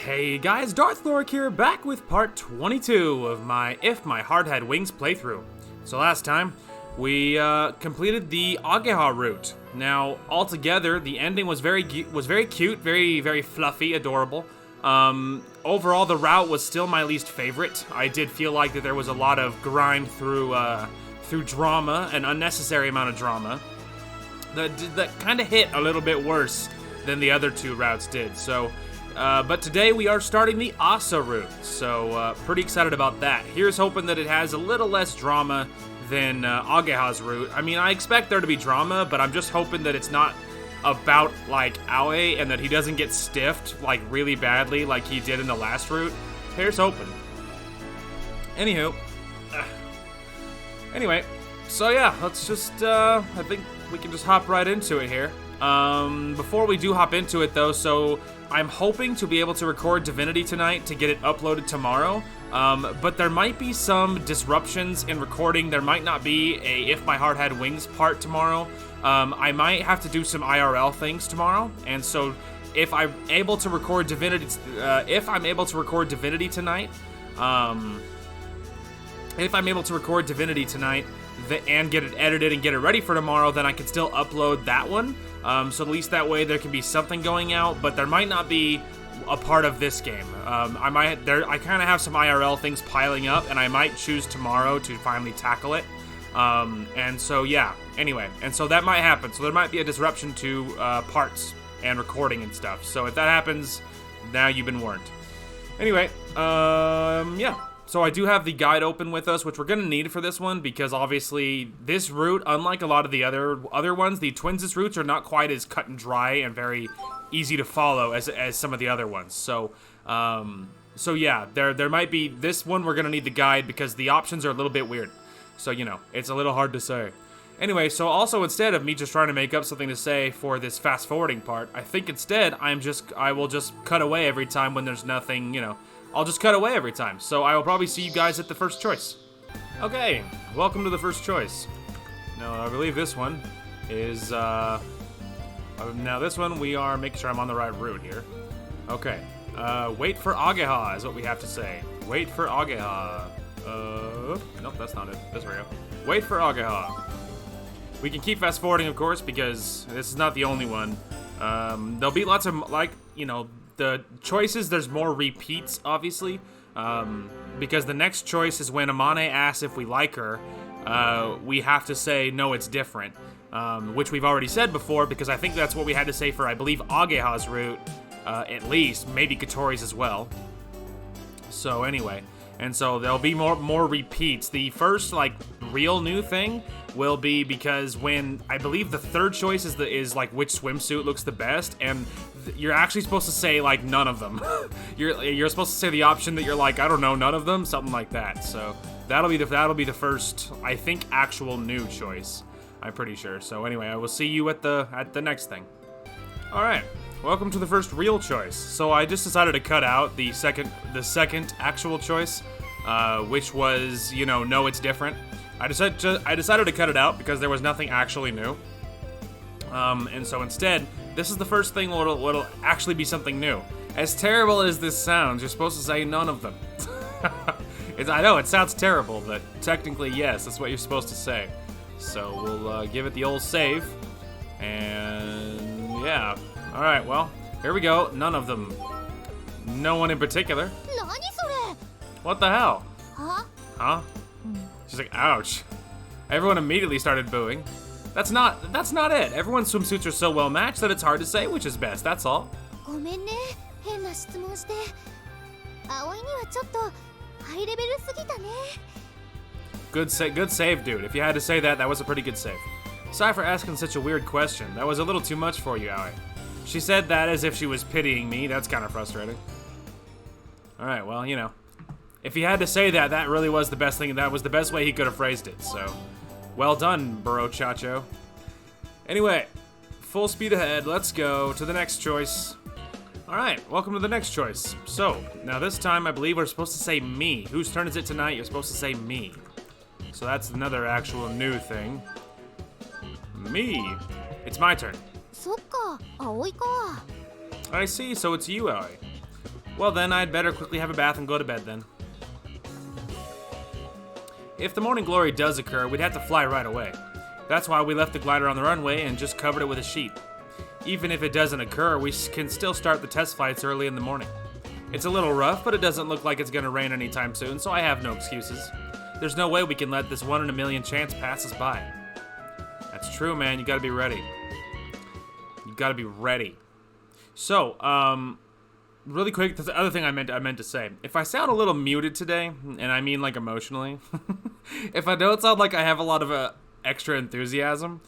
Hey guys, Darth Loric here, back with part 22 of my If My Heart Had Wings playthrough. So last time, we completed the Ageha route. Now, altogether, the ending was very cute, very fluffy, adorable. Overall, the route was still my least favorite. I did feel like that there was a lot of grind through drama, an unnecessary amount of drama. That kind of hit a little bit worse than the other two routes did. So. But today we are starting the Asa route, so pretty excited about that. Here's hoping that it has a little less drama than Ageha's route. I mean, I expect there to be drama, but I'm just hoping that it's not about, like, Aoi and that he doesn't get stiffed, like, really badly like he did in the last route. Here's hoping. Anywho. Anyway, so yeah, let's just, I think we can just hop right into it here. Before we do hop into it, though, so I'm hoping to be able to record Divinity tonight to get it uploaded tomorrow, but there might be some disruptions in recording. There might not be a If My Heart Had Wings part tomorrow. I might have to do some IRL things tomorrow, and so if I'm able to record Divinity, tonight, and get it edited and get it ready for tomorrow, then I can still upload that one. So at least that way there can be something going out, but there might not be a part of this game. I kind of have some IRL things piling up, and I might choose tomorrow to finally tackle it. And so yeah, anyway, and so that might happen. So there might be a disruption to parts and recording and stuff. So if that happens, now you've been warned. Anyway, yeah. So I do have the guide open with us, which we're going to need for this one, because obviously this route, unlike a lot of the other ones, the Twins' routes are not quite as cut and dry and very easy to follow as some of the other ones. So yeah, there might be, this one we're going to need the guide because the options are a little bit weird. So, you know, it's a little hard to say. Anyway, so also instead of me just trying to make up something to say for this fast forwarding part, I think instead I will just cut away every time when there's nothing, you know, I'll just cut away every time, so I will probably see you guys at the first choice. Okay, welcome to the first choice. Now, I believe this one is, now this one we are making sure I'm on the right route here. Okay, wait for Ageha is what we have to say. Wait for Ageha. Nope, that's not it. This way we go. Wait for Ageha. We can keep fast forwarding, of course, because this is not the only one. There'll be lots of, like, you know, the choices, there's more repeats, obviously, because the next choice is when Amane asks if we like her, we have to say, no, it's different, which we've already said before, because I think that's what we had to say for, I believe, Ageha's route, at least, maybe Katori's as well. So anyway, and so there'll be more repeats. The first, like, real new thing will be because when, I believe the third choice is like which swimsuit looks the best, and you're actually supposed to say, like, none of them. you're supposed to say the option that you're like, I don't know, none of them, something like that. So that'll be the first, I think, actual new choice. I'm pretty sure. So anyway, I will see you at the next thing. All right, welcome to the first real choice. So I just decided to cut out the second actual choice, which was, you know, no, it's different. I decided to cut it out because there was nothing actually new. And so instead, this is the first thing what'll actually be something new. As terrible as this sounds, you're supposed to say none of them. I know, it sounds terrible, but technically, yes, that's what you're supposed to say. So we'll give it the old save. And yeah. Alright, well, here we go. None of them. No one in particular. What the hell? Huh? She's like, ouch. Everyone immediately started booing. That's not it. Everyone's swimsuits are so well matched that it's hard to say which is best, that's all. Good save, dude. If you had to say that, that was a pretty good save. Sorry for asking such a weird question. That was a little too much for you, Aoi. She said that as if she was pitying me. That's kind of frustrating. Alright, well, you know. If he had to say that, that really was the best thing. That was the best way he could have phrased it, so. Well done, Bro Chacho. Anyway, full speed ahead. Let's go to the next choice. Alright, welcome to the next choice. So, now this time I believe we're supposed to say me. Whose turn is it tonight? You're supposed to say me. So that's another actual new thing. Me. It's my turn. I see, so it's you, Aoi. Well then, I'd better quickly have a bath and go to bed then. If the morning glory does occur, we'd have to fly right away. That's why we left the glider on the runway and just covered it with a sheet. Even if it doesn't occur, we can still start the test flights early in the morning. It's a little rough, but it doesn't look like it's gonna rain anytime soon, so I have no excuses. There's no way we can let this 1 in a million chance pass us by. That's true, man. You gotta be ready. You gotta be ready. So, really quick, the other thing I meant to say. If I sound a little muted today, and I mean like emotionally, if I don't sound like I have a lot of extra enthusiasm,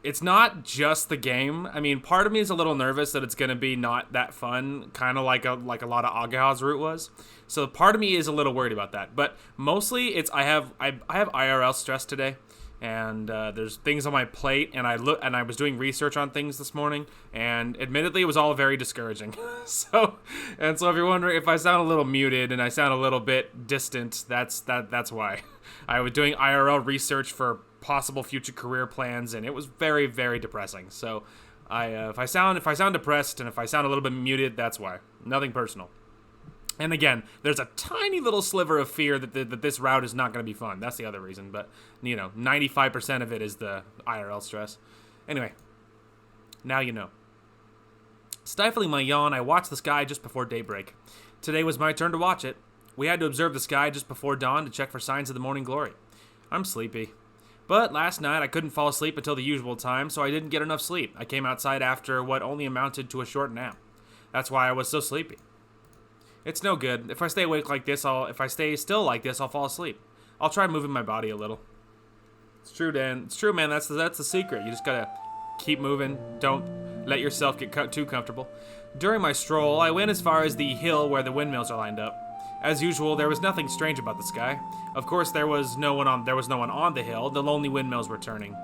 it's not just the game. I mean, part of me is a little nervous that it's gonna be not that fun, kind of like a lot of Agaha's route was. So part of me is a little worried about that. But mostly, it's I have IRL stress today, and there's things on my plate, and I was doing research on things this morning, and admittedly, it was all very discouraging. So if you're wondering if I sound a little muted and I sound a little bit distant, that's why. I was doing IRL research for possible future career plans, and it was very, very depressing. So if I sound depressed and if I sound a little bit muted, that's why. Nothing personal. And again, there's a tiny little sliver of fear that this route is not going to be fun. That's the other reason. But 95% of it is the IRL stress. Anyway, now you know. Stifling my yawn, I watched the sky just before daybreak. Today was my turn to watch it. We had to observe the sky just before dawn to check for signs of the morning glory. I'm sleepy. But last night I couldn't fall asleep until the usual time, so I didn't get enough sleep. I came outside after what only amounted to a short nap. That's why I was so sleepy. It's no good. If I stay awake like this, if I stay still like this, I'll fall asleep. I'll try moving my body a little. It's true, Dan. It's true, man. That's the secret. You just gotta keep moving. Don't let yourself get too comfortable. During my stroll, I went as far as the hill where the windmills are lined up. As usual, there was nothing strange about the sky. Of course, there was no one on the hill. The lonely windmills were turning.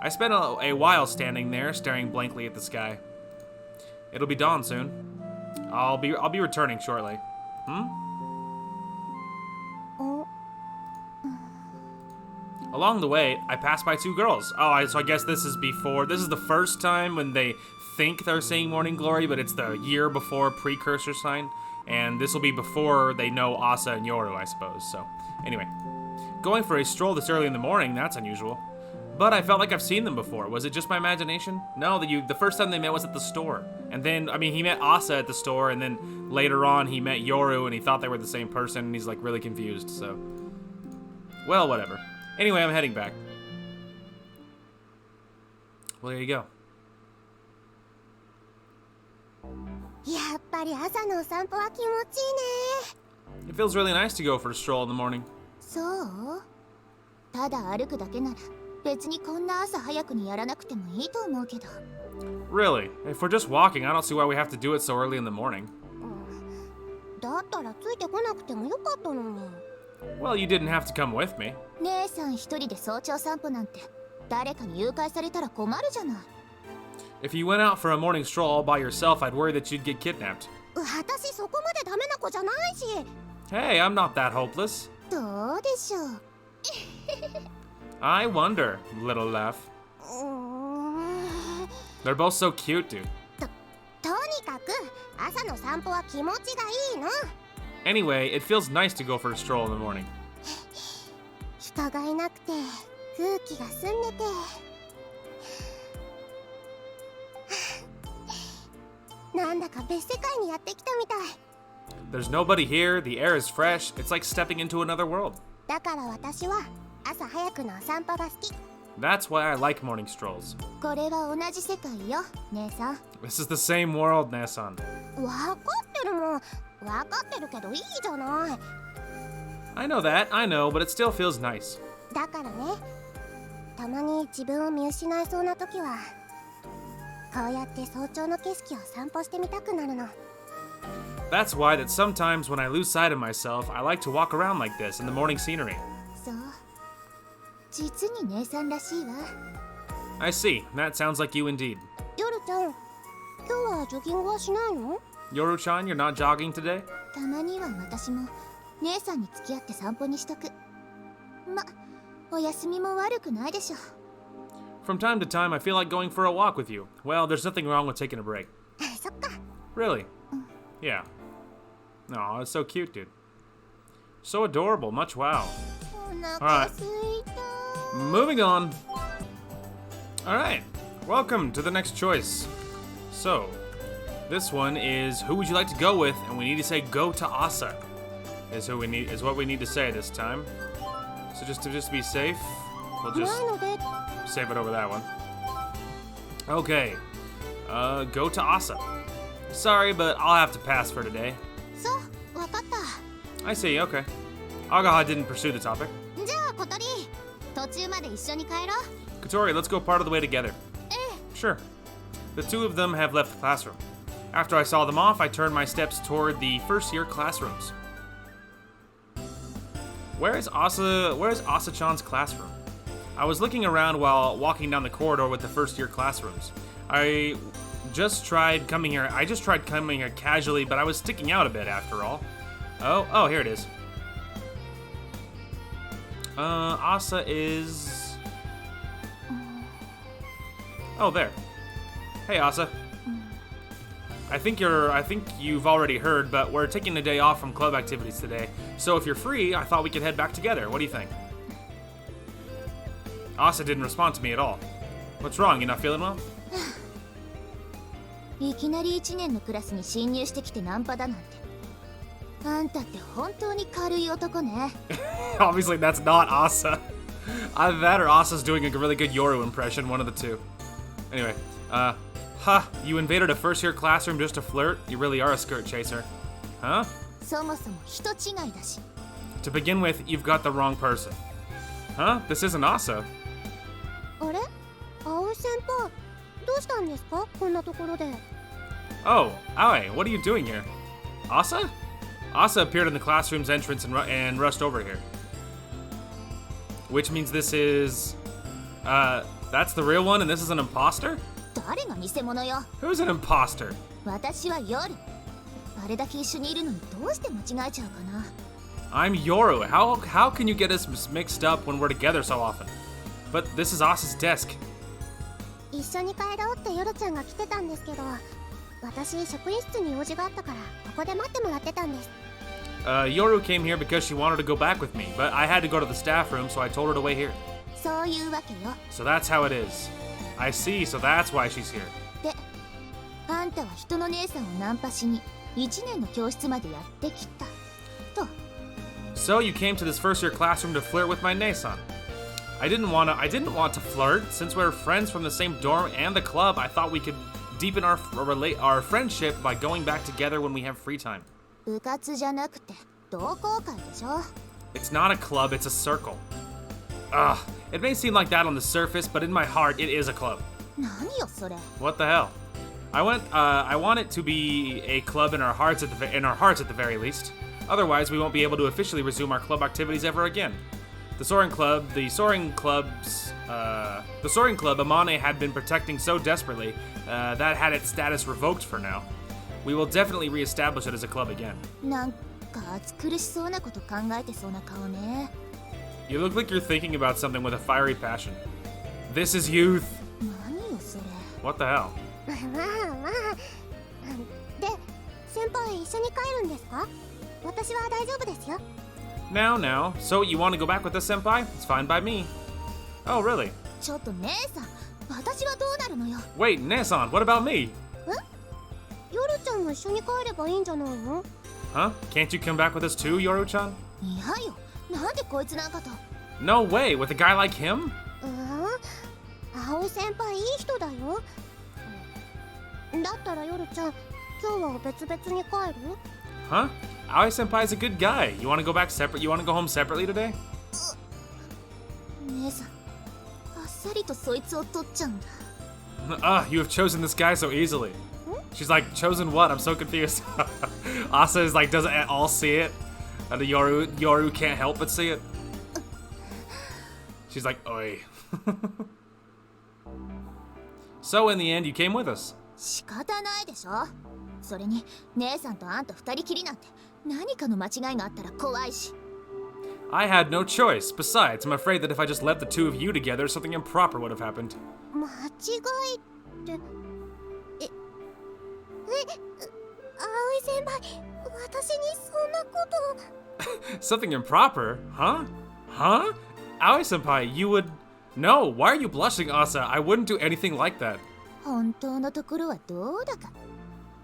I spent a while standing there, staring blankly at the sky. It'll be dawn soon. I'll be returning shortly. Along the way, I passed by 2 girls. So I guess this is the first time when they think they're seeing morning glory, but it's the year before precursor sign. And this will be before they know Asa and Yoru, I suppose. So, anyway. Going for a stroll this early in the morning, that's unusual. But I felt like I've seen them before. Was it just my imagination? No, the first time they met was at the store. And then, he met Asa at the store, and then later on he met Yoru, and he thought they were the same person, and he's, really confused, so. Well, whatever. Anyway, I'm heading back. Well, there you go. やっぱり朝のお散歩は気持ちいいね。 It feels really nice to go for a stroll in the morning. そう？ただ歩くだけなら別にこんな朝早くにやらなくてもいいと思うけど。Really? If we're just walking, I don't see why we have to do it so early in the morning. だったらついてこなくてもよかったのに。Well, you didn't have to come with me. 姉さん一人で早朝散歩なんて誰かに誘拐されたら困るじゃない。 If you went out for a morning stroll all by yourself, I'd worry that you'd get kidnapped. 私そこまでダメな子じゃないし。 Hey, I'm not that hopeless. どうでしょう。I wonder, little laugh. They're both so cute, dude. とにかく朝の散歩は気持ちがいいの。 Anyway, it feels nice to go for a stroll in the morning. 人がいなくて空気が澄んでて。なんだか別世界にやってきたみたい。 There's nobody here, the air is fresh, it's like stepping into another world. だから私は朝早くのお散歩が好き。 That's why I like morning strolls. これは同じ世界よ、姉さん。 This is the same world, Nasan. わかってるもん。わかってるけどいいじゃない。 I know that, I know, but it still feels nice. だからね、たまに自分を見失いそうな時はこうやって早朝の景色を散歩してみたくなるの。 That's why that sometimes when I lose sight of myself, I like to walk around like this in the morning scenery. そう。実に姉さんらしいわ。 I see, that sounds like you indeed. 夜ちゃん、今日はジョギングはしないの？ Yoru-chan, you're not jogging today? たまには私も姉さんに付き合って散歩にしとく。ま、お休みも悪くないでしょ。 From time to time, I feel like going for a walk with you. Well, there's nothing wrong with taking a break. そっか。 Really? Yeah. Aw, it's so cute, dude. So adorable. Much wow. お腹 Alright. すいた。 Moving on. Alright. Welcome to the next choice. So, this one is who would you like to go with? And we need to say go to Asa. Is what we need to say this time. So just to be safe, we'll な just ので、 save it over that one. Okay. Go to Asa. Sorry, but I'll have to pass for today. そう、わかった。 I see, okay. Agaha didn't pursue the topic. じゃあ小鳥、途中まで一緒に帰ろう。 Kotori, let's go part of the way together. Sure. The two of them have left the classroom. After I saw them off, I turned my steps toward the first year classrooms. Where is Asa-chan's classroom? I was looking around while walking down the corridor with the first year classrooms. I just tried coming here casually, but I was sticking out a bit after all. Oh, here it is. Asa is... Oh, there. Hey, Asa. I think you've already heard, but we're taking a day off from club activities today. So if you're free, I thought we could head back together. What do you think? Asa didn't respond to me at all. What's wrong? You not feeling well? いきなり1年のクラスに侵入してきてナンパだなんて。あんたって本当に軽い男ね。Obviously, that's not Asa. Either that or Asa's doing a really good Yoru impression, one of the two. Anyway, you invaded a first-year classroom just to flirt? You really are a skirt chaser. Huh? そもそも人違いだし。 To begin with, you've got the wrong person. Huh? This isn't Asa. あれ？葵先輩、どうしたんですか？こんなところで。 Oh, Aoi, what are you doing here? Asa? Asa appeared in the classroom's entrance and rushed over here. Which means this is... that's the real one and this is an imposter? 誰が偽物よ。 Who's an imposter? 私は夜。あれだけ一緒にいるのにどうして間違えちゃうかな。 I'm Yoru. How can you get us mixed up when we're together so often? But this is Asa's desk. 一緒に帰ろうって夜ちゃんが来てたんですけど、私職員室に用事があったからここで待ってもらってたんです。 Yoru came here because she wanted to go back with me, but I had to go to the staff room, so I told her to wait here. そういうわけよ。 So that's how it is. I see, so that's why she's here. で、あんたは人の姉さんをナンパしに1年の教室までやってきた。と。 So you came to this first year classroom to flirt with my Nei-san. I didn't want to flirt. Since we're friends from the same dorm and the club, I thought we could deepen our friendship by going back together when we have free time. 部活じゃなくて同好会でしょ。 It's not a club, it's a circle. Ugh, it may seem like that on the surface, but in my heart, it is a club. 何よそれ。 What the hell? I want it to be a club in our hearts at the very least. Otherwise, we won't be able to officially resume our club activities ever again. The Soaring Club Amane had been protecting so desperately that had its status revoked for now. We will definitely reestablish it as a club again. なんか暑苦しそうなこと考えてそうな顔ね。 You look like you're thinking about something with a fiery passion. This is youth. 何よそれ。 What the hell? まあ。で、先輩一緒に帰るんですか？私は大丈夫ですよ。 Now. So you want to go back with us, senpai? It's fine by me. Oh, really? ちょっと姉さん、私はどうなるのよ。 Wait, Nei-san, what about me? 夜ちゃんも一緒に帰ればいいんじゃないの？ Huh? Can't you come back with us too, Yoru-chan? いやよ、なんでこいつなんかと。 No way, with a guy like him? 葵先輩いい人だよ。だったら夜ちゃん、今日は別々に帰る？ Huh? Aoi-senpai's a good guy. You want to go back separate? You want to go home separately today? 姉さん、あっさりとそいつを取っちゃうんだ。You have chosen this guy so easily. She's like, chosen what? I'm so confused. Asa is like, doesn't at all see it. And the Yoru can't help but see it. She's like, oi. So in the end, you came with us. 仕方ないでしょ。それに姉さんとあんた二人きりなんて何かの間違いがあったら怖いし。 I had no choice. Besides, I'm afraid that if I just left the two of you together, something improper would have happened. 間違いって葵先輩、私に Something improper? Huh? Huh? Aoi-senpai, you would... No, why are you blushing, Asa? I wouldn't do anything like that. 本当のところはどうだか。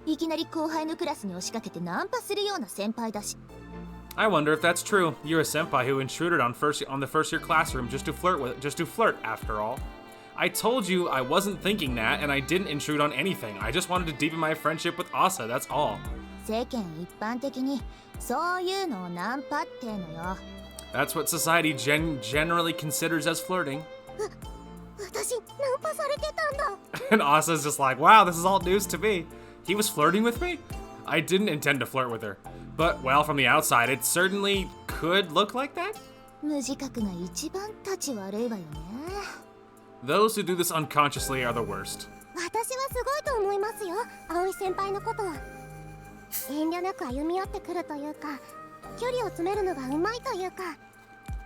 いきなり後輩のクラスに押しかけてナンパするような先輩だし。I wonder if that's true. You're a senpai who intruded on the first year classroom just to flirt after all. I told you I wasn't thinking that, and I didn't intrude on anything. I just wanted to deepen my friendship with Asa, that's all. 世間一般的にそういうのをナンパってのよ。That's what society generally considers as flirting. 私ナンパされてたんだ。 And Asa's just like, wow, this is all news to me. He was flirting with me? I didn't intend to flirt with her. But, well, from the outside, it certainly could look like that. 無自覚が一番立ち悪いわよね。 Those who do this unconsciously are the worst. 私はすごいと思いますよ、葵先輩のことは。遠慮なく歩み寄ってくるというか、距離を詰めるのがうまいというか。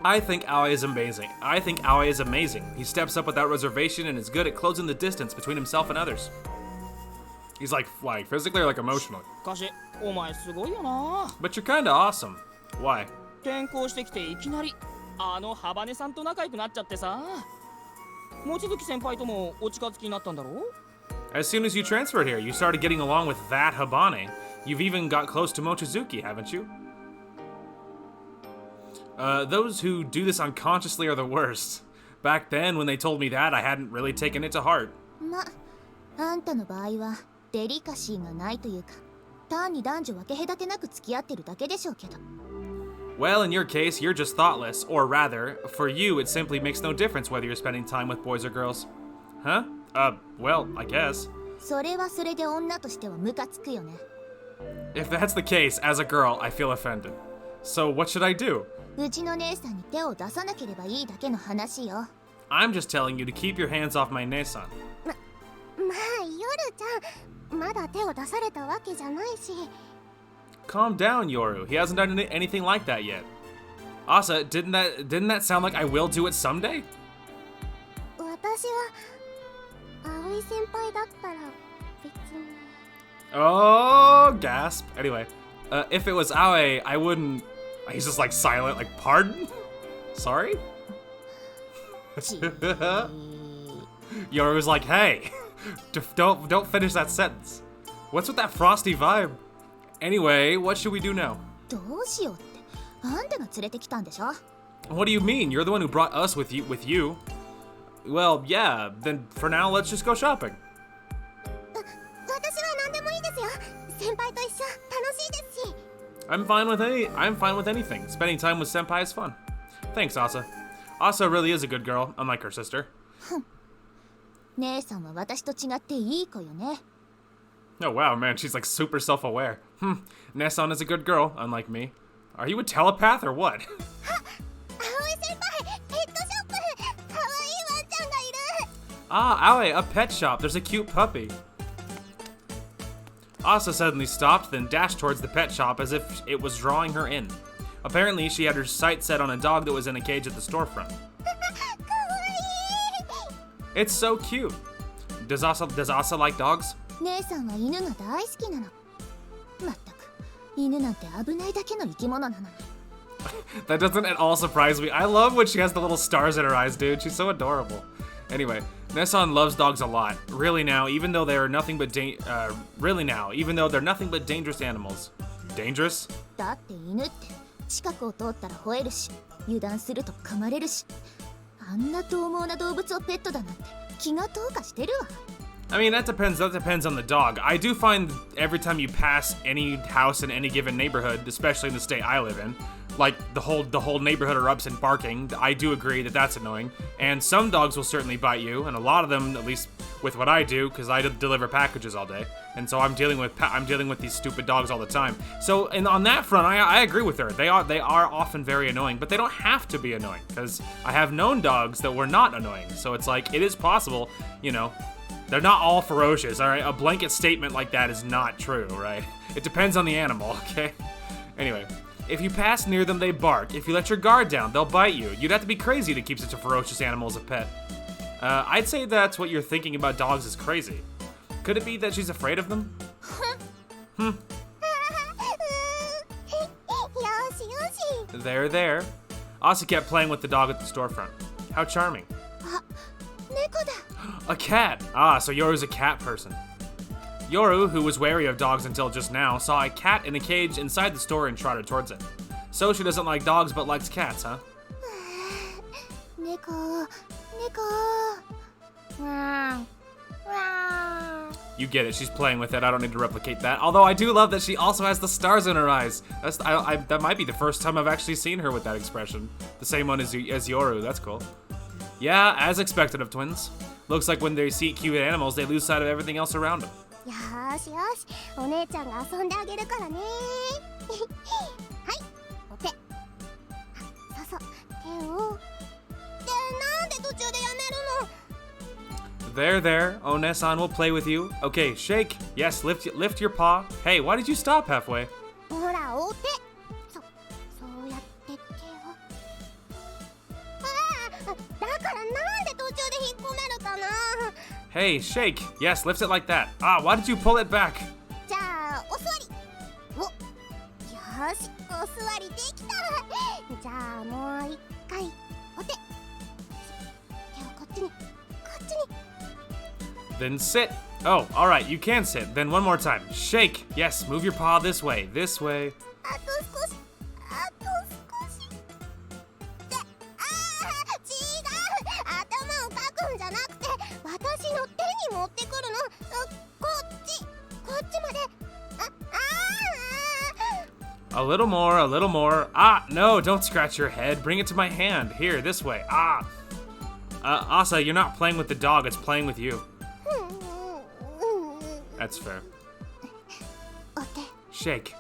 I think Aoi is amazing. He steps up without reservation and is good at closing the distance between himself and others. He's like physically or like emotionally. しかしお前すごいよな。 But you're kinda awesome. Why? 転校してきていきなりあのハバネさんと仲良くなっちゃってさ。望月先輩ともお近づきになったんだろう。 As soon as you transferred here, you started getting along with that Habane. You've even got close to Mochizuki, haven't you? Those who do this unconsciously are the worst. Back then, when they told me that, I hadn't really taken it to heart. ま、あんたの場合はデリカシーがないというか、単に男女分け隔てなく付き合ってるだけでしょうけど。 Well, in your case, you're just thoughtless, or rather, for you, it simply makes no difference whether you're spending time with boys or girls. Huh? Well, I guess. それはそれで女としてはムカつくよね。 If that's the case, as a girl, I feel offended. So what should I do? うちの姉さんに手を出さなければいいだけの話よ。 I'm just telling you to keep your hands off my Nesan. まあ夜ちゃん、まだ手を出されたわけじゃないし。 Calm down, Yoru. He hasn't done anything like that yet. Asa, didn't that sound like I will do it someday? 私は葵先輩だったら別に。 Oh, gasp. Anyway, if it was Aoi, I wouldn't... He's just like silent, like, pardon? Sorry? Yoru's like, hey, don't finish that sentence. What's with that frosty vibe? Anyway, what should we do now? どうしようって、あんたが連れてきたんでしょ。 What do you mean? You're the one who brought us with you. Well, yeah, then for now, let's just go shopping. 私は何でもいいですよ。先輩と一緒楽しいですし。I'm fine with anything. Spending time with senpai is fun. Thanks, Asa. Asa really is a good girl, unlike her sister. 姉さんは私と違っていい子よね。 Oh wow, man, she's like super self-aware. Nesan is a good girl, unlike me. Are you a telepath or what? 葵先輩、ペットショップ。可愛いワンちゃんがいる。 Ah, Aoi, a pet shop. There's a cute puppy. Asa suddenly stopped, then dashed towards the pet shop as if it was drawing her in. Apparently, she had her sights set on a dog that was in a cage at the storefront. 可愛い。 It's so cute. Does Asa like dogs? 姉さんは犬が大好きなの。まったく、犬なんて危ないだけの生き物なのに。 That doesn't at all surprise me. I love when she has the little stars in her eyes, dude. She's so adorable. Anyway, Nesan loves dogs a lot. Really now, even though they're nothing but dangerous animals. Dangerous? だって犬って近くを通ったら吠えるし、油断すると噛まれるし、あんな獰猛な動物をペットだなんて気が遠かしてるわ。 I mean, that depends on the dog. I do find every time you pass any house in any given neighborhood, especially in the state I live in, like the whole neighborhood erupts in barking. I do agree that that's annoying. And some dogs will certainly bite you, and a lot of them, at least with what I do, because I deliver packages all day, and so I'm dealing with these stupid dogs all the time. So, and on that front, I agree with her. They are often very annoying, but they don't have to be annoying, because I have known dogs that were not annoying. So it's like it is possible, you know. They're not all ferocious, all right? A blanket statement like that is not true, right? It depends on the animal, okay? Anyway, if you pass near them, they bark. If you let your guard down, they'll bite you. You'd have to be crazy to keep such a ferocious animal as a pet. I'd say that's what you're thinking about dogs is crazy. Could it be that she's afraid of them? There. Asa kept playing with the dog at the storefront. How charming. 猫だ A cat! Ah, so Yoru's a cat person. Yoru, who was wary of dogs until just now, saw a cat in a cage inside the store and trotted towards it. So she doesn't like dogs but likes cats, huh? 猫 You get it, she's playing with it, I don't need to replicate that. Although I do love that she also has the stars in her eyes. That might be the first time I've actually seen her with that expression. The same one as Yoru, that's cool. Yeah, as expected of twins. Looks like when they see cute animals, they lose sight of everything else around them. よしよし、お姉ちゃんが遊んであげるからね。はい、お手。あ、そうそう、手を。で、なんで途中でやめるの？ There. One-san will play with you. Okay, shake. Yes, lift your paw. Hey, why did you stop halfway? ほら、お手。そうやって手を。ああ、だからなんで途中で引っ込めるかな。 Hey, shake. Yes, lift it like that. Ah, why did you pull it back? じゃあ、お座り。お、よし、お座りできた。じゃあ、もう一回、お手。手をこっちに、こっちに。 Then sit. Oh, alright, you can sit. Then one more time. Shake. Yes, move your paw this way. This way. あと少し、あと少し。で、違う。頭をかくんじゃなくて、私の手に持ってくるの。こっちまで。A little more. Ah, no, don't scratch your head. Bring it to my hand. Here, this way. Ah. Asa, you're not playing with the dog, it's playing with you. That's fair. お手。 Shake.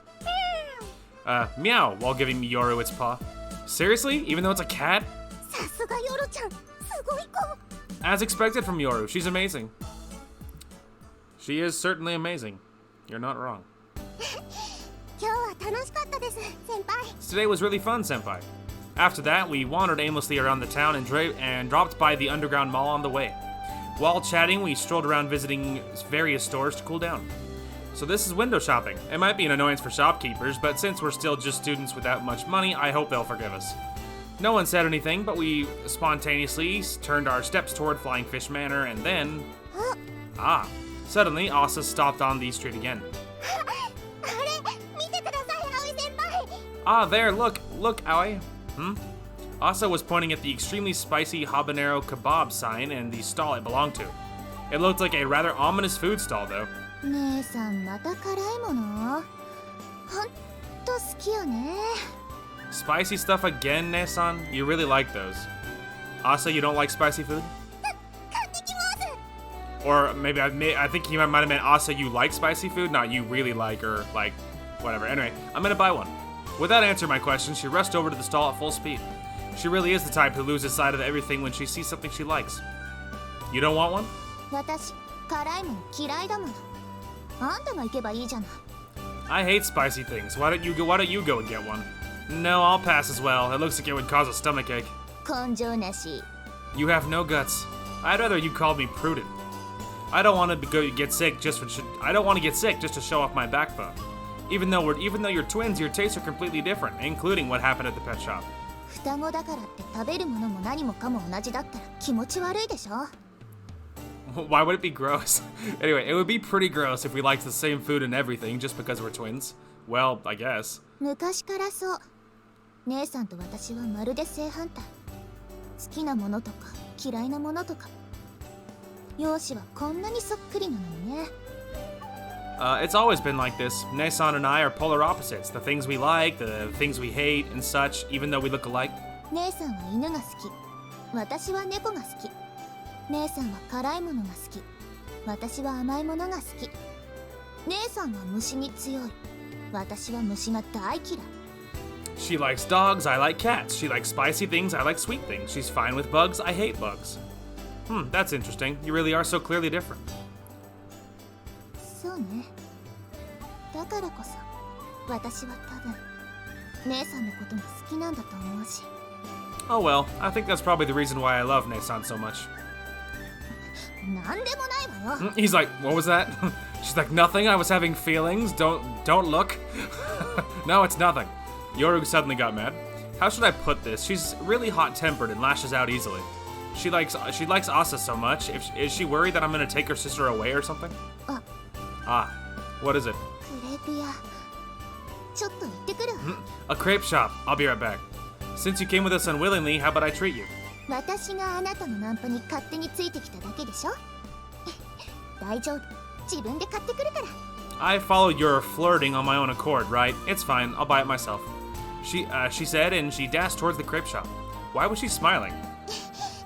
Meow, while giving Yoru its paw. Seriously? Even though it's a cat? さすがヨロちゃん、すごい子。 As expected from Yoru, she's amazing. She is certainly amazing. You're not wrong. 今日は楽しかったです、先輩。 Today was really fun, senpai. After that, we wandered aimlessly around the town and dropped by the underground mall on the way. While chatting, we strolled around visiting various stores to cool down. So this is window shopping. It might be an annoyance for shopkeepers, but since we're still just students without much money, I hope they'll forgive us. No one said anything, but we spontaneously turned our steps toward Flying Fish Manor, and then... Suddenly, Asa stopped on the street again. あれ、見てください、葵先輩。 Ah, there, look, Aoi. Asa was pointing at the extremely spicy habanero kebab sign and the stall it belonged to. It looked like a rather ominous food stall, though. 姉さんまた辛いものほんと好きよね Spicy stuff again, Ne-san? You really like those. Asa, you don't like spicy food? 買ってきます。 Or maybe I think he might have meant Asa, you like spicy food, not you really like, or like, whatever. Anyway, I'm gonna buy one. Without answering my question, she rushed over to the stall at full speed. She really is the type who loses sight of everything when she sees something she likes. You don't want one? 私辛いもの嫌いだものあんたが行けばいいじゃない I hate spicy things. Why don't you go and get one? No, I'll pass as well. It looks like it would cause a stomachache. 根性なし You have no guts. I'd rather you called me prudent. I don't want to get sick just to show off my backbone. Even though you're twins, your tastes are completely different, including what happened at the pet shop. 双子だからって食べるものも何もかも同じだったら気持ち悪いでしょ Why would it be gross? Anyway, it would be pretty gross if we liked the same food and everything just because we're twins. Well, I guess. 昔からそう姉さんと私はまるで正反対好きなものとか嫌いなものとか容姿はこんなにそっくりなのにね It's always been like this. Ne-san and I are polar opposites. The things we like, the things we hate, and such, even though we look alike. 姉さんは犬が好き私は猫が好き姉さんは辛いものが好き私は甘いものが好き姉さんは虫に強い私は虫が大嫌い She likes dogs, I like cats. She likes spicy things, I like sweet things. She's fine with bugs, I hate bugs. That's interesting. You really are so clearly different. そうねだからこそ私は多分姉さんのことが好きなんだと思うし Oh well, I think that's probably the reason why I love Ne-san so much. なんでもないわよ He's like, what was that? She's like, nothing, I was having feelings. Don't look. No, it's nothing. Yoru suddenly got mad. How should I put this? She's really hot-tempered and lashes out easily. She likes Asa so much. Is she worried that I'm gonna take her sister away or something? Ah, what is it? クレープ屋ちょっと行ってくる A crepe shop. I'll be right back. Since you came with us unwillingly, how about I treat you? 私があなたのナンパに勝手についてきただけでしょ大丈夫自分で買ってくるから I followed your flirting on my own accord, right? It's fine. I'll buy it myself. She said, and she dashed towards the crepe shop. Why was she smiling?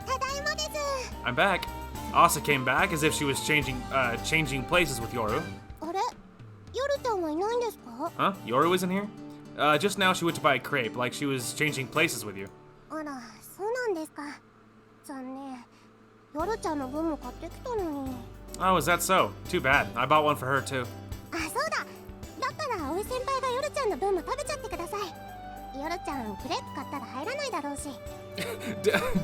ただいまです I'm back. Asa came back as if she was changing places with Yoru. あれ夜ちゃんはいないんですか Huh? Yoru isn't here? Just now she went to buy a crepe, like she was changing places with you. あらそうなんですか残念夜ちゃんの分も買ってきたのに Oh, is that so? Too bad. I bought one for her too. あそうだだったら葵先輩が夜ちゃんの分も食べちゃってください夜ちゃんクレープ買ったら入らないだろうし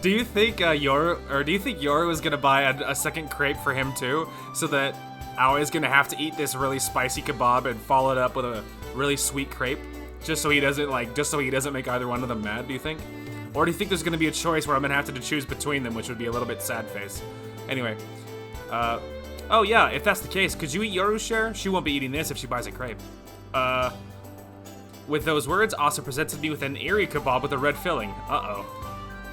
Do you think Yoru was gonna buy a second crepe for him too, so that Aoi is gonna have to eat this really spicy kebab and follow it up with a really sweet crepe, just so he doesn't make either one of them mad? Do you think? Or do you think there's gonna be a choice where I'm gonna have to choose between them, which would be a little bit sad face? Anyway, oh yeah, if that's the case, could you eat Yoru's share? She won't be eating this if she buys a crepe. With those words, Asa presented me with an eerie kebab with a red filling. Uh-oh.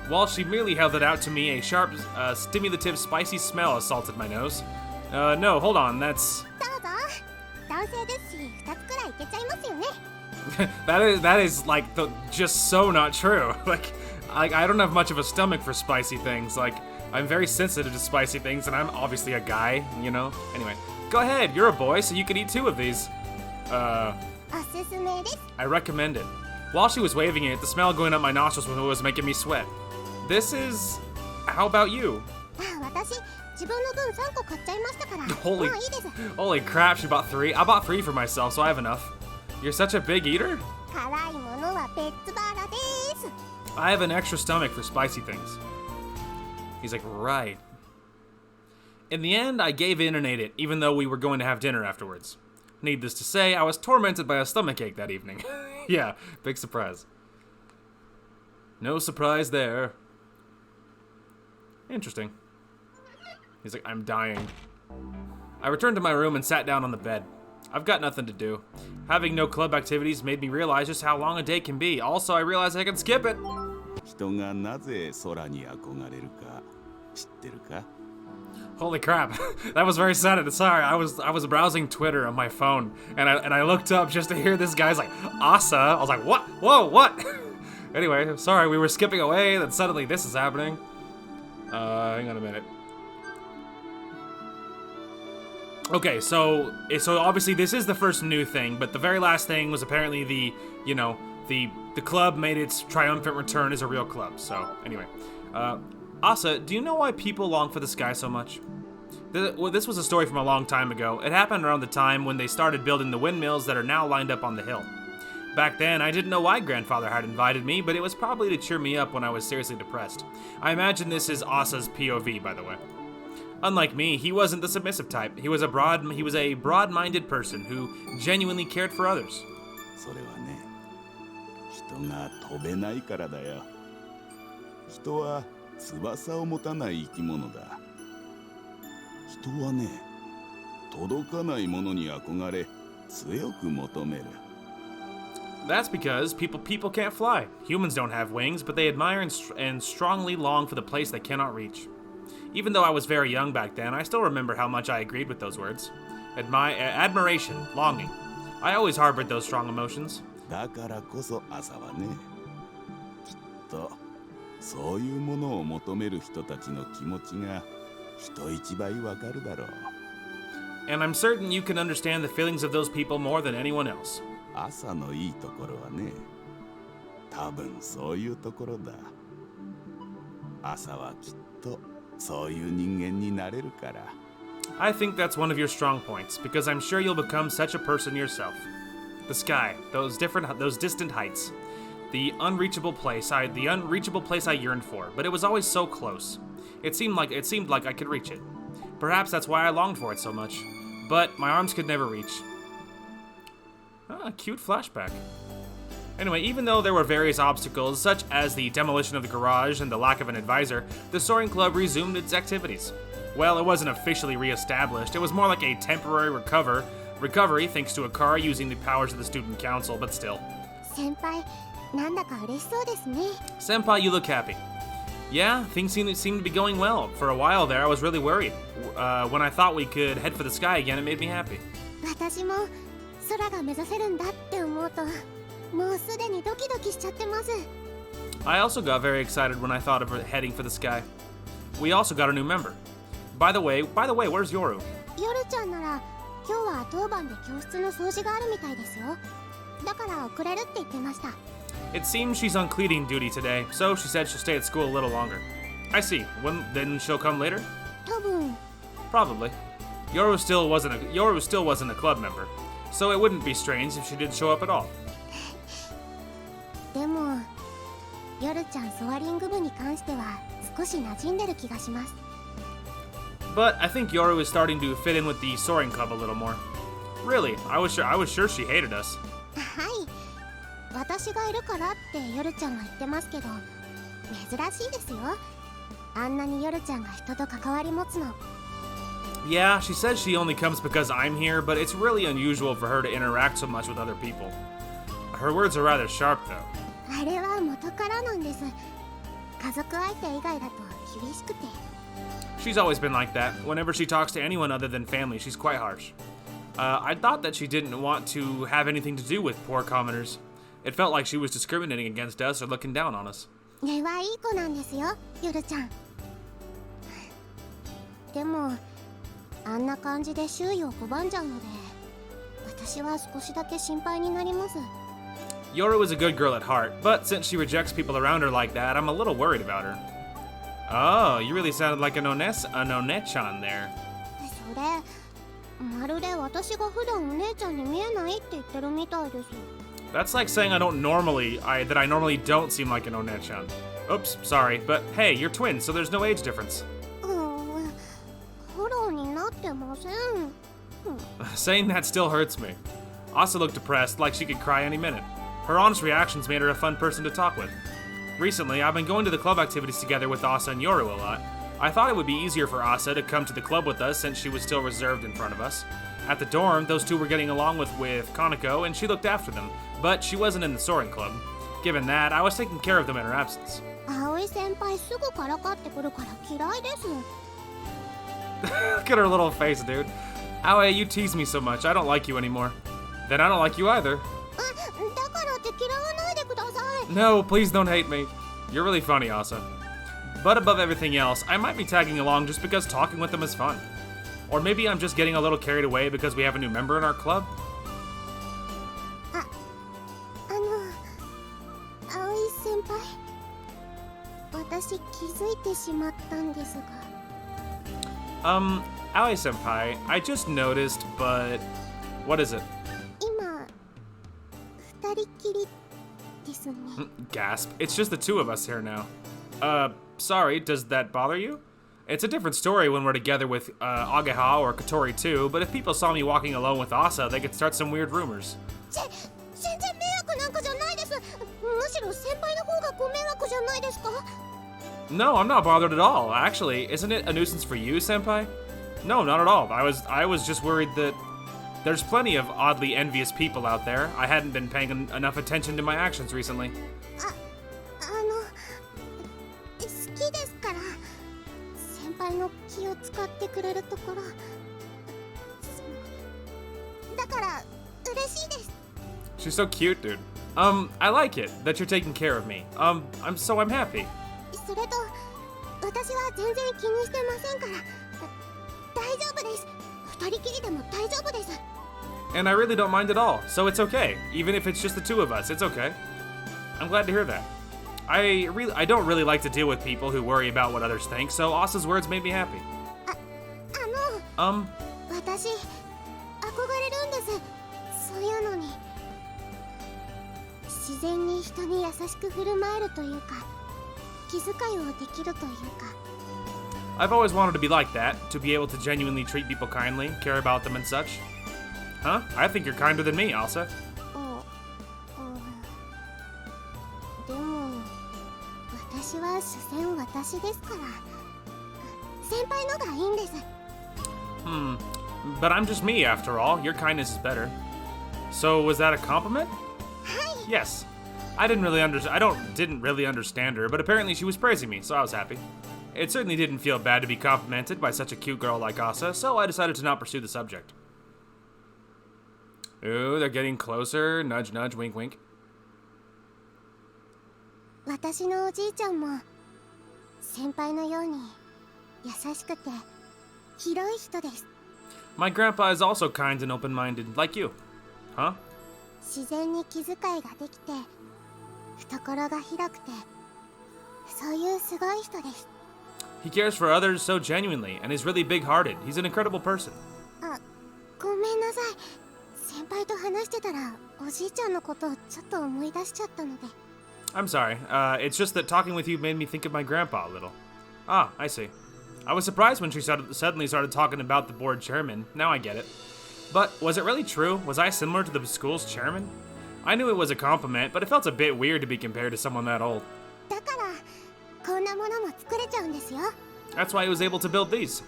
While she merely held it out to me, a sharp, stimulative, spicy smell assaulted my nose. No, hold on, that's... どうぞ男性ですし2つくらいいけちゃいますよね that is like just so not true. Like, I don't have much of a stomach for spicy things. Like, I'm very sensitive to spicy things, and I'm obviously a guy, you know? Anyway, go ahead, you're a boy, so you can eat 2 of these. おすすめです I recommend it. While she was waving it, the smell going up my nostrils was making me sweat. This is... How about you? あ私自分の分3個買っちゃいましたから Holy- もういいです Holy crap, she bought 3. I bought 3 for myself, so I have enough. You're such a big eater? 辛いものは別腹です I have an extra stomach for spicy things. He's like, right. In the end, I gave in and ate it, even though we were going to have dinner afterwards. Needless to say, I was tormented by a stomachache that evening. Yeah, big surprise. No surprise there. Interesting. He's like, I'm dying. I returned to my room and sat down on the bed. I've got nothing to do. Having no club activities made me realize just how long a day can be. Also, I realized I can skip it. 人がなぜ空に憧れるか知ってるか Holy crap. That was very sudden. Sorry, I was browsing Twitter on my phone, and I looked up just to hear this guy's like, Asa. I was like, what? Whoa, what? Anyway, sorry, we were skipping away, then suddenly this is happening. Hang on a minute. Okay, so obviously this is the first new thing, but the very last thing was apparently the club made its triumphant return as a real club. So, anyway. Asa, do you know why people long for the sky so much? Well, this was a story from a long time ago. It happened around the time when they started building the windmills that are now lined up on the hill. Back then, I didn't know why Grandfather had invited me, but it was probably to cheer me up when I was seriously depressed. I imagine this is Asa's POV, by the way. Unlike me, he wasn't the submissive type. He was a broad-minded person who genuinely cared for others. それはね人が飛べないからだよ人は翼を持たない生き物だ人はね届かないものに憧れ強く求める That's because people can't fly. Humans don't have wings, but they admire and strongly long for the place they cannot reach. Even though I was very young back then, I still remember how much I agreed with those words. Admiration, longing. I always harbored those strong emotions. だからこそ朝はねきっとそういうものを求める人たちの気持ちが人一倍わかるだろう And I'm certain you can understand the feelings of those people more than anyone else. 朝のいいところはね多分そういうところだ朝はきっとそういう人間になれるから I think that's one of your strong points, because I'm sure you'll become such a person yourself. The sky, those distant heights, the unreachable place I yearned for, but it was always so close. It seemed like I could reach it. Perhaps that's why I longed for it so much, but my arms could never reach. Ah, cute flashback. Anyway, even though there were various obstacles, such as the demolition of the garage and the lack of an advisor, the Soaring Club resumed its activities. Well, it wasn't officially re-established, it was more like a temporary recovery thanks to a car using the powers of the student council, but still. 先輩、なんだか嬉しそうですね。 Senpai, you look happy. Yeah, things seem to be going well. For a while there, I was really worried. When I thought we could head for the sky again, it made me happy. 私も空が目指せるんだって思うと、もうすでにドキドキしちゃってます。 I also got very excited when I thought of heading for the sky. We also got a new member. By the way, where's Yoru? 夜ちゃんなら今日は当番で教室の掃除があるみたいですよ。だから遅れるって言ってました。 It seems she's on cleaning duty today, so she said she'll stay at school a little longer. I see. Then she'll come later? 多分 Probably. Yoru still wasn't a club member, so it wouldn't be strange if she didn't show up at all. でも夜ちゃんソアリング部に関しては少し馴染んでる気がします。 But I think Yoru is starting to fit in with the Soaring Club a little more. Really, I was sure she hated us. はい、私がいるからって夜ちゃんは言ってますけど、珍しいですよ。あんなに夜ちゃんが人と関わり持つの。 Yeah, she says she only comes because I'm here, but it's really unusual for her to interact so much with other people. Her words are rather sharp, though. あれは元からなんです。家族相手以外だと厳しくて。 She's always been like that. Whenever she talks to anyone other than family, she's quite harsh. I thought that she didn't want to have anything to do with poor commoners. It felt like she was discriminating against us or looking down on us. 根はいい子なんですよ、夜ちゃん。でも、あんな感じで周囲を拒んじゃうので、私は少しだけ心配になります。 Yoru is a good girl at heart, but since she rejects people around her like that, I'm a little worried about her. Oh, you really sounded like an One-chan there. それ、まるで私が普段お姉ちゃんに見えないって言ってるみたいです。 That's like saying I normally don't seem like an One-chan. Oops, sorry, but hey, you're twins, so there's no age difference. フォローになってません。 Saying that still hurts me. Asa looked depressed, like she could cry any minute. Her honest reactions made her a fun person to talk with. Recently, I've been going to the club activities together with Asa and Yoru a lot. I thought it would be easier for Asa to come to the club with us since she was still reserved in front of us. At the dorm, those two were getting along with Kaneko, and she looked after them, but she wasn't in the Soaring Club. Given that, I was taking care of them in her absence. 葵先輩すぐからかってくるから嫌いです。 Look at her little face, dude. Aoi, you tease me so much, I don't like you anymore. Then I don't like you either. だからって嫌わないでください。 No, please don't hate me. You're really funny, Asa. But above everything else, I might be tagging along just because talking with them is fun. Or maybe I'm just getting a little carried away because we have a new member in our club. 葵先輩、私気づいてしまったんですが。Aoi senpai, I just noticed, but what is it? 今、二人きりですね。 Gasp. It's just the two of us here now. Sorry, does that bother you? It's a different story when we're together with Ageha or Kotori too, but if people saw me walking alone with Asa, they could start some weird rumors. 全然迷惑なんかじゃないです。むしろ先輩の方がご迷惑じゃないですか？ No, I'm not bothered at all. Actually, isn't it a nuisance for you, senpai? No, not at all. I was just worried that there's plenty of oddly envious people out there. I hadn't been paying enough attention to my actions recently. 好きですから。先輩の気を使ってくれるところ。だから嬉しいです。 She's so cute, dude. I like it that you're taking care of me. I'm happy. それと、私は全然気にしてませんから。大丈夫です。二人きりでも大丈夫です。 And I really don't mind at all, so it's okay. Even if it's just the two of us, it's okay. I'm glad to hear that. I don't really like to deal with people who worry about what others think, so Asa's words made me happy. 私、憧れるんです。そういうのに。自然に人に優しく振る舞えるというか、気遣いをできるというか。 I've always wanted to be like that, to be able to genuinely treat people kindly, care about them and such. Huh? I think you're kinder than me, Asa. でも私は所詮私ですから、先輩のがいいんです。But I'm just me after all. Your kindness is better. So was that a compliment? Yes. I didn't really understand her, but apparently she was praising me, so I was happy. It certainly didn't feel bad to be complimented by such a cute girl like Asa, so I decided to not pursue the subject. Ooh, they're getting closer. Nudge, nudge, wink, wink. 私のおじいちゃんも先輩のように優しくて広い人です。 My grandpa is also kind and open-minded, like you. Huh? 自然に気遣いができて懐が広くてそういうすごい人です。 He cares for others so genuinely, and is really big-hearted. He's an incredible person. あ、ごめんなさい。先輩と話してたらおじいちゃんのことをちょっと思い出しちゃったので。 I'm sorry. It's just that talking with you made me think of my grandpa a little. Ah, I see. I was surprised when she suddenly started talking about the board chairman. Now I get it. But was it really true? Was I similar to the school's chairman? I knew it was a compliment, but it felt a bit weird to be compared to someone that old. だからこんなものも作れちゃうんですよ。 That's why he was able to build these.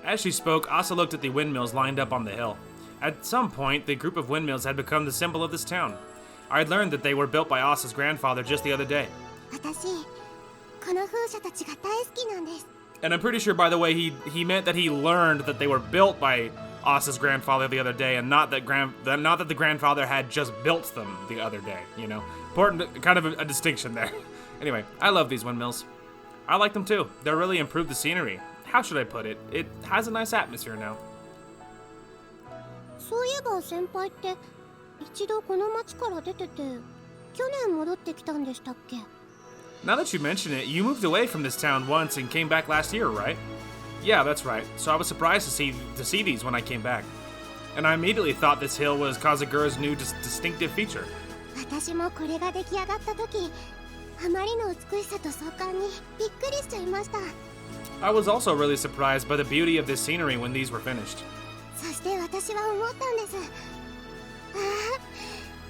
As she spoke, Asa looked at the windmills lined up on the hill. At some point, the group of windmills had become the symbol of this town. I had learned that they were built by Asa's grandfather just the other day. 私この風車たちが大好きなんです。 And I'm pretty sure, by the way, he meant that he learned that they were built by Asa's grandfather the other day, and not that the grandfather had just built them the other day. You know, important kind of a distinction there. Anyway, I love these windmills. I like them too. They really improved the scenery. How should I put it? It has a nice atmosphere now. そういえば先輩って一度この町から出てて去年戻ってきたんでしたっけ？ Now that you mention it, you moved away from this town once and came back last year, right? Yeah, that's right. So I was surprised to see these when I came back. And I immediately thought this hill was Kazagura's new distinctive feature. 私もこれが出来上がった時あまりの美しさと壮観にびっくりしちゃいました。 I was also really surprised by the beauty of this scenery when these were finished. そして私は思ったんです。あ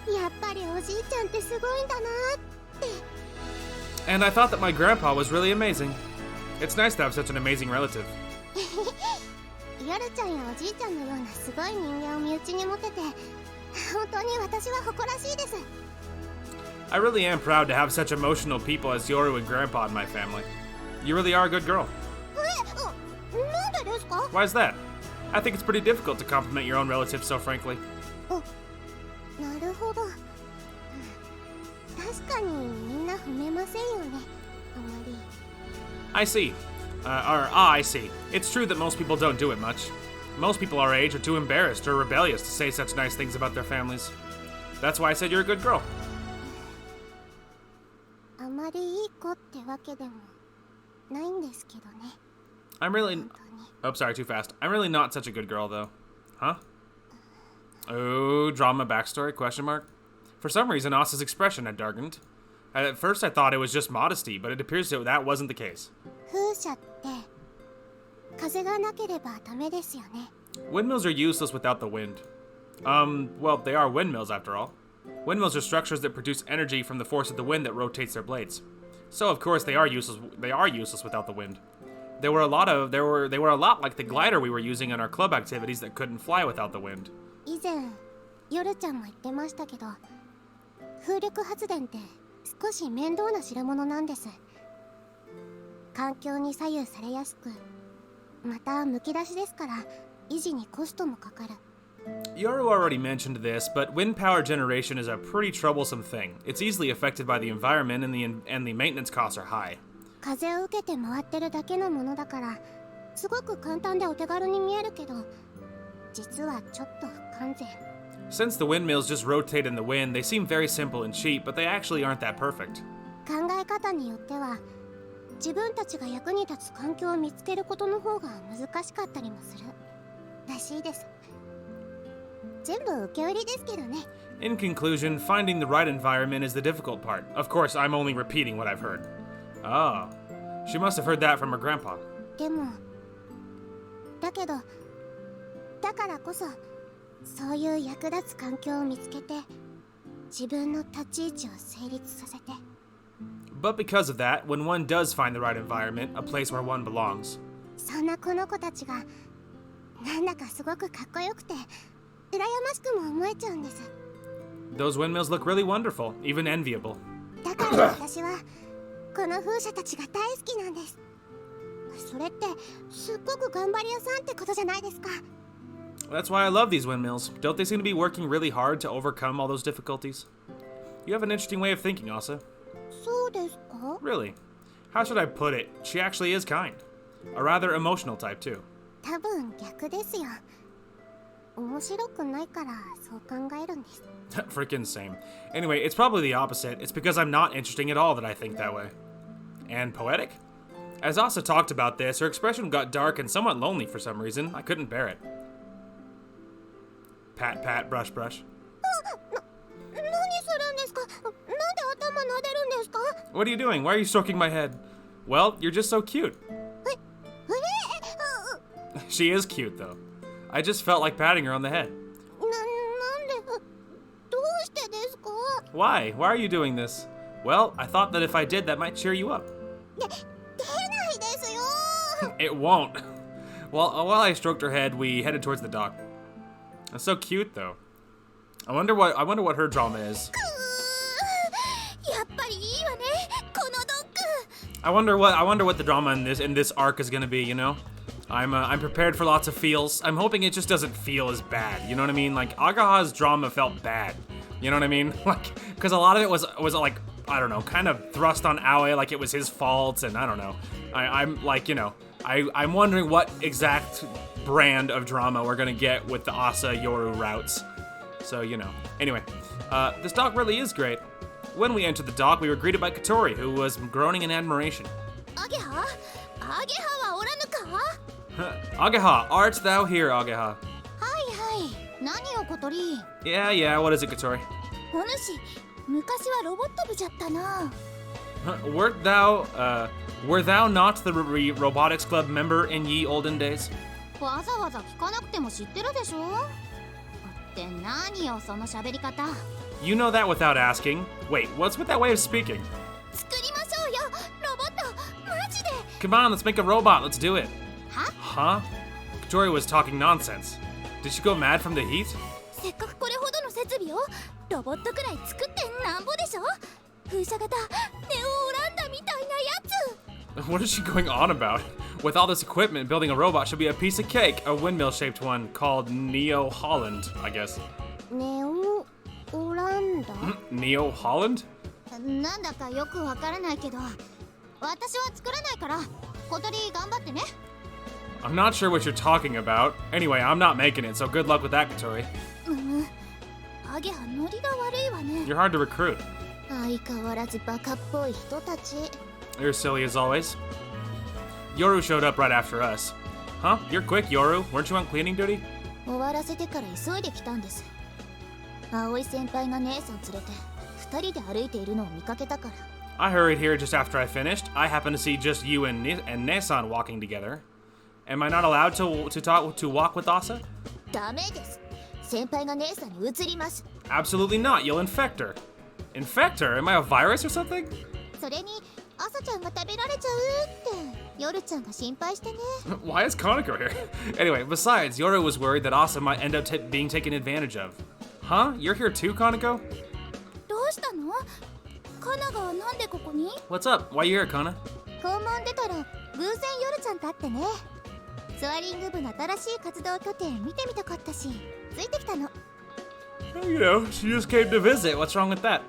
あ、やっぱりおじいちゃんってすごいんだなって。 And I thought that my grandpa was really amazing. It's nice to have such an amazing relative. ヨルちゃんやおじいちゃんのようなすごい人間を身内に持てて本当に私は誇らしいです。 I really am proud to have such emotional people as Yoru and Grandpa in my family. You really are a good girl. なんでですか？ Why is that? I think it's pretty difficult to compliment your own relatives so frankly. なるほど。確かにみんな褒めませんよね。あまり。 I see. I see. It's true that most people don't do it much. Most people our age are too embarrassed or rebellious to say such nice things about their families. That's why I said you're a good girl. あまりいい子ってわけでもないんですけどね。 I'm really... 本当に。 Oh, sorry, too fast. I'm really not such a good girl, though. Huh? Oh, drama backstory, question mark? For some reason, Asa's expression had darkened. At first, I thought it was just modesty, but it appears that wasn't the case. 風車って風がなければダメですよね。 Windmills are useless without the wind. Well, they are windmills after all. Windmills are structures that produce energy from the force of the wind that rotates their blades. So, of course, they are useless without the wind. They were a lot like the glider we were using in our club activities that couldn't fly without the wind. 以前ヨルちゃんも言ってましたけど、風力発電って少し面倒な代物なんです。環境に左右されやすく、またむき出しですから維持にコストもかかる。 Yoru already mentioned this, but wind power generation is a pretty troublesome thing. It's easily affected by the environment, and the maintenance costs are high. 風を受けて回ってるだけのものだからすごく簡単でお手軽に見えるけど実はちょっと不完全。 Since the windmills just rotate in the wind, they seem very simple and cheap, but they actually aren't that perfect. 考え方によっては自分たちが役に立つ環境を見つけることの方が難しかったりもするらしいです。全部受け売りですけどね。 In conclusion, finding the right environment is the difficult part. Of course, I'm only repeating what I've heard. Ah, she must have heard that from her grandpa. でもだけどだからこそそういう役立つ環境を見つけて自分の立ち位置を成立させて。 But because of that, when one does find the right environment, a place where one belongs, そんなこの子たちがなんだかすごくかっこよくて羨ましくも思えちゃうんです。 those windmills look really wonderful, even enviable. だから私はこの風車たちが大好きなんです。それってすっごく頑張り屋さんってことじゃないですか。 That's why I love these windmills. Don't they seem to be working really hard to overcome all those difficulties? You have an interesting way of thinking, Asa. そうですか？ Really. How should I put it? She actually is kind. A rather emotional type, too. 多分逆ですよ。面白くないからそう考えるんです。 Freaking same. Anyway, it's probably the opposite. It's because I'm not interesting at all that I think that way. And poetic? As Asa talked about this, her expression got dark and somewhat lonely for some reason. I couldn't bear it. Pat, pat, brush, brush. 何するんですか？なんで頭撫でるんですか？ What are you doing? Why are you stroking my head? Well, you're just so cute. She is cute, though. I just felt like patting her on the head. なんでどうしてですか？ Why? Why are you doing this? Well, I thought that if I did, that might cheer you up. 出ないですよ。 It won't. Well, while I stroked her head, we headed towards the dock. That's so cute, though. I wonder what her drama is. やっぱりいいわね、このドッグ。 I wonder what the drama in this arc is gonna be. You know, I'm prepared for lots of feels. I'm hoping it just doesn't feel as bad. You know what I mean? Like Agaha's drama felt bad. You know what I mean? Like, because a lot of it was like, I don't know, kind of thrust on Aoi like it was his fault, and I don't know. I'm like, you know, I'm wondering what exact brand of drama we're gonna get with the Asa Yoru routes. So, you know. Anyway, this dock really is great. When we entered the dock, we were greeted by Katori, who was groaning in admiration. アゲハはおらぬか？ Ageha, art thou here, Ageha? はいはい。何を小鳥？ Yeah, what is it, Katori? お主、昔はロボット部じゃったな。Were thou not the robotics club member in ye olden days? わざわざ聞かなくても知ってるでしょ？って何よその喋り方。 You know that without asking. Wait, what's with that way of speaking? 作りましょうよ、ロボット。マジで。 Come on, let's make a robot. Let's do it. は？ Huh? Katori was talking nonsense. Did she go mad from the heat? せっかくこれほどの設備をロボットくらい作ってなんぼでしょ？風車型ネオオランダみたいなやつ。 What is she going on about? With all this equipment, building a robot should be a piece of cake. A windmill-shaped one called Neo Holland, I guess. ネオオランダ？ Neo Holland? なんだかよくわからないけど、私は作らないから小鳥頑張ってね。 I'm not sure what you're talking about. Anyway, I'm not making it, so good luck with that, Katori. アゲハノリが悪いわね。 You're hard to recruit. 相変わらずバカっぽい人たち。 You're silly as always. Yoru showed up right after us. Huh? You're quick, Yoru. Weren't you on cleaning duty? 終わらせてから急いで来たんです。葵先輩が姉さん連れて二人で歩いているのを見かけたから。 I hurried here just after I finished. I happened to see just you and Nesan walking together. Am I not allowed to walk with Asa? ダメです。先輩が姉さんに移ります。 Absolutely not. You'll infect her. Infect her? Am I a virus or something? それに朝ちゃんが食べられちゃうって夜ちゃんが心配してね。 Why is Kaneko here? Anyway, besides, Yoru was worried that Asa might end up being taken advantage of. Huh? You're here too, Kaneko? どうしたの？カナがなんでここに？ What's up? Why you here, Kana? 校門出たら偶然夜ちゃんと会ってね。ソアリング部の新しい活動拠点見てみたかったし、ついてきたの。 You know, she just came to visit. What's wrong with that?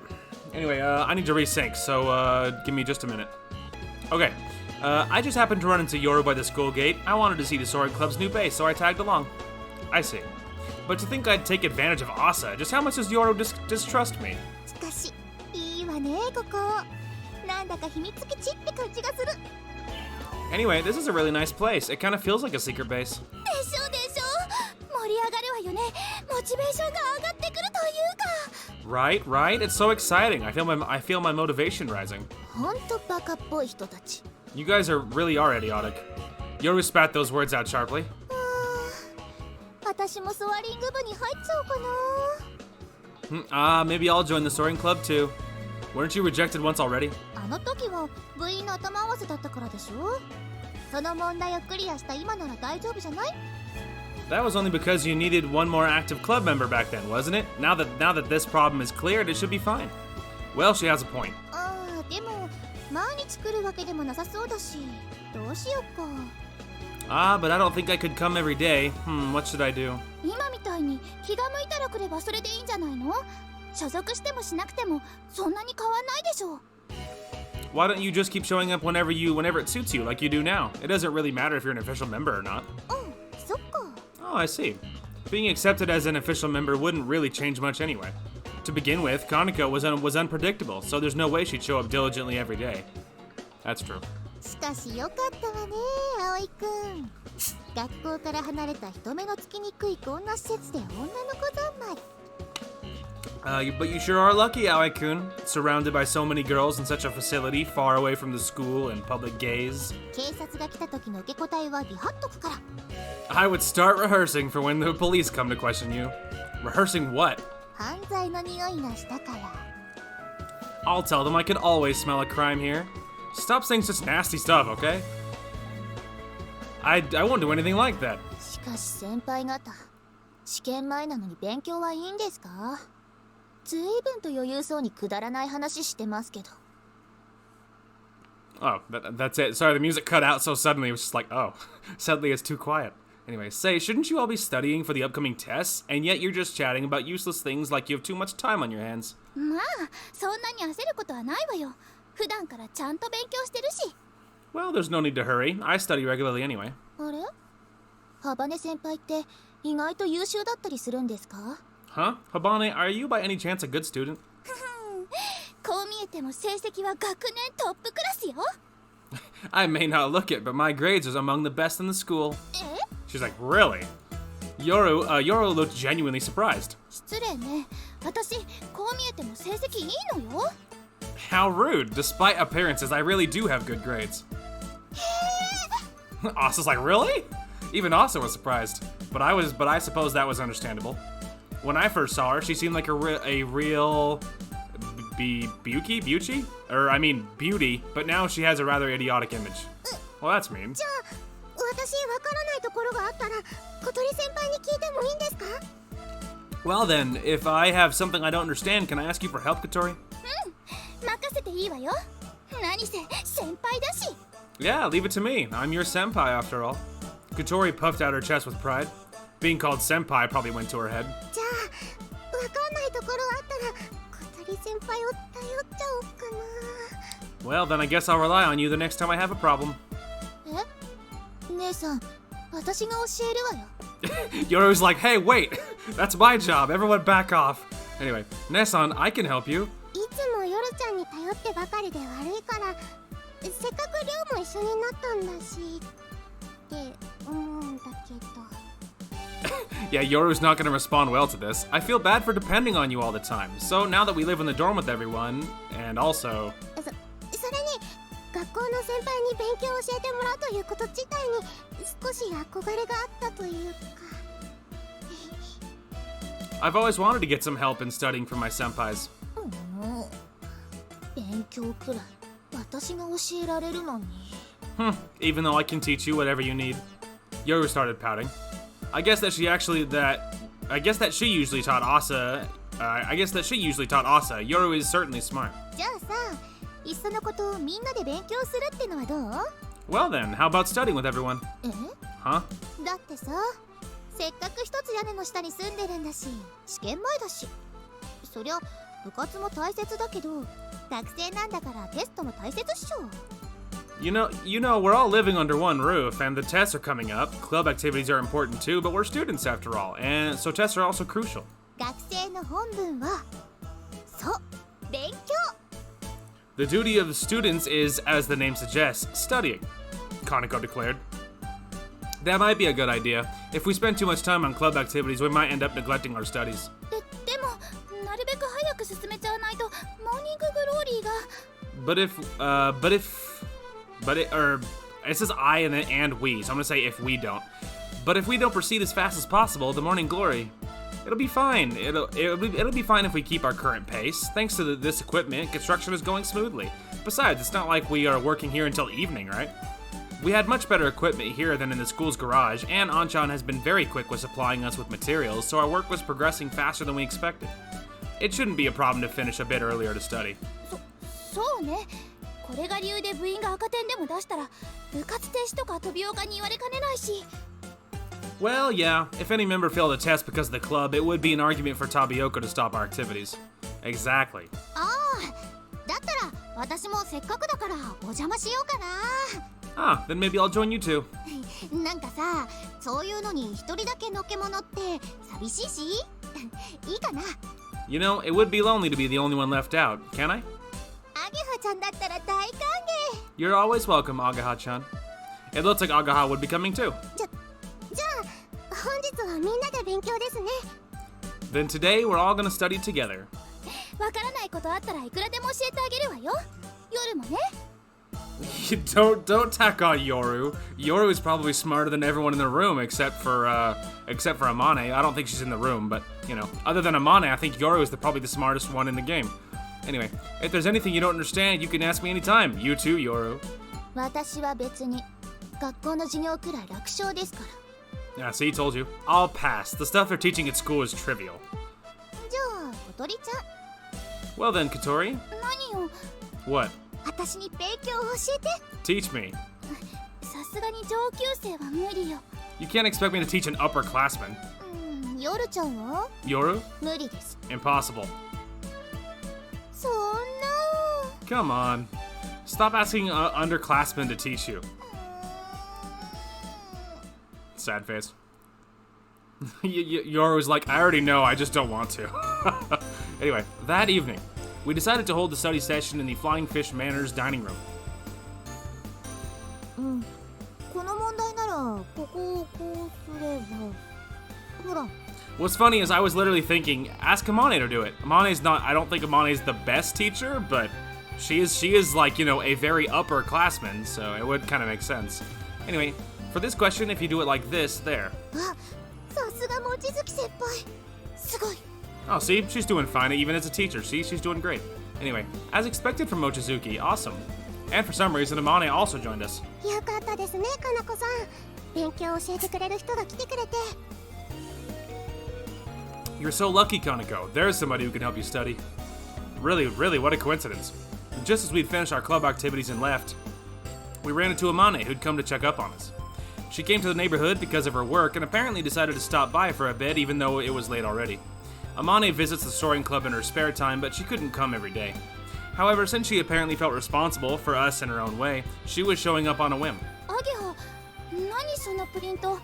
Anyway, I need to resync, so give me just a minute. Okay, I just happened to run into Yoru by the school gate. I wanted to see the Soaring Club's new base, so I tagged along. I see. But to think I'd take advantage of Asa, just how much does Yoru distrust me? しかし、いいわね、ここ。なんだか秘密基地って感じがする。 Anyway, this is a really nice place. It kind of feels like a secret base. でしょでしょ。盛り上がるわよね。モチベーションが上がってくるというか。 Right. It's so exciting. I feel my motivation rising. ほんとバカっぽい人たち。 You guys really are idiotic. Yoru spat those words out sharply. 私もソアリング部に入っちゃおうかな。Maybe I'll join the Soaring Club too. Weren't you rejected once already? あの時は部員の頭合わせだったからでしょ。その問題をクリアした今なら大丈夫じゃない？ That was only because you needed one more active club member back then, wasn't it? Now that this problem is cleared, it should be fine. Well, she has a point. ああ、でも毎日来るわけでもなさそうだし、どうしようか。But I don't think I could come every day. What should I do? 今みたいに気が向いたら来ればそれでいいんじゃないの？所属してもしなくてもそんなに変わんないでしょ。 Why don't you just keep showing up whenever it suits you, like you do now? It doesn't really matter if you're an official member or not. そっか。 Oh, I see. Being accepted as an official member wouldn't really change much anyway. To begin with, Kaneko was unpredictable, so there's no way she'd show up diligently every day. That's true. しかしよかったわね、葵くん。学校から離れた人目のつきにくいこんな施設で女の子三昧。But you sure are lucky, Aoi-kun. Surrounded by so many girls in such a facility, far away from the school and public gaze. 警察が来た時の受け答えはリハっとくから。 I would start rehearsing for when the police come to question you. Rehearsing what? 犯罪の匂いがしたから。 I'll tell them I could always smell a crime here. Stop saying such nasty stuff, okay? I won't do anything like that. しかし先輩方、試験前なのに勉強はいいんですか？ずいぶんと余裕そうにくだらない話してますけど。 Oh, that's it. Sorry, the music cut out so suddenly. It was just like, oh, suddenly it's too quiet. Anyway, say, shouldn't you all be studying for the upcoming tests? And yet you're just chatting about useless things like you have too much time on your hands. まあ、そんなに焦ることはないわよ。普段からちゃんと勉強してるし。 Well, there's no need to hurry. I study regularly anyway. あれ？Habane先輩って意外と優秀だったりするんですか？ Huh? Habane, are you by any chance a good student? こう見えても成績は学年トップクラスよ。 I may not look it, but my grades are among the best in the school. え？ She's like, really? Yoru looked genuinely surprised. 失礼ね。私、こう見えても成績いいのよ。 How rude. Despite appearances, I really do have good grades. Asa's like, really? Even Asa was surprised. But I suppose that was understandable. When I first saw her, she seemed like a real beauty? Beauty, but now she has a rather idiotic image. Well, that's mean. じゃあ、私わからないところがあったら、小鳥先輩に聞いてもいいんですか？ Well then, if I have something I don't understand, can I ask you for help, Katori? 任せていいわよ。何せ先輩だし。 Yeah, leave it to me. I'm your senpai after all. Katori puffed out her chest with pride. Being called senpai probably went to her head. じゃあ、わかんないところあったら、小鳥先輩を頼っちゃおうかな。 Well, then I guess I'll rely on you the next time I have a problem. え？姉さん、私が教えるわよ。Yoru's like, hey, wait! That's my job. Everyone back off. Anyway, Nessan, I can help you. いつもヨルちゃんに頼ってばかりで悪いから、せっかく寮も一緒になったんだしって思うんだけど。 Yeah, Yoru's not gonna respond well to this. I feel bad for depending on you all the time. So now that we live in the dorm with everyone, and also... それに学校の先輩に勉強を教えてもらうということ自体に少し憧れがあったというか。 I've always wanted to get some help in studying from my senpais. 勉強くらい私が教えられるのに。 Even though I can teach you whatever you need. Yoru started pouting. I guess that she usually taught Asa. Yoru is certainly smart. じゃあさ、いっそのことみんなで勉強するってのはどう？ Well then, how about studying with everyone? え？ Huh? だってさ、せっかく一つ屋根の下に住んでるんだし、試験前だし。そりゃ部活も大切だけど、学生なんだからテストも大切っしょ。 You know, we're all living under one roof, and the tests are coming up. Club activities are important too, but we're students after all, and so tests are also crucial. 学生の本分は、そう、勉強。 The duty of students is, as the name suggests, studying, Kaneko declared. That might be a good idea. If we spend too much time on club activities, we might end up neglecting our studies. でも、なるべく早く進めちゃわないと、モーニンググローリーが。It says I and we, so I'm gonna say if we don't. But if we don't proceed as fast as possible, the morning glory. It'll be fine. It'll be fine if we keep our current pace. Thanks to this equipment, construction is going smoothly. Besides, it's not like we are working here until evening, right? We had much better equipment here than in the school's garage, and Anchan has been very quick with supplying us with materials, so our work was progressing faster than we expected. It shouldn't be a problem to finish a bit earlier to study. そうね。これが理由で部員が赤点でも出したら部活停止とか飛び岡に言われかねないし。Well, yeah, if any member failed a test because of the club, it would be an argument for Tabioko to stop our activities. Exactly. ああ、だったら私もせっかくだからお邪魔しようかな。Ah, then maybe I'll join you too. なんかさ、そういうのに一人だけのけ者って寂しいしいいかな。You know, it would be lonely to be the only one left out, can I? アゲハちゃんだったら大歓迎。 You're always welcome, Agaha-chan. It looks like Agaha would be coming too. じゃあ本日はみんなで勉強ですね。 Then today we're all gonna study together. わからないことあったらいくらでも教えてあげるわよ。夜もね。don't tack on Yoru. Yoru is probably smarter than everyone in the room except for Amane. I don't think she's in the room, but you know, other than Amane, I think Yoru is probably the smartest one in the game. Anyway, if there's anything you don't understand, you can ask me anytime. You too, Yoru. 私は別に学校の授業くらい楽勝ですから。 Yeah, see, told you. I'll pass. The stuff they're teaching at school is trivial. じゃあ小鳥ちゃん。 Well then, Katori. 何よ。 What? 私に勉強を教えて。 Teach me. さすがに上級生は無理よ。 You can't expect me to teach an upperclassman. 夜ちゃんは Yoru? 無理です。 Impossible. そんな。 Come on. Stop asking underclassmen to teach you. Sad face. Yoru's like, I already know, I just don't want to. Anyway, that evening, we decided to hold the study session in the Flying Fish Manor's dining room. この問題ならここをこうすれば。ほら。 What's funny is I was literally thinking, ask Amane to do it. Amane's not, I don't think Amane's the best teacher, but she is like, you know, a very upperclassman, so it would kind of make sense. Anyway, for this question, if you do it like this, there. あ、さすが望月先輩。すごい。 Oh, see, she's doing fine, even as a teacher. See, she's doing great. Anyway, as expected from Mochizuki, awesome. And for some reason, Amane also joined us. よかったですね、かなこさん。勉強を教えてくれる人が来てくれて。 You're so lucky, Kaneko. There's somebody who can help you study. Really, what a coincidence. Just as we'd finished our club activities and left, we ran into Amane, who'd come to check up on us. She came to the neighborhood because of her work and apparently decided to stop by for a bit even though it was late already. Amane visits the Soaring Club in her spare time, but she couldn't come every day. However, since she apparently felt responsible for us in her own way, she was showing up on a whim. アゲハ、何そのプリント。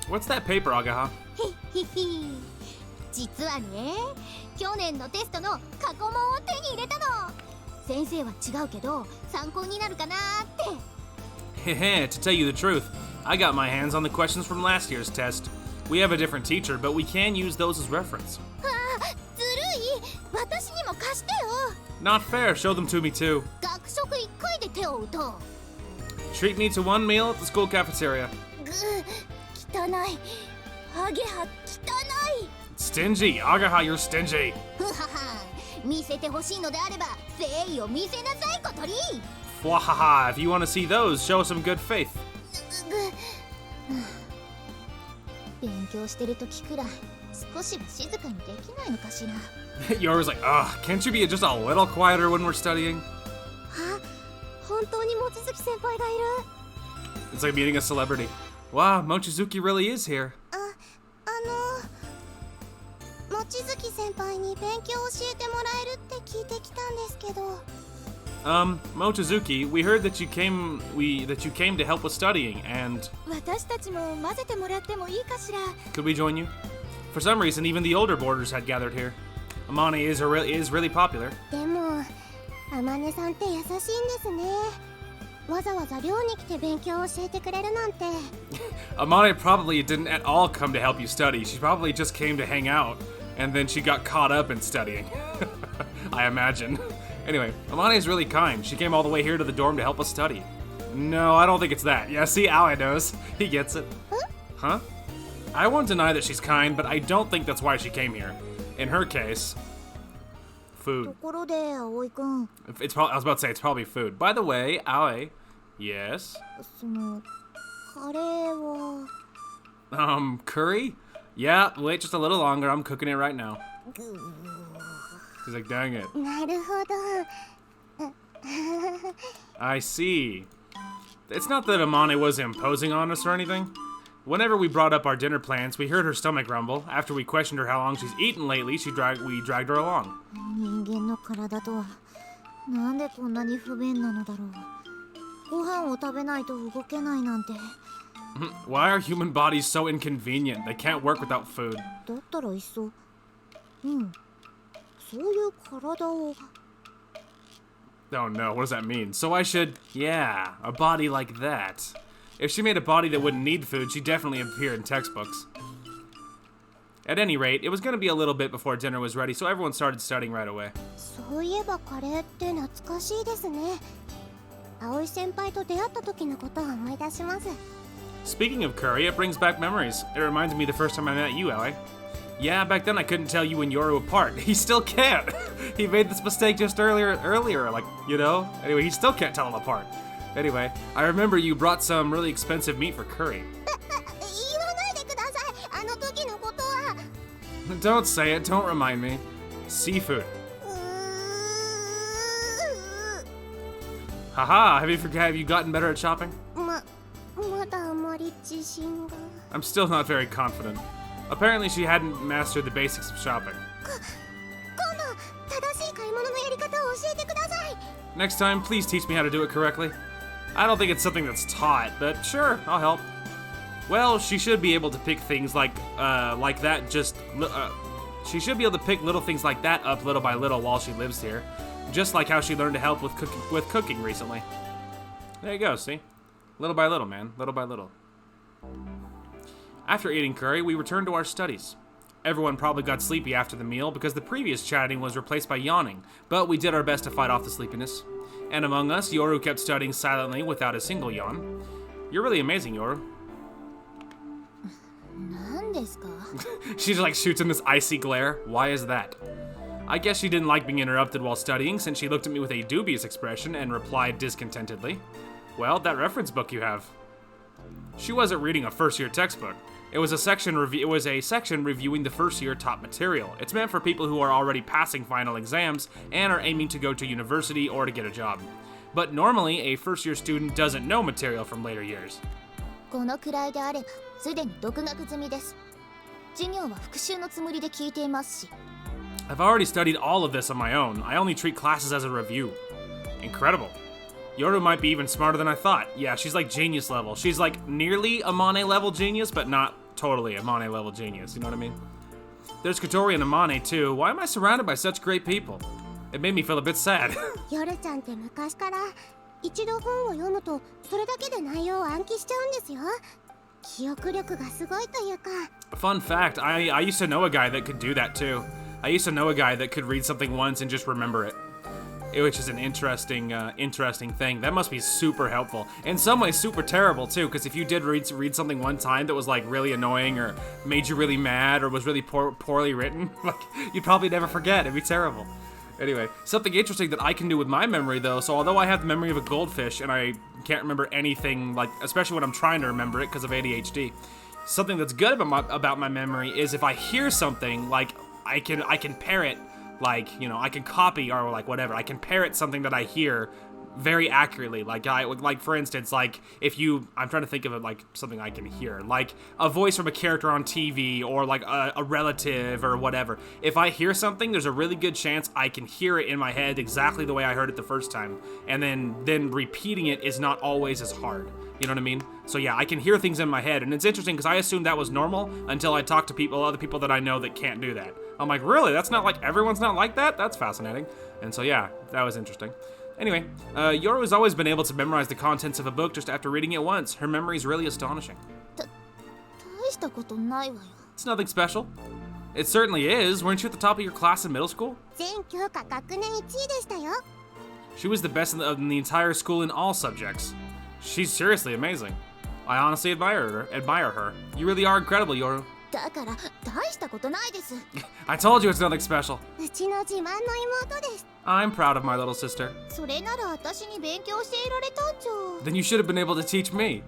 What's that paper, Agaha? ひひ。実はね、去年のテストの過去問を手に入れたの。先生は違うけど参考になるかなって。 Heh, to tell you the truth, I got my hands on the questions from last year's test. We have a different teacher, but we can use those as reference. ああ、ずるい。私にも貸してよ。 Not fair, show them to me too. 学食1回で手を打とう。 Treat me to one meal at the school cafeteria. 汚い。アゲハ汚い。 Stingy, Agaha, you're stingy. ふはは。見せてほしいのであれば誠意を見せなさい、小鳥。 Fwahaha, if you want to see those, show some good faith. 勉強してる時くらい少しは静かにできないのかしら。Yoru's like, ugh, can't you be just a little quieter when we're studying? あ、本当に望月先輩がいる。 It's like meeting a celebrity. Wow, Mochizuki really is here. 望月先輩に勉強を教えてもらえるって聞いてきたんですけど。Mochizuki, we heard that you came to help with studying, and 私たちも混ぜてもらってもいいかしら。 could we join you? For some reason, even the older boarders had gathered here. Amane is really popular. でも、あまねさんって優しいんですね。わざわざ寮に来て勉強を教えてくれるなんて。Amane probably didn't at all come to help you study. She probably just came to hang out, and then she got caught up in studying. I imagine. Anyway, Amane is really kind. She came all the way here to the dorm to help us study. No, I don't think it's that. Yeah, see, Aoi knows. He gets it. Huh? I won't deny that she's kind, but I don't think that's why she came here. In her case, と food. ころで葵くん、 I was about to say it's probably food. By the way, Aoi, yes? そのカレーは Curry? Yeah, wait just a little longer. I'm cooking it right now. She's like, dang it. なるほど。 I see. It's not that Amane was imposing on us or anything. Whenever we brought up our dinner plans, we heard her stomach rumble. After we questioned her how long she's eaten lately, we dragged her along. 人間の体とはなんでこんなに不便なのだろう。ご飯を食べないと動けないなんて。 Why are human bodies so inconvenient? They can't work without food. だったらいっそ、そういう体を。 Oh no, what does that mean? So I should... Yeah, a body like that. If she made a body that wouldn't need food, she'd definitely appear in textbooks. At any rate, it was going to be a little bit before dinner was ready, so everyone started studying right away. そういえばカレーって懐かしいですね。葵先輩と出会った時のことを思い出します。 Speaking of curry, it brings back memories. It reminds me of the first time I met you, Aoi. Yeah, back then I couldn't tell you and Yoru apart. He still can't. He made this mistake just earlier, like, you know? Anyway, he still can't tell them apart. Anyway, I remember you brought some really expensive meat for curry. 言わないでください。あの時のことは。 Don't say it, don't remind me. Seafood. Haha, have you gotten better at shopping? まだあまり自信が。 I'm still not very confident. Apparently she hadn't mastered the basics of shopping. 今度正しい買い物のやり方を教えてください。 Next time, please teach me how to do it correctly. I don't think it's something that's taught, but sure, I'll help. Well, she should be able to pick things like that she should be able to pick little things like that up little by little while she lives here. Just like how she learned to help with cooking recently. There you go, see? Little by little, man. Little by little. After eating curry, we returned to our studies. Everyone probably got sleepy after the meal because the previous chatting was replaced by yawning, but we did our best to fight off the sleepiness. And among us, Yoru kept studying silently without a single yawn. You're really amazing, Yoru. なんですか？ She just like shoots in this icy glare. Why is that? I guess she didn't like being interrupted while studying since she looked at me with a dubious expression and replied discontentedly. Well, that reference book you have. She wasn't reading a first-year textbook. It was a section reviewing the first-year top material. It's meant for people who are already passing final exams and are aiming to go to university or to get a job. But normally, a first-year student doesn't know material from later years. このくらいであればすでに独学済みです。授業は復習のつもりで聞いていますし。 I've already studied all of this on my own. I only treat classes as a review. Incredible. Yoru might be even smarter than I thought. Yeah, she's like genius level. She's like nearly Amane level genius, but not totally Amane level genius. You know what I mean? There's Kotori and Amane too. Why am I surrounded by such great people? It made me feel a bit sad. 夜ちゃんって昔から一度本を読むとそれだけで内容を暗記しちゃうんですよ。記憶力がすごいというか。 Fun fact, I used to know a guy that could do that too. I used to know a guy that could read something once and just remember it. Which is an interesting thing. That must be super helpful. In some ways, super terrible too, because if you did read something one time that was like really annoying or made you really mad or was really poorly written, like you'd probably never forget. It'd be terrible. Anyway, something interesting that I can do with my memory though. So although I have the memory of a goldfish and I can't remember anything, like especially when I'm trying to remember it because of ADHD, something that's good about my memory is if I hear something, like I can parrot. Like, you know, I can copy or like whatever. I can parrot something that I hear very accurately. Like for instance, like I'm trying to think of it like something I can hear, like a voice from a character on TV or like a relative or whatever. If I hear something, there's a really good chance I can hear it in my head exactly the way I heard it the first time. And then repeating it is not always as hard. You know what I mean? So yeah, I can hear things in my head, and it's interesting because I assumed that was normal until I talked to other people that I know that can't do that. I'm like, really? That's not like, everyone's not like that? That's fascinating. And so yeah, that was interesting. Anyway, Yoru has always been able to memorize the contents of a book just after reading it once. Her memory is really astonishing. 大したことないわよ。 It's nothing special. It certainly is. Weren't you at the top of your class in middle school? 全教科学年1位でしたよ。 She was the best in the entire school in all subjects. She's seriously amazing. I honestly admire her. You really are incredible, Yoru. だから大したことないです。 I told you it's nothing special. うちの自慢の妹です。 I'm proud of my little sister. それなら私に勉強していられたんじゃ。 Then you should have been able to teach me.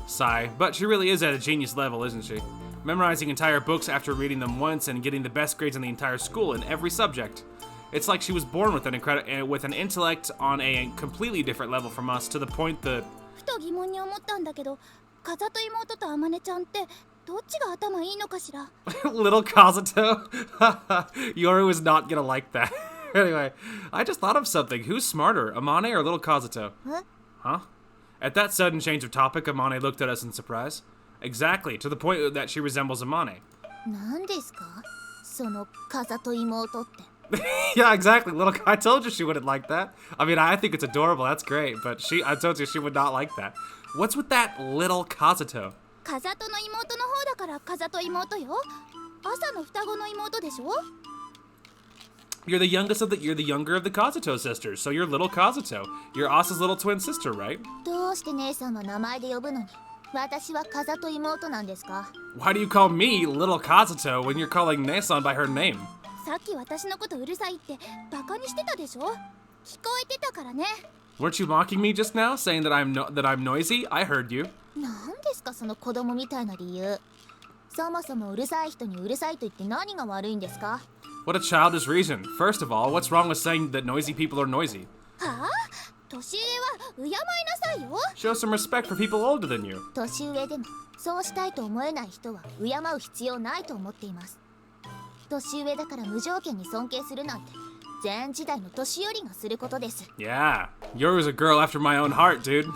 Sigh, but she really is at a genius level, isn't she? Memorizing entire books after reading them once and getting the best grades in the entire school in every subject. It's like she was born with an intellect on a completely different level from us, to the point that ふと疑問に思ったんだけど、風と妹とあまねちゃんってどっちが頭いいのかしら。little Kazuto. Yoru is not gonna like that. Anyway, I just thought of something. Who's smarter, Amane or little Kazuto? Huh? At that sudden change of topic, Amane looked at us in surprise. Exactly, to the point that she resembles Amane. 何ですか？その風と妹って。Yeah, exactly. I told you she wouldn't like that. I mean, I think it's adorable. That's great, but I told you she would not like that. What's with that little Kazuto? 風との妹の方だから風と妹よ。朝の双子の妹でしょ。You're the younger of the Kazuto sisters, so you're little Kazuto. You're Asa's little twin sister, right? どうして姉さんは名前で呼ぶのに、私は風と妹なんですか？ Why do you call me little Kazuto when you're calling Nesan by her name? さっき私のことうるさいってバカにしてたでしょ。聞こえてたからね。 Weren't you mocking me just now, saying that I'm noisy? I heard you. なんですかその子供みたいな理由。そもそもうるさい人にうるさいと言って何が悪いんですか？ What a childish reason. First of all, what's wrong with saying that noisy people are noisy? はあ？年上は敬いなさいよ。 Show some respect for people older than you. 年上でもそうしたいと思えない人は敬う必要ないと思っています。年上だから無条件に尊敬するなんて全時代の年寄りがすることです。 Yeah, Yoru's a girl after my own heart, dude.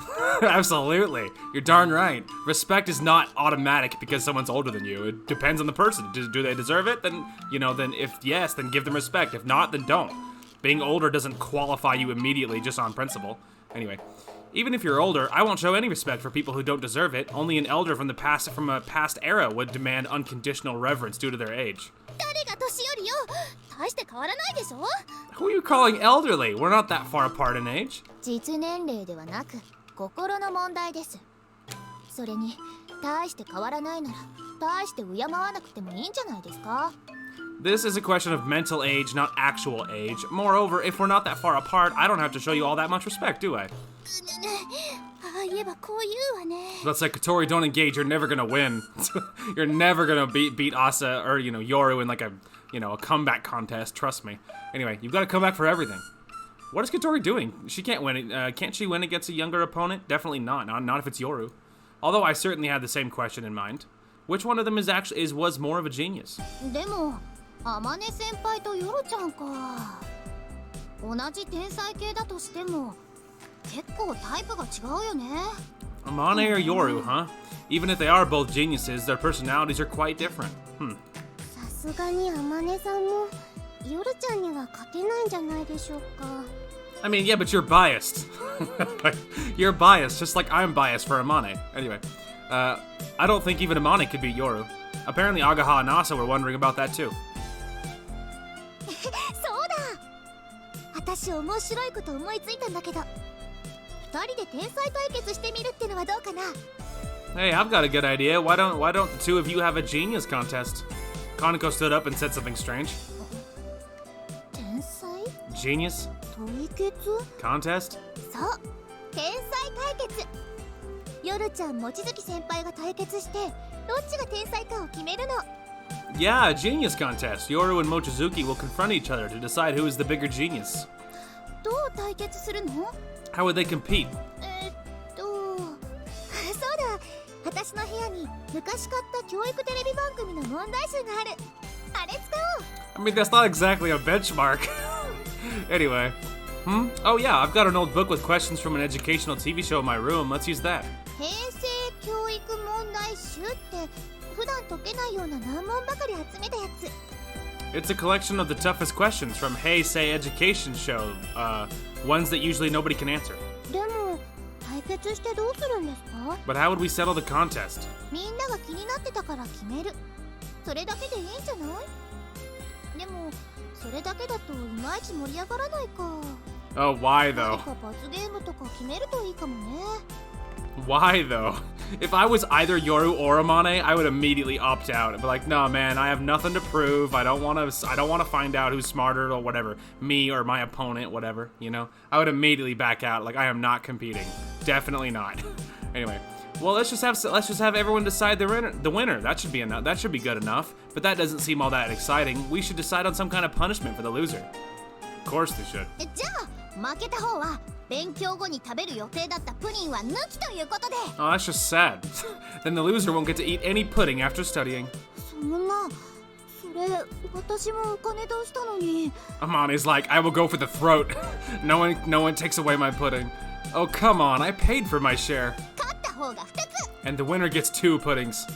Absolutely. You're darn right. Respect is not automatic because someone's older than you. It depends on the person. Do they deserve it? Then if yes, then give them respect. If not, then don't. Being older doesn't qualify you immediately just on principle. Anyway, even if you're older, I won't show any respect for people who don't deserve it. Only an elder from a past era would demand unconditional reverence due to their age. 誰が年寄りよ。大して変わらないでしょ。 Who are you calling elderly? We're not that far apart in age. 実年齢ではなく心の問題です。それに大して変わらないなら大して敬わなくてもいいんじゃないですか。 This is a question of mental age, not actual age. Moreover, if we're not that far apart, I don't have to show you all that much respect, do I? ああ言えばこう言うわね。 Let's say Kotori, don't engage. You're never gonna win. You're never gonna beat Asa or Yoru in like a comeback contest. Trust me. Anyway, you've got to come back for everything. What is Kotori doing? She can't win. Can't she win against a younger opponent? Definitely not. Not if it's Yoru. Although I certainly had the same question in mind. Which one of them was more of a genius? でもあまね先輩とヨロちゃんか。同じ天才系だとしても結構タイプが違うよね。 Amane or Yoru, huh? Even if they are both geniuses, their personalities are quite different. さすがにあまねさんもヨルちゃんには勝てないんじゃないでしょうか。 I mean, yeah, but you're biased. You're biased, just like I'm biased for Amane. Anyway, I don't think even Amane could beat Yoru. Apparently Agaha and Asa were wondering about that too. そうだ。私面白いこと思いついたんだけど。二人で天才対決してみるってのはどうかな。 Hey, I've got a good idea. Why don't the two of you have a genius contest? Kaneko stood up and said something strange. 天才 Genius 対決？ contest? そう、天才対決。ヨルちゃん、望月先輩が対決して、どっちが天才かを決めるの。 Yeah, a genius contest. Yoru and Mochizuki will confront each other to decide who is the bigger genius. どう対決するの？ How would they compete? そうだ。私の部屋に昔買った教育テレビ番組の問題集がある。あれ使おう。 I mean, that's not exactly a benchmark. Anyway. Oh yeah, I've got an old book with questions from an educational TV show in my room. Let's use that. 平成教育問題集って普段解けないような難問ばかり集めたやつ。 It's a collection of the toughest questions from Heisei Education Show, ones that usually nobody can answer. でも対決してどうするんですか？ But how would we settle the contest? みんなが気になってたから決める。それだけでいいんじゃない？でもそれだけだといまいち盛り上がらないか。 Oh, why though? 何か罰ゲームとか決めるといいかもね。Why though? If I was either Yoru or Amane, I would immediately opt out. I'd be like, "No, man, I have nothing to prove. I don't want to find out who's smarter or whatever, me or my opponent, whatever. You know, I would immediately back out. Like, I am not competing. Definitely not." Anyway, well, let's just have everyone decide the winner. That should be enough. That should be good enough. But that doesn't seem all that exciting. We should decide on some kind of punishment for the loser. Of course they should. じゃあ負けた方は勉強後に食べる予定だったプリンは抜きということで。 Oh, that's just sad. Then the loser won't get to eat any pudding after studying. そんな、それ私もお金出したのに。 Amane's like, I will go for the throat. No one takes away my pudding. Oh, come on, I paid for my share. 勝った方が2つ。 And the winner gets 2 puddings.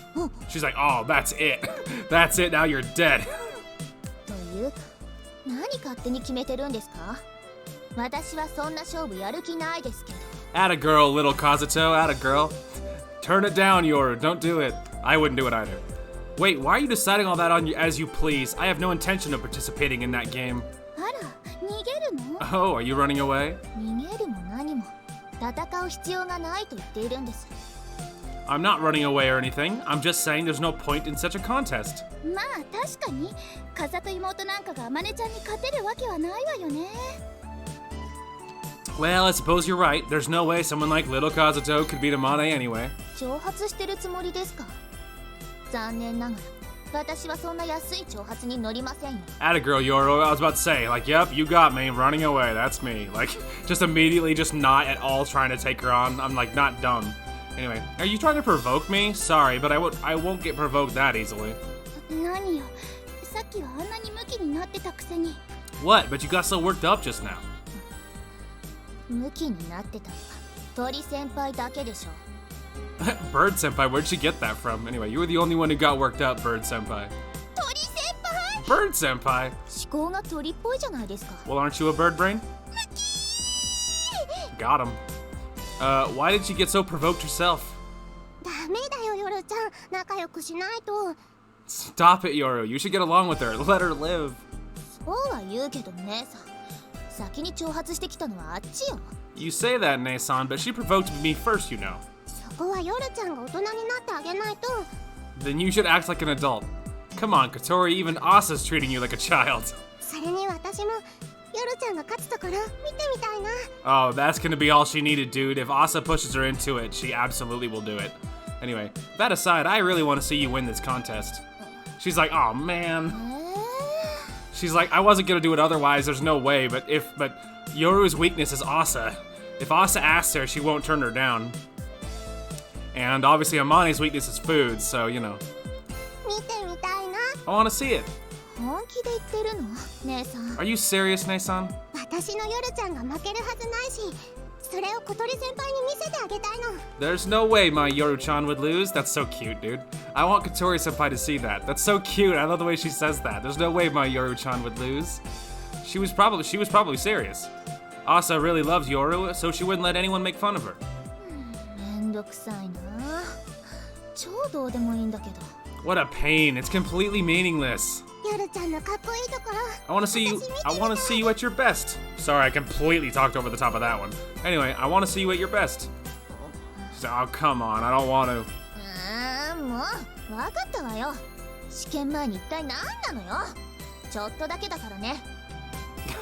She's like, oh, that's it. That's it, now you're dead. というか、何勝手に決めてるんですか？私はそんな勝負やる気ないですけど。 Atta girl, little Kazuto, atta girl. Turn it down, Yoru, don't do it. I wouldn't do it either. Wait, why are you deciding all that on you as you please? I have no intention of participating in that game. あら、逃げるの？ Oh, are you running away? 逃げるも何も戦う必要がないと言っているんです。 I'm not running away or anything. I'm just saying there's no point in such a contest. まあ確かに風と妹なんかがあまねちゃんに勝てるわけはないわよね。 Well, I suppose you're right. There's no way someone like little Kazuto could beat Amane anyway. 挑発してるつもりですか？残念ながら私はそんな安い挑発に乗りませんよ。 Atta girl, Yoru. I was about to say, like, yep, you got me. Running away, that's me. Like, just immediately just not at all trying to take her on. I'm like, not dumb. Anyway, are you trying to provoke me? Sorry, but I won't get provoked that easily. 何よ、さっきはあんなにムキになってたくせに。 What? But you got so worked up just now. ムキになってたのは鳥先輩だけでしょ。 Bird Senpai, where'd she get that from? Anyway, you were the only one who got worked up, Bird Senpai. 鳥先輩 Bird Senpai? 思考が鳥っぽいじゃないですか。 Well, aren't you a bird brain? Got him. Why did she get so provoked herself? ダメだよヨルちゃん、仲良くしないと。 Stop it, Yoru. You should get along with her. Let her live. そうは言うけど姉さん、先に挑発してきたのはあっちよ。 You say that, Nason, but she provoked me first, you know. そこはヨルちゃんが大人になってあげないと。 Then you should act like an adult. Come on, Kotori, even Asa's treating you like a child. それに私もヨルちゃんが勝つところ見てみたいな。 Oh, that's gonna be all she needed, dude. If Asa pushes her into it, she absolutely will do it. Anyway, that aside, I really want to see you win this contest. She's like, oh man. She's like, I wasn't gonna do it otherwise, there's no way, but Yoru's weakness is Asa. If Asa asks her, she won't turn her down. And obviously Amane's weakness is food, so, you know. 見てみたいな。 I wanna see it. 本気で言ってるの姉さん。 Are you serious, Nason? 私のヨルちゃんが負けるはずないし、それを小鳥先輩に見せてあげたいの。 There's no way my Yoru-chan would lose. That's so cute, dude. I want Kotori-senpai to see that. That's so cute. I love the way she says that. There's no way my Yoru-chan would lose. She was probably serious. Asa really loves Yoru, so she wouldn't let anyone make fun of her. めんどくさいな。超どうでもいいんだけど。 What a pain. It's completely meaningless. ヨルちゃんのかっこいいところ。 I want to see you at your best. Sorry, I completely talked over the top of that one. Anyway, I want to see you at your best. She's like, oh, come on. I don't want to. もう分かったわよ。試験前に一体何なのよ。ちょっとだけだからね。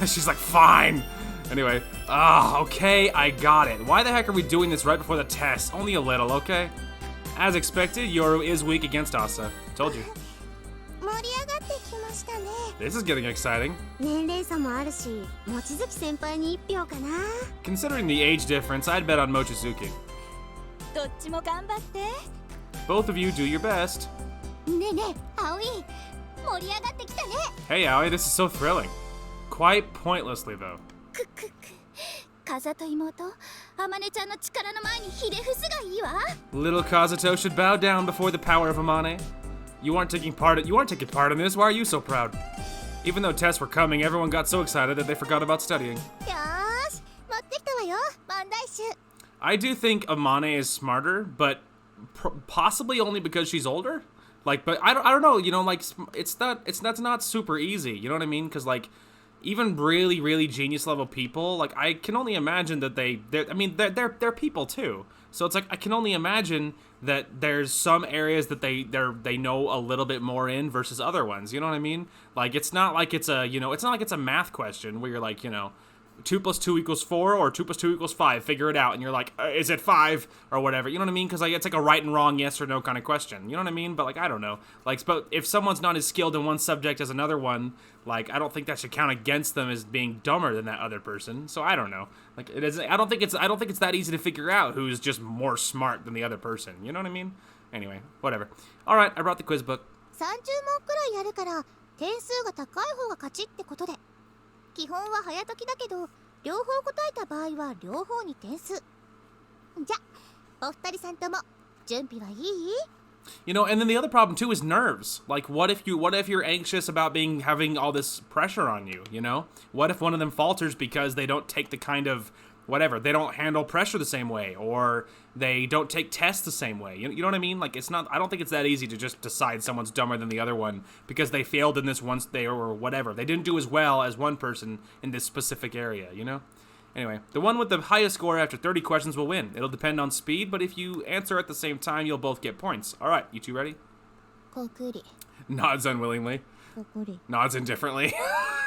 She's like, fine. Anyway, okay, I got it. Why the heck are we doing this right before the test? Only a little, okay? As expected, Yoru is weak against Asa. Told you. 盛り上がってきましたね。 This is getting exciting. 年齢差もあるし、望月先輩に1票かな。 Considering the age difference, I'd bet on Mochizuki. どっちも頑張って。 Both of you do your best. ねえねえ、葵、盛り上がってきたね。 Hey, Aoi, this is so thrilling. Quite pointlessly, though. 風と妹、あまねちゃんの力の前にひれ伏すがいいわ。 Little Kazuto should bow down before the power of Amane. You aren't taking part in this. Why are you so proud? Even though tests were coming, everyone got so excited that they forgot about studying. よーし、持ってきたわよ、問題集。 I do think Amane is smarter, but possibly only because she's older. Like, but I don't know. You know, like that's not super easy. You know what I mean? Because like, even really genius level people, like I can only imagine that they're people too. So it's like I can only imagine that there's some areas that they know a little bit more in versus other ones. You know what I mean? Like it's not like it's a it's not like it's a math question where you're like 2 + 2 = 4 or 2 + 2 = 5. Figure it out, and you're like, is it 5 or whatever? You know what I mean? Because like it's like a right and wrong, yes or no kind of question. You know what I mean? But like I don't know. Like, but if someone's not as skilled in one subject as another one, like I don't think that should count against them as being dumber than that other person. So I don't know. Like it is. I don't think it's that easy to figure out who's just more smart than the other person. You know what I mean? Anyway, whatever. All right, I brought the quiz book. 30問くらいやるから点数が高い方が勝ちってことで、基本は早解きだけど両方答えた場合は両方に点数。じゃお二人さんとも準備はいい？ And then the other problem too is nerves. Like, what if you're anxious about having all this pressure on you? What if one of them falters because they don't take the kind of whatever, they don't handle pressure the same way, or they don't take tests the same way. You know what I mean? Like, I don't think it's that easy to just decide someone's dumber than the other one because they failed in this once or whatever. They didn't do as well as one person in this specific area, Anyway, the one with the highest score after 30 questions will win. It'll depend on speed, but if you answer at the same time, you'll both get points. All right, you two ready? こくり Nods unwillingly. こくり Nods indifferently.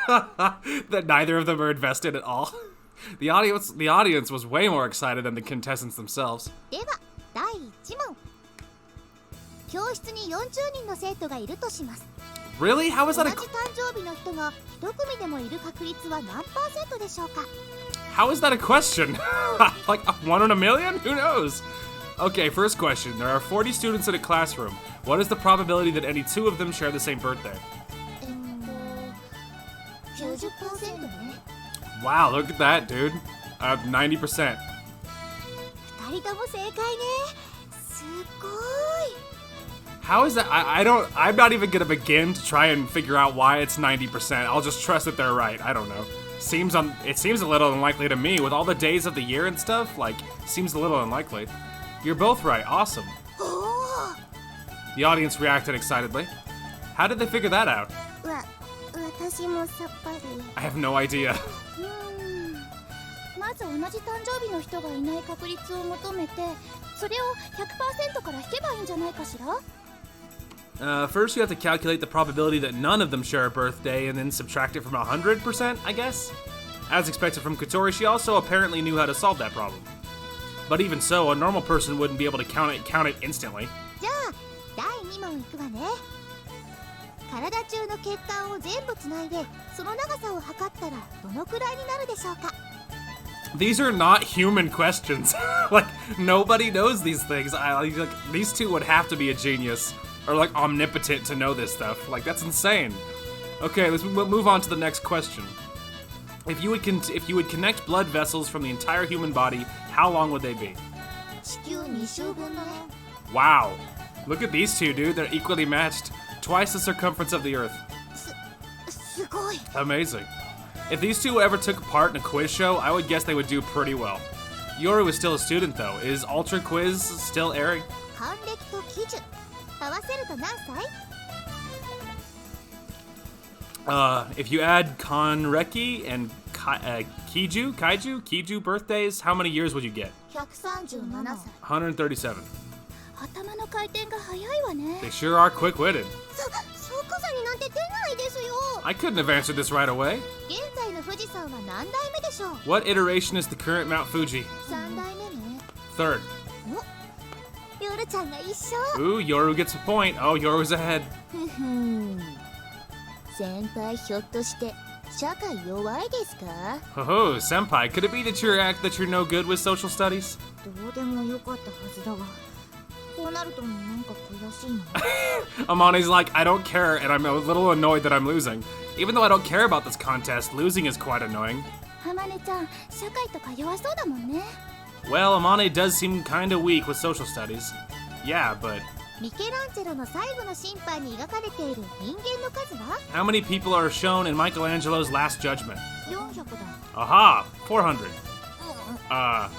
That neither of them are invested at all. The audience was way more excited than the contestants themselves. では第1問。教室に40人の生徒がいるとします。 Really? How is 同 that じ誕生日の人が1組でもいる確率は何%でしょうか？ How is that a question? Like 1 in a million? Who knows? Okay, first question. There are 40 students in a classroom. What is the probability that any 2 of them share the same birthday? 90% ね。 Wow, look at that, dude. 90%. 2人とも正解ね。すごい。 How is that? I'm not even gonna begin to try and figure out why it's 90%. I'll just trust that they're right. I don't know. It seems a little unlikely to me with all the days of the year and stuff. Like, seems a little unlikely. You're both right. Awesome. The audience reacted excitedly. How did they figure that out? 私もさっぱり。 I have no idea. まず同じ誕生日の人がいない確率を求めて、それを 100% から引けばいいんじゃないかしら？ First, you have to calculate the probability that none of them share a birthday and then subtract it from 100%, I guess? As expected from Kotori, she also apparently knew how to solve that problem. But even so, a normal person wouldn't be able to count it instantly. じゃあ第2問いくわね。体中の血管を全部つないでその長さを測ったらどのくらいになるでしょうか？ These are not human questions. Like, nobody knows these things. These two would have to be a genius or like omnipotent to know this stuff. Like, that's insane. Okay, let's move on to the next question. If you would connect blood vessels from the entire human body, how long would they be? 地球2周分だね。 Wow. Look at these two, dude. They're equally matched. Twice the circumference of the Earth. すごい。 Amazing. If these two ever took part in a quiz show, I would guess they would do pretty well. Yoru is still a student, though. Is Ultra Quiz still airing? 還暦と喜寿合わせると何歳？ If you add Kanreki and Kaiju birthdays, how many years would you get? 137歳。 137. 頭の回転が速いわね。 They sure are quick-witted. そうかさになんて出ないですよ。 I couldn't have answered this right away. 現在の富士山は何代目でしょう？ What iteration is the current Mount Fuji? 3代目ね。 Third. 夜ちゃんが一緒。 Ooh, Yoru gets a point. Oh, Yoru's ahead. 先輩ひょっとして社会弱いですか？ Oh, senpai, could it be that you're no good with social studies? どうでもよかったはずだが、こうなるとなんか悔しいな。 Amane's like, I don't care, and I'm a little annoyed that I'm losing. Even though I don't care about this contest, losing is quite annoying. 浜根ちゃん、社会とか弱そうだもんね。 Well, Amane does seem kinda weak with social studies. Yeah, but ミケランジェロの最後の審判に描かれている人間の数は？ how many people are shown in Michelangelo's Last Judgment? 400だ。 Aha! 400. 望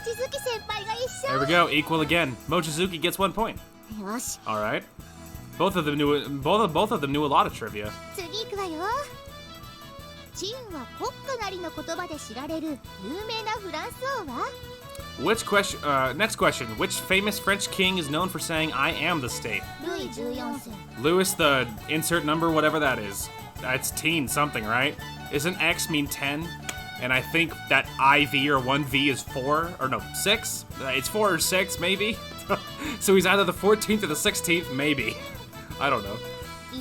月先輩が一緒。 There we go, equal again. Mochizuki gets 1 point. よし、 Alright. Both of them knew a lot of trivia. 次行くわよ。チンは国家なりの言葉で知られる有名なフランス王は？ Which question? Next question. Which famous French king is known for saying, "I am the state"? ルイ14世 Louis the insert number, whatever that is. That's teen something, right? Isn't X mean 10? And I think that IV or 1V is 4, or no, 6? It's 4 or 6, maybe? So he's either the 14th or the 16th, maybe. I don't know.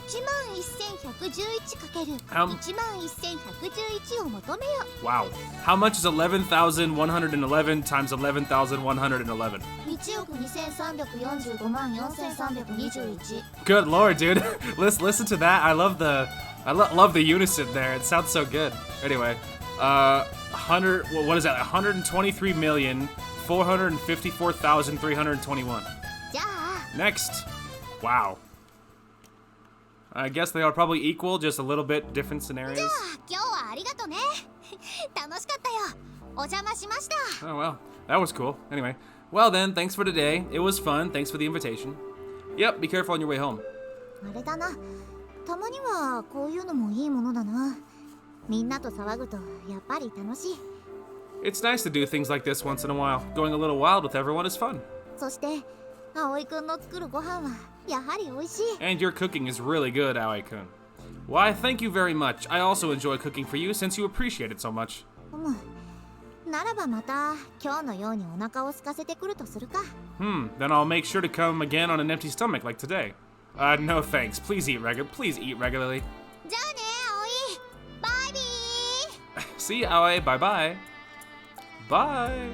11111×11111を求めよ Wow. How much is 11,111 times 11,111? 1億2345万4321 Good lord, dude. Listen to that. I love the unison there. It sounds so good. Anyway, 100. What is that? 123,454,321. じゃあ Next. Wow. I guess they are probably equal, just a little bit different scenarios. 今日はありがとね楽しかったよお邪魔しました Oh well, that was cool. Anyway, well then, thanks for today. It was fun. Thanks for the invitation. Yep, be careful on your way home. あれだなたまにはこういうのもいいものだなみんなと騒ぐとやっぱり楽しい It's nice to do things like this once in a while. Going a little wild with everyone is fun. そして葵くんの作るご飯はやはり美味しい And your cooking is really good, Aoi-kun. Why, thank you very much. I also enjoy cooking for you since you appreciate it so much. ならばまた今日のようにお腹を空かせてくるとするか Then I'll make sure to come again on an empty stomach like today. No thanks. Please eat regularly. じゃあね葵バイビー See you, Aoi. Bye-bye. Bye.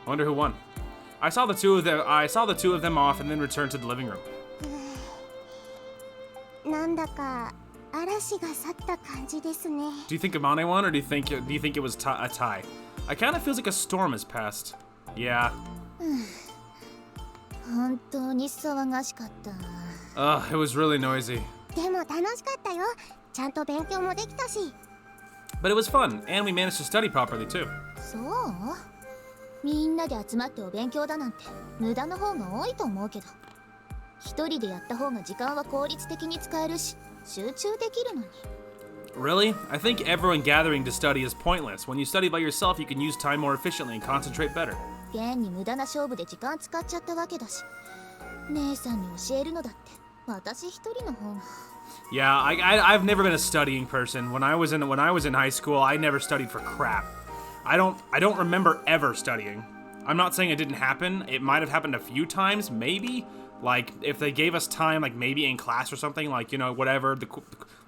Wonder who won. I saw the two of them off and then returned to the living room. なんだか嵐が去った感じですね Do you think Amane won, or do you think it was a tie? I kind of feels like a storm has passed. Yeah. 本当に騒がしかった It was really noisy. でも楽しかったよちゃんと勉強もできたし But it was fun, and we managed to study properly too. そうみんなで集まってお勉強だなんて無駄の方が多いと思うけど一人でやった方が時間は効率的に使えるし集中できるのに Really? I think everyone gathering to study is pointless. When you study by yourself, you can use time more efficiently and concentrate better. 現に無駄な勝負で時間使っちゃったわけだし姉さんに教えるのだって私一人の方が Yeah, I've never been a studying person. When I was in high school, I never studied for crap. I don't remember ever studying. I'm not saying it didn't happen. It might have happened a few times, maybe. Like if they gave us time, like maybe in class or something, like whatever.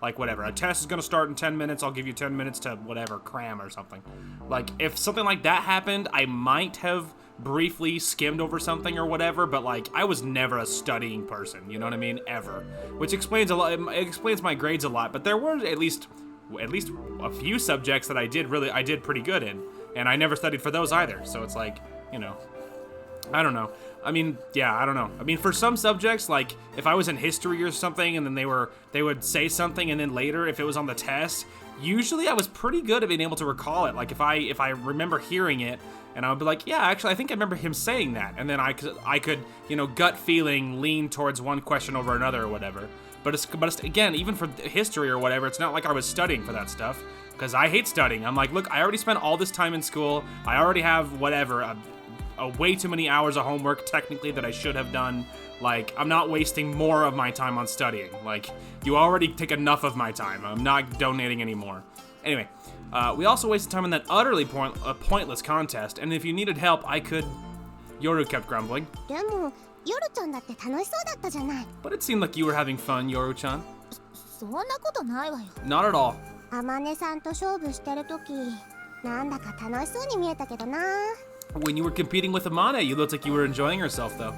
Whatever. A test is gonna start in 10 minutes. I'll give you 10 minutes to whatever cram or something. Like if something like that happened, I might have briefly skimmed over something or whatever, but like I was never a studying person, you know what I mean, ever, which explains a lot. It explains my grades a lot, but there were at least a few subjects that I did pretty good in, and I never studied for those either. So it's like, I don't know. I mean, yeah, I don't know. I mean, for some subjects, like if I was in history or something, and then they would say something, and then later, if it was on the test, usually I was pretty good at being able to recall it. Like if I remember hearing it, and I would be like, yeah, actually, I think I remember him saying that, and then I could, gut feeling lean towards one question over another or whatever. But it's again, even for history or whatever, it's not like I was studying for that stuff, because I hate studying. I'm like, look, I already spent all this time in school. I already have whatever. A way too many hours of homework technically that I should have done. Like, I'm not wasting more of my time on studying. Like, you already take enough of my time. I'm not donating anymore. Anyway, we also wasted time in that utterly pointless contest, and if you needed help, I could... Yoru kept grumbling. でも夜ちゃんだって楽しそうだったじゃない But it seemed like you were having fun, Yoru-chan. そんなことないわよ Not at all. あまねさんと勝負してる時なんだか楽しそうに見えたけどな When you were competing with Amane, you looked like you were enjoying yourself, though.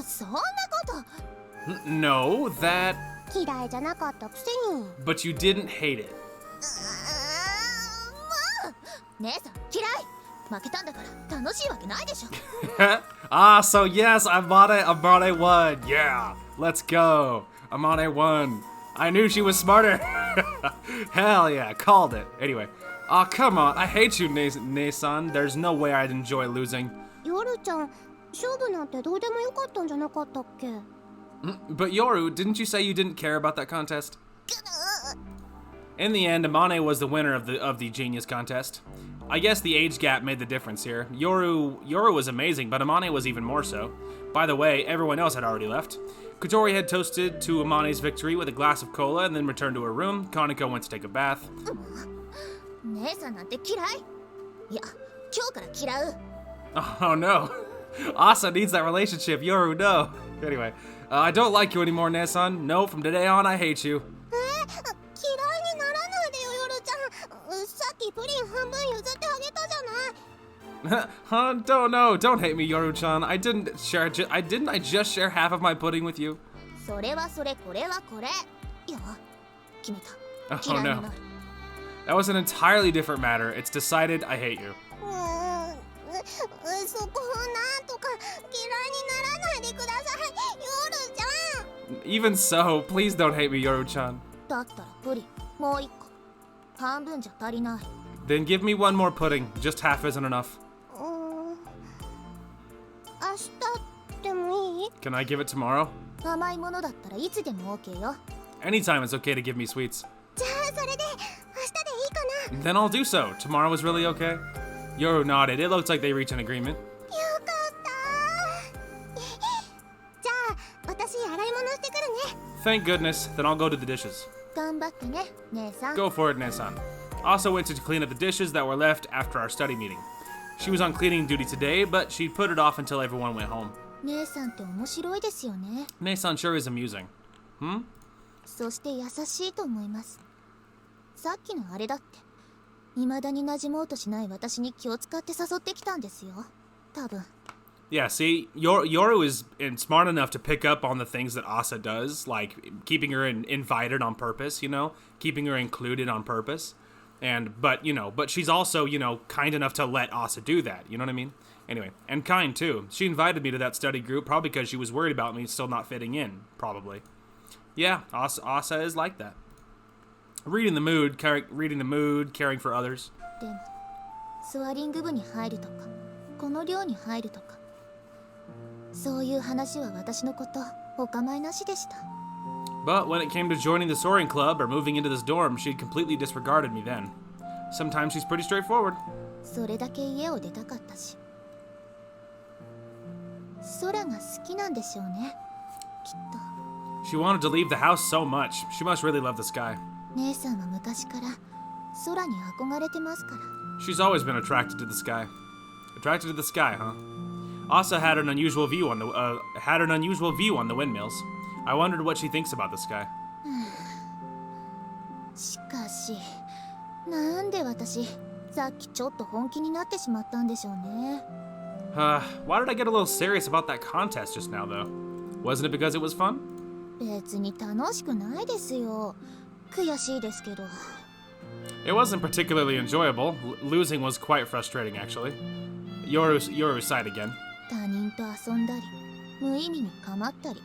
そんなこと No, that... 嫌いじゃなかったくせに But you didn't hate it. 姉さん嫌い負けたんだから楽しいわけないでしょ So yes, Amane won. Yeah, let's go. Amane won. I knew she was smarter. Hell yeah, called it. Anyway, come on. I hate you, Ne-san. There's no way I'd enjoy losing. 夜ちゃん勝負なんてどうでもよかったんじゃなかったっけ But Yoru, didn't you say you didn't care about that contest? In the end, Amane was the winner of the genius contest. I guess the age gap made the difference here. Yoru was amazing, but Amane was even more so. By the way, everyone else had already left. Kotori had toasted to Amane's victory with a glass of cola and then returned to her room. Kaneko went to take a bath. 姉さんなんて嫌い。いや、今日から嫌う。Oh no. Asa needs that relationship. Yoru, no. Anyway, I don't like you anymore, Nesan. No, from today on, I hate you. 嫌いにならないでよ、ヨルちゃん。さっきプリン半分譲ってあげたじゃない。Huh? Don't hate me, Yoru-chan. I didn't I just share half of my pudding with you? それはそれ、これはこれ。いや、決めた。 Oh no. That was an entirely different matter. It's decided I hate you. そこをなんとか嫌いにならないでください、ヨルちゃん。 Even so, please don't hate me, Yoru-chan. だったらプリン、もう一個。半分じゃ足りない。 Then give me one more pudding. Just half isn't enough. 明日でもいい？ Can I give it tomorrow? 甘いものだったらいつでも OK よ。 Anytime it's okay to give me sweets. じゃあそれで明日でいいかな。 Then I'll do so. Tomorrow is really okay? Yoru nodded. It looks like they reached an agreement. よかった。じゃあ私洗い物してくるね。 Thank goodness. Then I'll go to the dishes. 頑張ってね、姉さん。 Go for it, Nesan. Also went to clean up the dishes that were left after our study meeting. She was on cleaning duty today, but she put it off until everyone went home. 姉さんって面白いですよね。 Nesan sure is amusing. Hmm? そして優しいと思います。さっきのあれだって、未だに馴染もうとしない私に気を使って誘ってきたんですよ。多分。 Yeah, see, Yoru is smart enough to pick up on the things that Asa does, like keeping her invited on purpose, you know, keeping her included on purpose. But she's also, kind enough to let Asa do that, you know what I mean? Anyway, and kind too. She invited me to that study group probably because she was worried about me still not fitting in, probably. Yeah, Asa is like that. Reading the mood, caring for others. でも、ソアリング部に入るとか、この寮に入るとか、そういう話は私のことお構いなしでした。 But when it came to joining the Soaring Club or moving into this dorm, she'd completely disregarded me then. Sometimes she's pretty straightforward. それだけ家を出たかったし、空が好きなんでしょうね、きっと。 She wanted to leave the house so much. She must really love the sky. 姉さんは昔から空に憧れてますから。 She's always been attracted to the sky. Attracted to the sky, huh? Asa had an unusual view on the windmills. I wondered what she thinks about the sky. しかし、なんで私、さっきちょっと本気になってしまったんでしょうね。Why did I get a little serious about that contest just now, though? Wasn't it because it was fun? 別に楽しくないですよ。悔しいですけど。 It wasn't particularly enjoyable. Losing was quite frustrating, actually. Yoru sighed again. 他人と遊んだり、無意味に構ったり、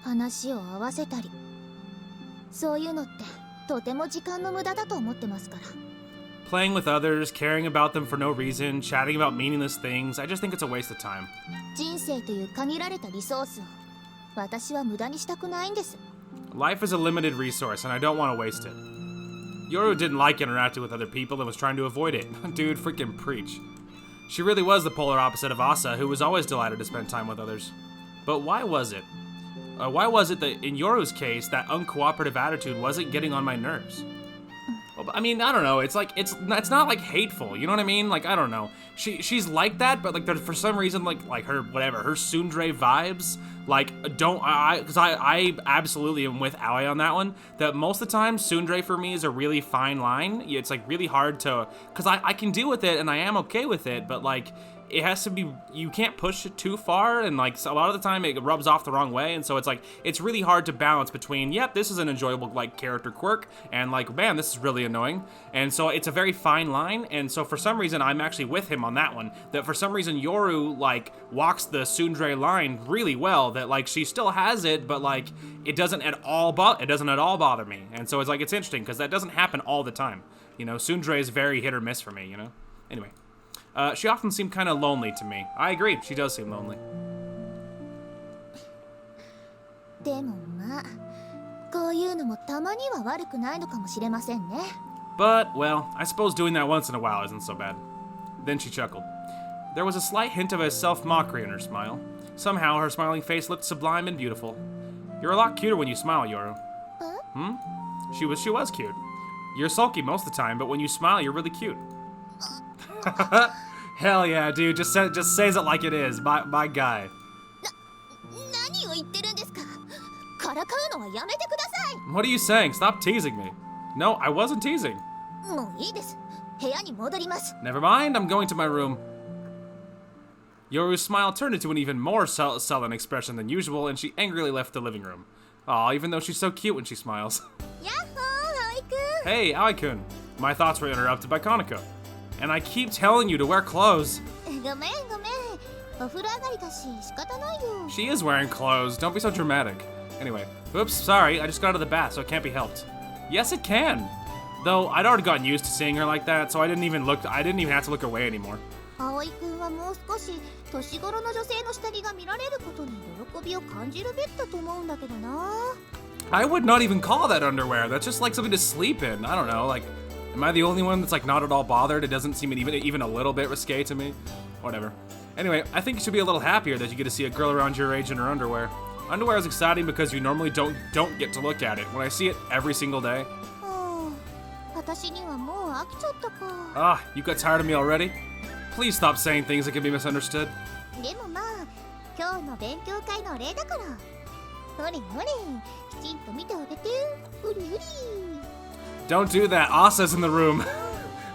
話を合わせたり、そういうのってとても時間の無駄だと思ってますから。 Playing with others, caring about them for no reason, chatting about meaningless things, I just think it's a waste of time. 人生という限られたリソースを私は無駄にしたくないんです。 Life is a limited resource, and I don't want to waste it. Yoru didn't like interacting with other people and was trying to avoid it. Dude, freaking preach. She really was the polar opposite of Asa, who was always delighted to spend time with others. But why was it? Why was it that in Yoru's case, that uncooperative attitude wasn't getting on my nerves? Well, I mean, I don't know. It's like it's not like hateful. You know what I mean? Like I don't know. She's like that, but like there's for some reason like her her tsundere vibes because I absolutely am with Aoi on that one. That most of the time tsundere for me is a really fine line. It's like really hard to because I can deal with it and I am okay with it, but like. It has to be, you can't push it too far, and like a lot of the time it rubs off the wrong way, and so it's like, it's really hard to balance between, yep, this is an enjoyable like character quirk, and like, man, this is really annoying, and so it's a very fine line, and so for some reason I'm actually with him on that one, that for some reason Yoru like walks the tsundere line really well, that like she still has it, but like it doesn't at all bother me, and so it's like, it's interesting, because that doesn't happen all the time, you know, tsundere is very hit or miss for me, you know, anyway. She often seemed kind of lonely to me. I agree, she does seem lonely. でもまあ、こういうのもたまには悪くないのかもしれませんね。 But, well, I suppose doing that once in a while isn't so bad. Then she chuckled. There was a slight hint of a self-mockery in her smile. Somehow, her smiling face looked sublime and beautiful. You're a lot cuter when you smile, Yoru. She was cute. You're sulky most of the time, but when you smile, you're really cute. Hell yeah, dude. Just says it like it is. My guy. 何を言ってるんですか。からかうのはやめてください。 What are you saying? Stop teasing me. No, I wasn't teasing. もういいです。部屋に戻ります。 Never mind, I'm going to my room. Yoru's smile turned into an even more sullen expression than usual, and she angrily left the living room. Aw, even though she's so cute when she smiles. やっほー、葵くん。 Hey, Aoi-kun. My thoughts were interrupted by Kaneko. And I keep telling you to wear clothes. ごめんごめん。お風呂上がりだし仕方ないよ。 She is wearing clothes. Don't be so dramatic. Anyway, oops, sorry. I just got out of the bath, so it can't be helped. Yes, it can. Though I'd already gotten used to seeing her like that, so I didn't even have to look away anymore. 葵くんはもう少し年頃の女性の下着が見られることに喜びを感じるべきだと思うんだけどな。 I would not even call that underwear. That's just like something to sleep in. I don't know. Like, am I the only one that's like not at all bothered? It doesn't seem even a little bit risque to me. Whatever. Anyway, I think you should be a little happier that you get to see a girl around your age in her underwear. Underwear is exciting because you normally don't get to look at it. When I see it every single day. 私にはもう飽きちゃったか。 Ah, you got tired of me already? Please stop saying things that can be misunderstood. でもまあ、今日の勉強会の例だから。ほれほれ、きちんと見てあげて。うりうり。 Don't do that. Asa's in the room.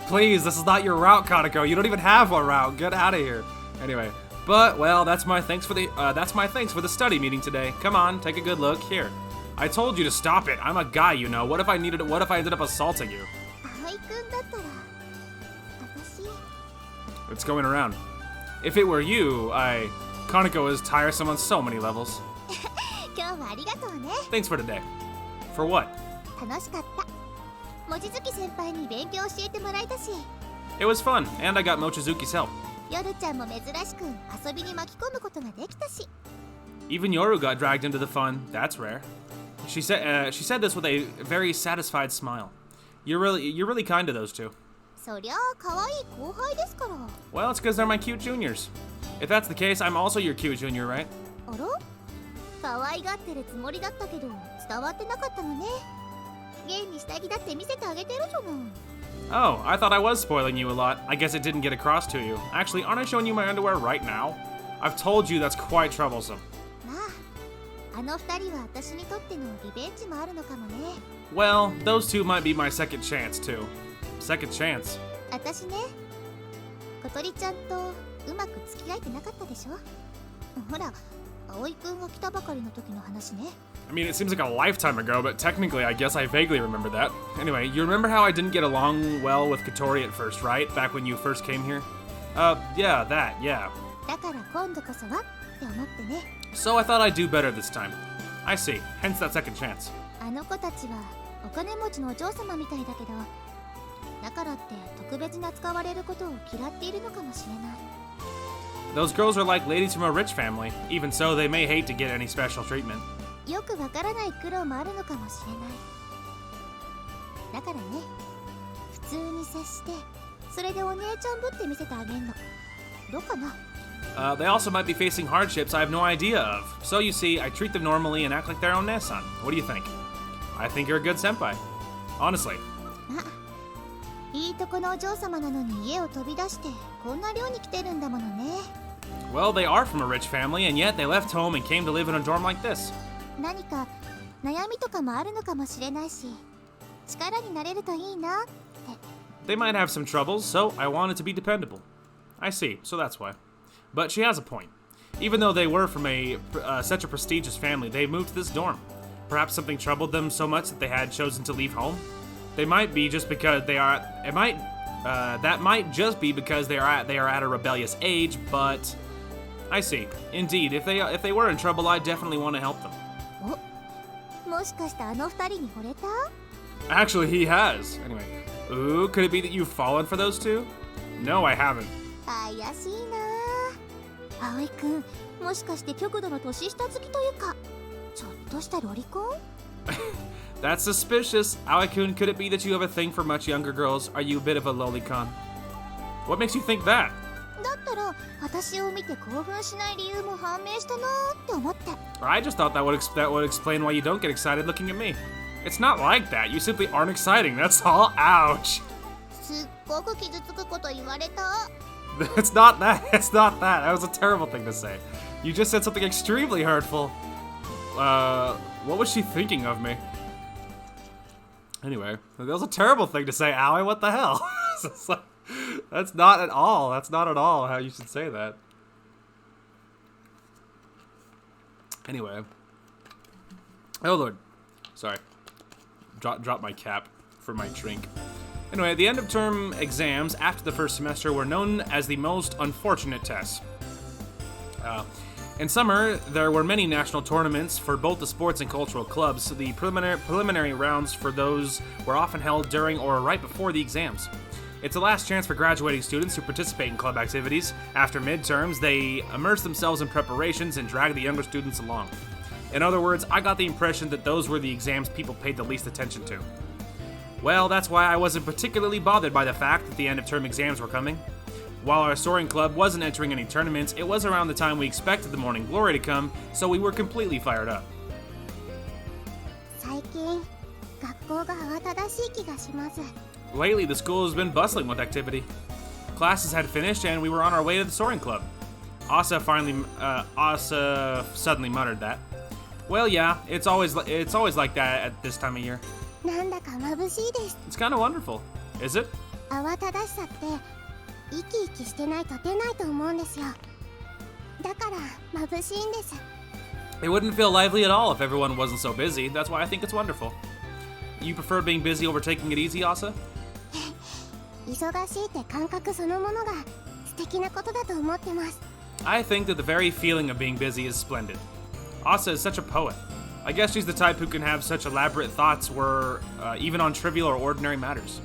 Please, this is not your route, Kaneko. You don't even have a route. Get out of here. Anyway, but well, that's my thanks for the study meeting today. Come on, take a good look. Here. I told you to stop it. I'm a guy, you know. What if I ended up assaulting you? 葵くんだったら、私。 It's going around. If it were you, Kaneko is tiresome on so many levels. 今日はありがとうね。 Thanks for today. For what? 楽しかった。望月先輩に勉強教えてもらえたし、 It was fun, and I got Mochizuki's help. 夜ちゃんも珍しく遊びに巻き込むことができたし。 Even Yoru got dragged into the fun. That's rare. She said this with a very satisfied smile. You're really kind to those two. そりゃあ可愛い後輩ですから。 Well, it's because they're my cute juniors. If that's the case, I'm also your cute junior, right? あら？可愛がってるつもりだったけど伝わってなかったのね。現に下着だって見せてあげてるじゃない。 Oh, I thought I was spoiling you a lot. I guess it didn't get across to you. Actually, aren't I showing you my underwear right now? I've told you that's quite troublesome. まあ、あの二人は私にとってのリベンジもあるのかもね。 Well, those two might be my second chance, too. Second chance. 私ね、小鳥ちゃんとうまく付き合えてなかったでしょ。ほら、葵くんが来たばかりの時の話ね。 I mean, it seems like a lifetime ago, but technically, I guess I vaguely remember that. Anyway, you remember how I didn't get along well with Kotori at first, right? Back when you first came here? Yeah, that, yeah. だから今度こそはって思ってね。 So I thought I'd do better this time. I see, hence that second chance. あの子たちはお金持ちのお嬢様みたいだけど、だからって特別に扱われることを嫌っているのかもしれない。 Those girls are like ladies from a rich family. Even so, they may hate to get any special treatment. よくわからない苦労もあるのかもしれない。だからね、普通に接して、それでお姉ちゃんぶって見せてあげんの。どうかな？ They also might be facing hardships I have no idea of. So you see, I treat them normally and act like their own Nessan. What do you think? I think you're a good senpai. Honestly. あ、いいとこのお嬢様なのに家を飛び出してこんな寮に来てるんだものね。 Well, they are from a rich family, and yet they left home and came to live in a dorm like this. 何か悩みとかもあるのかもしれないし、力になれるといいなって。 They might have some troubles, so I wanted to be dependable. I see, so that's why. But she has a point. Even though they were from such a prestigious family, they moved to this dorm. Perhaps something troubled them so much that they had chosen to leave home. They might be just because they are. That might just be because they are at a rebellious age. But I see. Indeed, if they were in trouble, I definitely want to help them. お、もしかしてあの二人に惚れた？ Actually, he has. Anyway, ooh, could it be that you've fallen for those two? No, I haven't. 怪しいな。葵くん、もしかして極度の年下好きというか、ちょっとしたロリコン？ That's suspicious. Aoi-kun, could it be that you have a thing for much younger girls? Are you a bit of a lolicon? What makes you think that? だったら私を見て興奮しない理由も判明したなーって思って。 I just thought that would explain why you don't get excited looking at me. It's not like that. You simply aren't exciting. That's all. Ouch. すっごく傷つくこと言われた。 It's not that. It's not that. That was a terrible thing to say. You just said something extremely hurtful. What was she thinking of me? Anyway, that was a terrible thing to say, Aoi. What the hell? That's not at all. That's not at all how you should say that. Anyway. Oh, Lord. Sorry. Drop my cap for my drink. Anyway, the end of term exams after the first semester were known as the most unfortunate tests. In summer, there were many national tournaments for both the sports and cultural clubs, so the preliminary rounds for those were often held during or right before the exams. It's the last chance for graduating students to participate in club activities. After midterms, they immerse themselves in preparations and drag the younger students along. In other words, I got the impression that those were the exams people paid the least attention to. Well, that's why I wasn't particularly bothered by the fact that the end of term exams were coming. While our Soaring Club wasn't entering any tournaments, it was around the time we expected the morning glory to come, so we were completely fired up. 最近学校が慌ただしい気がします。 Lately, the school has been bustling with activity. Classes had finished, and we were on our way to the Soaring Club. Asa suddenly muttered that. Well, yeah, it's always like that at this time of year. なんだか眩しいです。 It's kind of wonderful, is it? 慌ただしさって生き生きしてないと出ないと思うんですよ。だから眩しいんです。 It wouldn't feel lively at all if everyone wasn't so busy. That's why I think it's wonderful. You prefer being busy over taking it easy, Asa? 忙しいって感覚そのものが素敵なことだと思ってます。 I think that the very feeling of being busy is splendid. Asa is such a poet. I guess she's the type who can have such elaborate thoughts even on trivial or ordinary matters.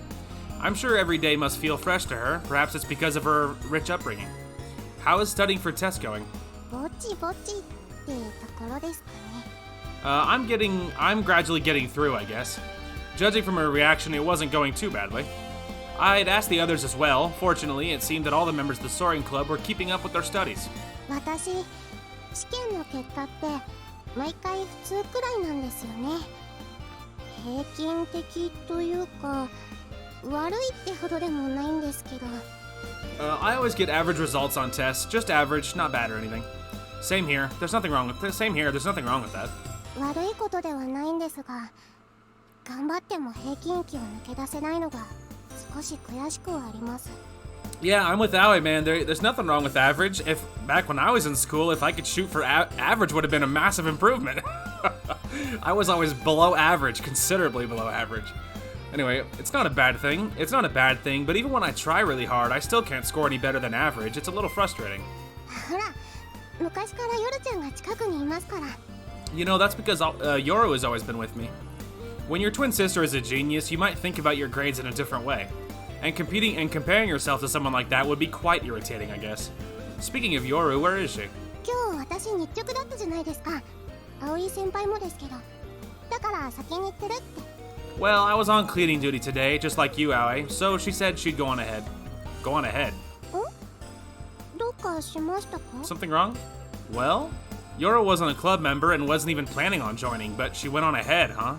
I'm sure every day must feel fresh to her. Perhaps it's because of her rich upbringing. How is studying for tests going? ぼちぼちってところですかね。I'm gradually getting through, I guess. Judging from her reaction, it wasn't going too badly. I'd asked the others as well. Fortunately, it seemed that all the members of the Soaring Club were keeping up with their studies. 私、試験の結果って毎回普通くらいなんですよね。平均的というか、悪いってほどでもないんですけど。I always get average results on tests. Just average, not bad or anything. Same here. There's nothing wrong with that. 悪いことではないんですが、頑張っても平均期を抜け出せないのが少し悔しくはあります。 Yeah, I'm with Aoi, man. There's nothing wrong with average. If back when I was in school, if I could shoot for average, would have been a massive improvement. I was always below average, considerably below average. Anyway, it's not a bad thing. It's not a bad thing, but even when I try really hard, I still can't score any better than average. It's a little frustrating. ほら、昔からヨルちゃんが近くにいますから。 You know, that's because Yoru has always been with me. When your twin sister is a genius, you might think about your grades in a different way. And comparing yourself to someone like that would be quite irritating, I guess. Speaking of Yoru, where is she? 今日私日直だったじゃないですか。葵先輩もですけど。だから先に行ってるって。 Well, I was on cleaning duty today, just like you, Aoi, so she said she'd go on ahead. Go on ahead. どうかしましたか？ Something wrong? Well, Yoru wasn't a club member and wasn't even planning on joining, but she went on ahead, huh?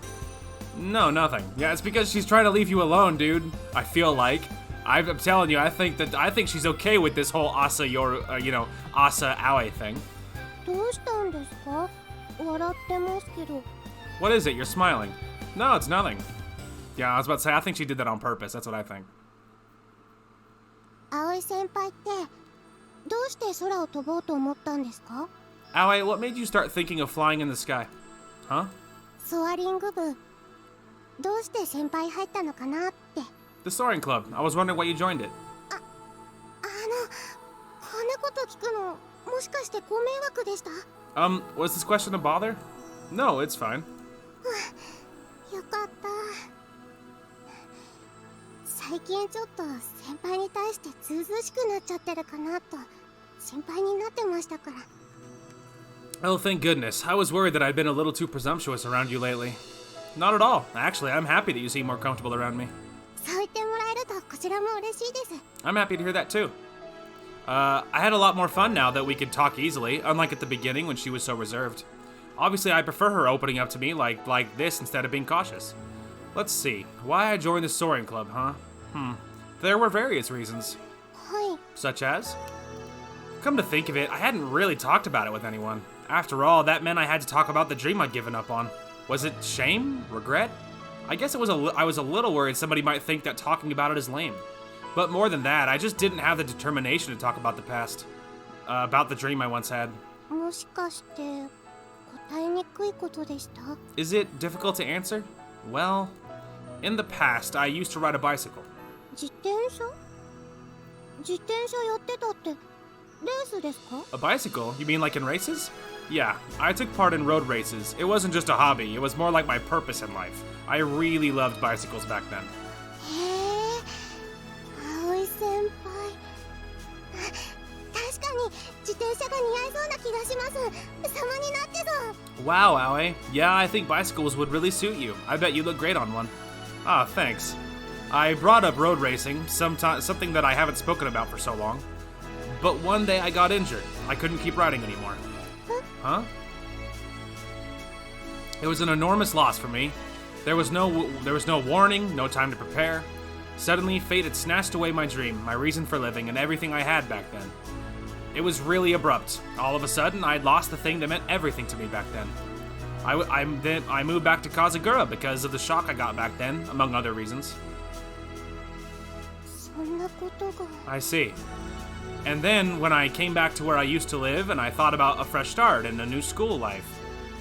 No, nothing. Yeah, it's because she's trying to leave you alone, dude. I feel like. I'm telling you, I think she's okay with this whole Asa Aoi thing. どうしたんですか？笑ってますけど。 What is it? You're smiling. No, it's nothing. Yeah, I was about to say, I think she did that on purpose. That's what I think. 葵先輩ってどうして空を飛ぼうと思ったんですか？ Aoi, what made you start thinking of flying in the sky? Huh? ソアリング部どうして先輩入ったのかなって。 The Soaring Club. I was wondering why you joined it. こんなこと聞くのもしかしてご迷惑でした？ Was this question a bother? No, it's fine. よかった。最近ちょっと先輩に対してずうずうしくなっちゃってるかなと心配になってましたから。 Oh, thank goodness. I was worried that I'd been a little too presumptuous around you lately. Not at all. Actually, I'm happy that you seem more comfortable around me. そう言ってもらえるとこちらも嬉しいです。 I'm happy to hear that too. I had a lot more fun now that we could talk easily, unlike at the beginning when she was so reserved. Obviously, I prefer her opening up to me like this instead of being cautious. Let's see, why I joined the Soaring Club, huh? There were various reasons. はい。 Such as? Come to think of it, I hadn't really talked about it with anyone. After all, that meant I had to talk about the dream I'd given up on. Was it shame? Regret? I guess I was a little worried somebody might think that talking about it is lame. But more than that, I just didn't have the determination to talk about the past. About the dream I once had. もしかして答えにくいことでした？ Is it difficult to answer? Well, in the past, I used to ride a bicycle. 自転車やってたってレースですか？ A bicycle? You mean like in races? Yeah, I took part in road races. It wasn't just a hobby, it was more like my purpose in life. I really loved bicycles back then. へえ、葵先輩。確かに自転車が似合いそうな気がします。様になってそう。 Wow, Aoi. Yeah, I think bicycles would really suit you. I bet you look great on one. Ah, thanks. I brought up road racing, something that I haven't spoken about for so long. But one day I got injured. I couldn't keep riding anymore. Huh? It was an enormous loss for me. There was no warning, no time to prepare. Suddenly, fate had snatched away my dream, my reason for living, and everything I had back then. It was really abrupt. All of a sudden, I'd lost the thing that meant everything to me back then. I moved back to Kazagura because of the shock I got back then, among other reasons. そんなことが。 I see. And then, when I came back to where I used to live and I thought about a fresh start and a new school life,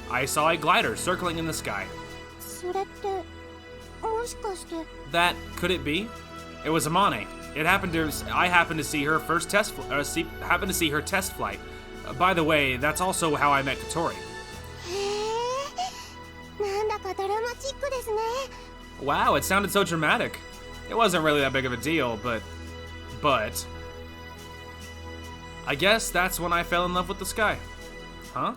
I saw a glider circling in the sky. それってもしかして。 That could it be? It was Amane. I happened to see her test flight. By the way, that's also how I met Kotori. へえ、なんだかドラマチックですね。 Wow, it sounded so dramatic. It wasn't really that big of a deal, but I guess that's when I fell in love with the sky. Huh?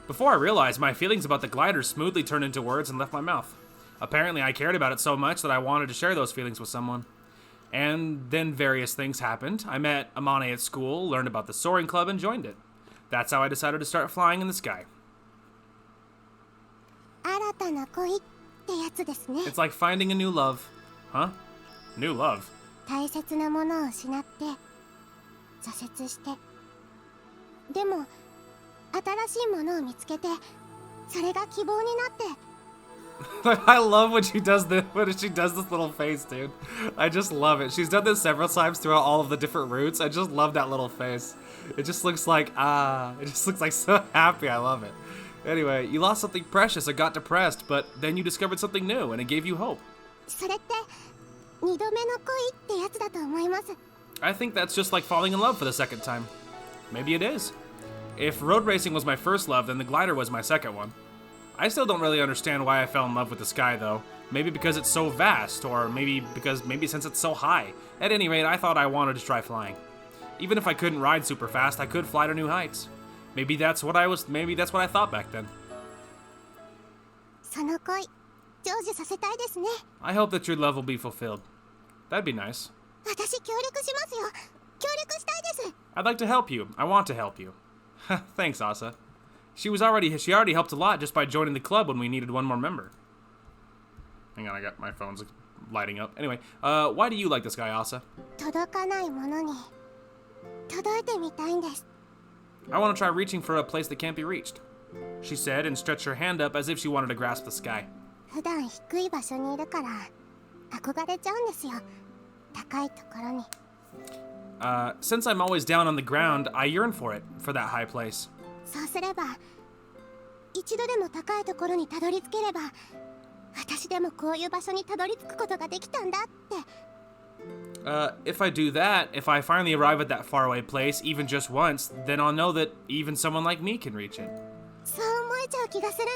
Before I realized, my feelings about the glider smoothly turned into words and left my mouth. Apparently, I cared about it so much that I wanted to share those feelings with someone. And then various things happened. I met Amane at school, learned about the Soaring Club, and joined it. That's how I decided to start flying in the sky. 新たな恋ってやつですね。 It's like finding a new love. Huh? New love? 大切なものを失って挫折して、でも新しいものを見つけて、それが希望になって。 I love when she does this little face, dude. I just love it. She's done this several times throughout all of the different routes. I just love that little face. It just looks like, it just looks like so happy. I love it. Anyway, you lost something precious or got depressed, but then you discovered something new and it gave you hope. それって二度目の恋ってやつだと思います。 I think that's just like falling in love for the second time. Maybe it is. If road racing was my first love, then the glider was my second one. I still don't really understand why I fell in love with the sky, though. Maybe because it's so vast, or maybe since it's so high. At any rate, I thought I wanted to try flying. Even if I couldn't ride super fast, I could fly to new heights. Maybe that's what I thought back then. その恋成就させたいですね。 I hope that your love will be fulfilled. That'd be nice. 私協力しますよ。協力したいです。 I'd like to help you. I want to help you. Thanks, Asa. She already helped a lot just by joining the club when we needed one more member. Hang on, I got my phone's lighting up. Anyway, why do you like this guy, Asa? 届かないものに届いてみたいんです。 I want to try reaching for a place that can't be reached, she said and stretched her hand up as if she wanted to grasp the sky. 普段低い場所にいるから憧れちゃうんですよ。高いところに。 Since I'm always down on the ground, I yearn for that high place. そうすれば一度でも高いところにたどり着ければ私でもこういう場所にたどり着くことができたんだって。 If I do that, if I finally arrive at that faraway place, even just once, then I'll know that even someone like me can reach it. そう思えちゃう気がするん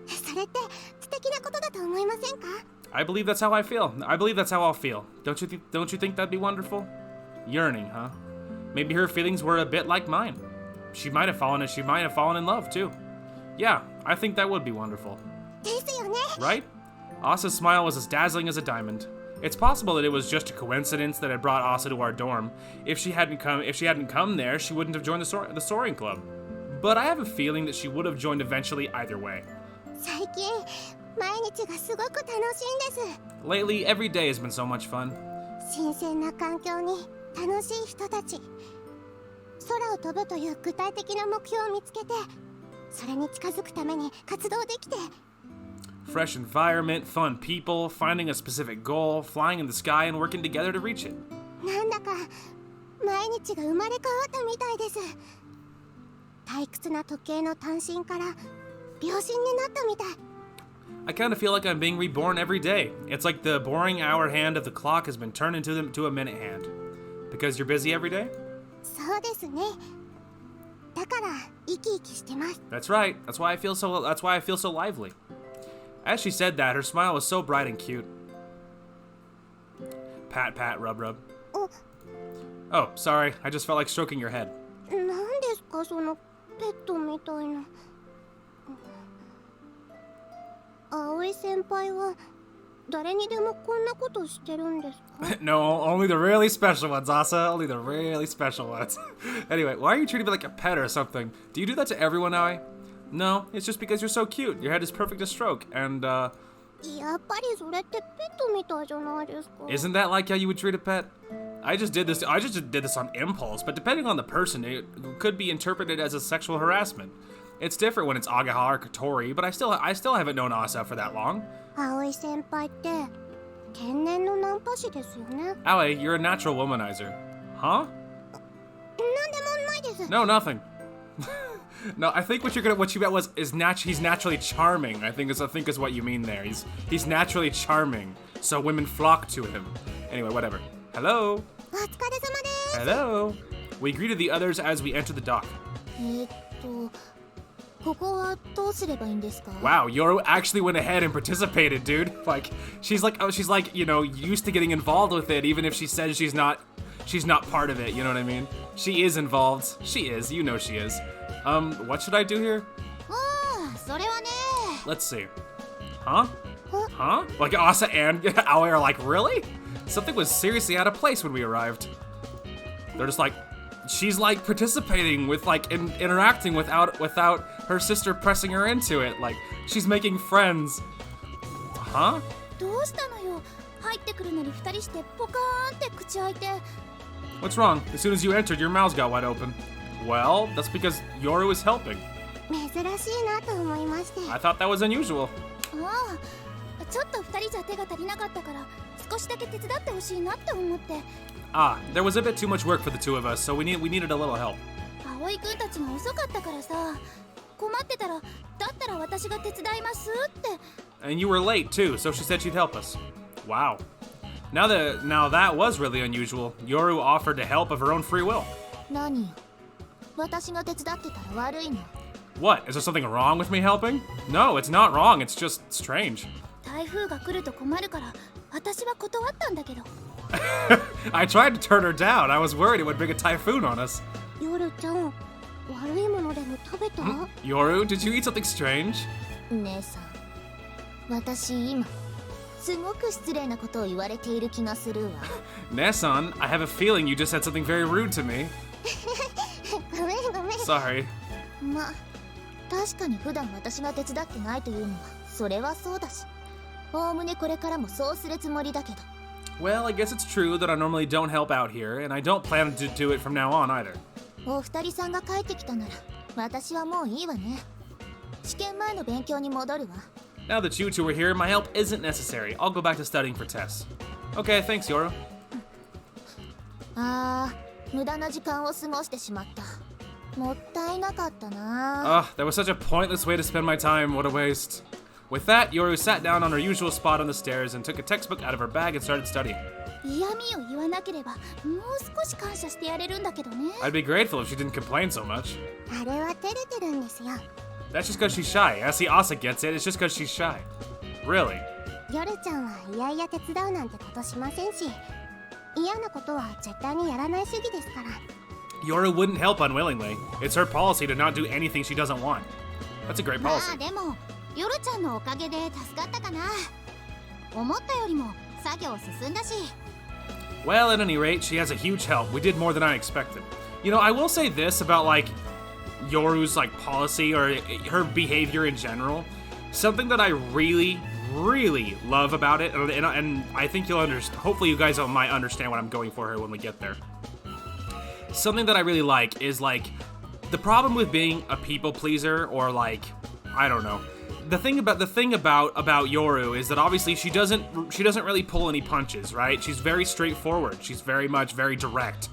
です。それって素敵なことだと思いませんか？ I believe that's how I feel. I believe that's how I'll feel. Don't you think that'd be wonderful? Yearning, huh? Maybe her feelings were a bit like mine. She might have fallen in love too. Yeah, I think that would be wonderful. ですよね。 Right? Asa's smile was as dazzling as a diamond. It's possible that it was just a coincidence that had brought Asa to our dorm. If she hadn't come there, she wouldn't have joined the Soaring Club. But I have a feeling that she would have joined eventually either way. 最近毎日がすごく楽しいんです。 Lately, every day has been so much fun. 新鮮な環境に楽しい人たち。空を飛ぶという具体的な目標を見つけて、それに近づくために活動できて。 Fresh environment, fun people, finding a specific goal, flying in the sky, and working together to reach it. なんだか毎日が生まれ変わったみたいです。退屈な時計の単身から秒針になったみたい。 I kind of feel like I'm being reborn every day. It's like the boring hour hand of the clock has been turned into a minute hand. Because you're busy every day? そうですね。だから生き生きしてます。 That's right. That's why I feel so lively. As she said that, her smile was so bright and cute. Pat, pat, rub, rub. Oh, sorry. I just felt like stroking your head. なんですかそのペットみたいな。葵先輩は誰にでもこんなことしてるんですか？ No, only the really special ones, Asa. Only the really special ones. Anyway, why are you treating me like a pet or something? Do you do that to everyone, Aoi? No, it's just because you're so cute. Your head is perfect to stroke, and, やっぱりそれってペットみたいじゃないですか？ isn't that like how you would treat a pet? I just did this on impulse, but depending on the person, it could be interpreted as a sexual harassment. It's different when it's Agaha or Kotori, but I still haven't known Asa for that long. 葵先輩って天然のナンパ師ですよね。 Aoi, you're a natural womanizer. Huh? なんでもないです。 No, nothing. No, I think what you meant was he's naturally charming. I think is what you mean there. He's naturally charming, so women flock to him. Anyway, whatever. Hello. お疲れ様です。 Hello. We greeted the others as we entered the dock. ここはどうすればいいんですか？ Wow, Yoru actually went ahead and participated, dude. Like she's like you know used to getting involved with it, even if she says she's not part of it. You know what I mean? She is involved. She is. You know she is. What should I do here? それはね。 Let's see. Huh? Huh? Like Asa and Aoi are like, really? Something was seriously out of place when we arrived. They're just like, she's like participating with like interacting without her sister pressing her into it. Like she's making friends. Huh? どうしたのよ。入ってくるのに二人してポカーンって口開いて。 What's wrong? As soon as you entered, your mouths got wide open. Well, that's because Yoru is helping. 珍しいなと思いまして。 I thought that was unusual. ああ、ちょっと二人じゃ手が足りなかったから少しだけ手伝ってほしいなって思って。 Ah, there was a bit too much work for the two of us, so we needed a little help. 葵くんたちが遅かったからさ、困ってたらだったら私が手伝いますって。 And you were late too, so she said she'd help us. Wow. Now that was really unusual. Yoru offered to help of her own free will. 何よ。私が手伝ってたら悪いの。 What? Is there something wrong with me helping? No, it's not wrong. It's just strange. 台風が来ると困るから私は断ったんだけど。I tried to turn her down. I was worried it would bring a typhoon on us. 夜ちゃん、悪いものでも食べた？ Yoru, did you eat something strange? 姉さん、私今すごく失礼なことを言われている気がするわ。Nesan, I have a feeling you just said something very rude to me. ごめんごめん。 Sorry. まあ、確かに普段私が手伝ってないというのはそれはそうだし、おおむねこれからもそうするつもりだけど。 Well, I guess it's true that I normally don't help out here, and I don't plan to do it from now on either. お二人さんが帰ってきたなら私はもういいわね。試験前の勉強に戻るわ。 Now that you two are here, my help isn't necessary. I'll go back to studying for tests. Okay, thanks, Yoru. あー、無駄な時間を過ごしてしまった。もったいなかったな。 That was such a pointless way to spend my time. What a waste. With that, Yoru sat down on her usual spot on the stairs and took a textbook out of her bag and started studying. 嫌味を言わなければもう少し感謝してやれるんだけどね。 I'd be grateful if she didn't complain so much. あれは照れてるんですよ。 That's just because she's shy. I see Asa gets it. It's just because she's shy. Really? 夜ちゃんはいやいや手伝うなんてことしませんし、嫌なことは絶対にやらない主義ですから。 Yoru wouldn't help unwillingly. It's her policy to not do anything she doesn't want. That's a great ま policy. あでも夜ちゃんのおかげで助かったかな。思ったよりも作業進んだし。 Well, at any rate, she has a huge help. We did more than I expected. You know, I will say this about, like, Yoru's, like, policy or her behavior in general. Something that I really, really love about it, and I think you'll understand, hopefully you guys might understand what I'm going for here when we get there. Something that I really like is, like, the problem with being a people pleaser, or, like, I don't know. The thing about Yoru is that obviously she doesn't really pull any punches, right? She's very straightforward. She's very direct.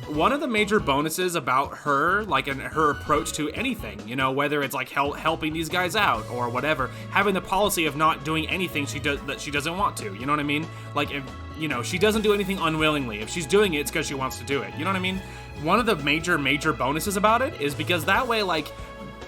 One of the major bonuses about her, like, and her approach to anything, you know, whether it's like helping these guys out or whatever, having the policy of not doing anything that she doesn't want to, you know what I mean? Like, if, you know, she doesn't do anything unwillingly. If she's doing it, it's because she wants to do it. You know what I mean? One of the major bonuses about it is because that way, like,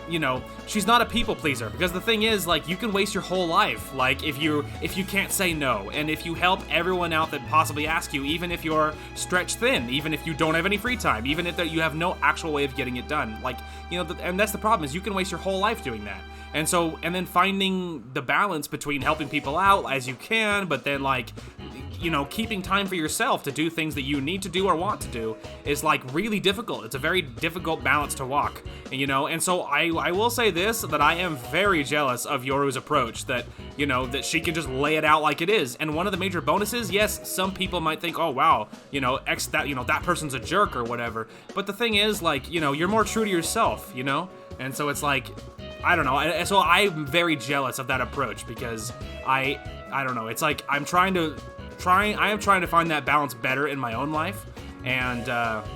you know, she's not a people pleaser, because the thing is, like, you can waste your whole life, like, if you can't say no, and if you help everyone out that possibly ask you, even if you're stretched thin, even if you don't have any free time, even if you have no actual way of getting it done, like, you know, and that's the problem, is you can waste your whole life doing that. And so, and then finding the balance between helping people out as you can, but then, like, you know, keeping time for yourself to do things that you need to do or want to do is, like, really difficult. It's a very difficult balance to walk, you know. And so I will say this, that I am very jealous of Yoru's approach, that, you know, that she can just lay it out like it is. And one of the major bonuses, yes, some people might think, oh wow, you know, that person's a jerk or whatever. But the thing is, like, you know, you're more true to yourself, you know. And so it's like, I don't know. So I'm very jealous of that approach, because I don't know. It's like I am trying to find that balance better in my own life, and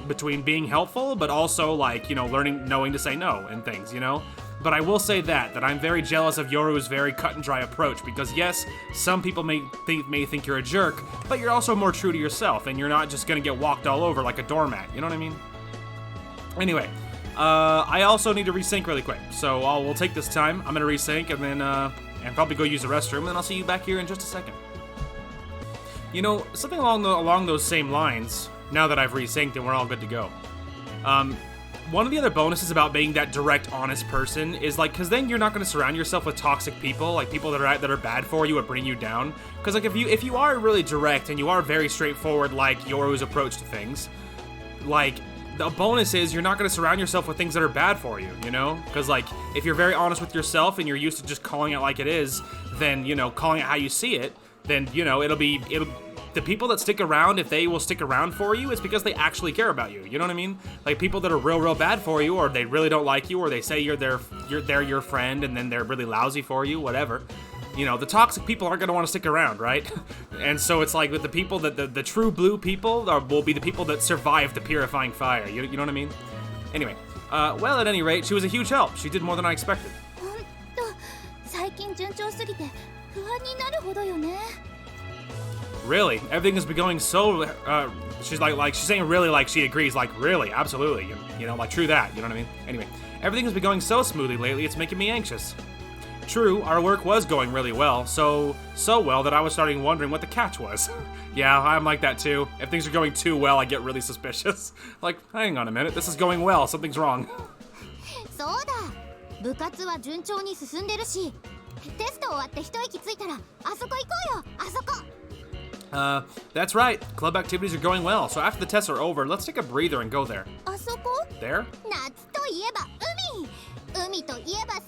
between being helpful, but also, like, you know, knowing to say no and things, you know. But I will say that I'm very jealous of Yoru's very cut and dry approach, because yes, some people may think you're a jerk, but you're also more true to yourself, and you're not just gonna get walked all over like a doormat. You know what I mean? Anyway. I also need to resync really quick, so we'll take this time. I'm gonna resync and then and probably go use the restroom, and then I'll see you back here in just a second. You know, something along those same lines, now that I've resynced and we're all good to go. One of the other bonuses about being that direct, honest person is, like, because then you're not going to surround yourself with toxic people, like people that are bad for you or bring you down. Because, like, if you are really direct and you are very straightforward, like Yoru's approach to things, like, the bonus is you're not going to surround yourself with things that are bad for you, you know? Because, like, if you're very honest with yourself and you're used to just calling it like it is, then, you know, calling it how you see it, then, you know, it'll the people that stick around, if they will stick around for you, it's because they actually care about you. You know what I mean? Like, people that are real bad for you, or they really don't like you, or they say they're your friend and then they're really lousy for you, whatever. You know, the toxic people aren't going to want to stick around, right? And so it's like with the people that the true blue people will be the people that survive the purifying fire. You know what I mean? Anyway, well, at any rate, she was a huge help. She did more than I expected. 最近順調すぎて不安になるほどよね。 Really? Everything has been going so, she's saying really, like she agrees, like really, absolutely, you know, like true that, you know what I mean? Anyway, everything has been going so smoothly lately, it's making me anxious. True, our work was going really well, so well that I was starting wondering what the catch was. Yeah, I'm like that too. If things are going too well, I get really suspicious. Like, hang on a minute, this is going well, something's wrong. そうだ。部活は順調に進んでるし、テスト終わって一息ついたらあそこ行こうよ、あそこ。 That's right. Club activities are going well, so after the tests are over, let's take a breather and go there. あそこ？ There? 夏といえば海。海といえばス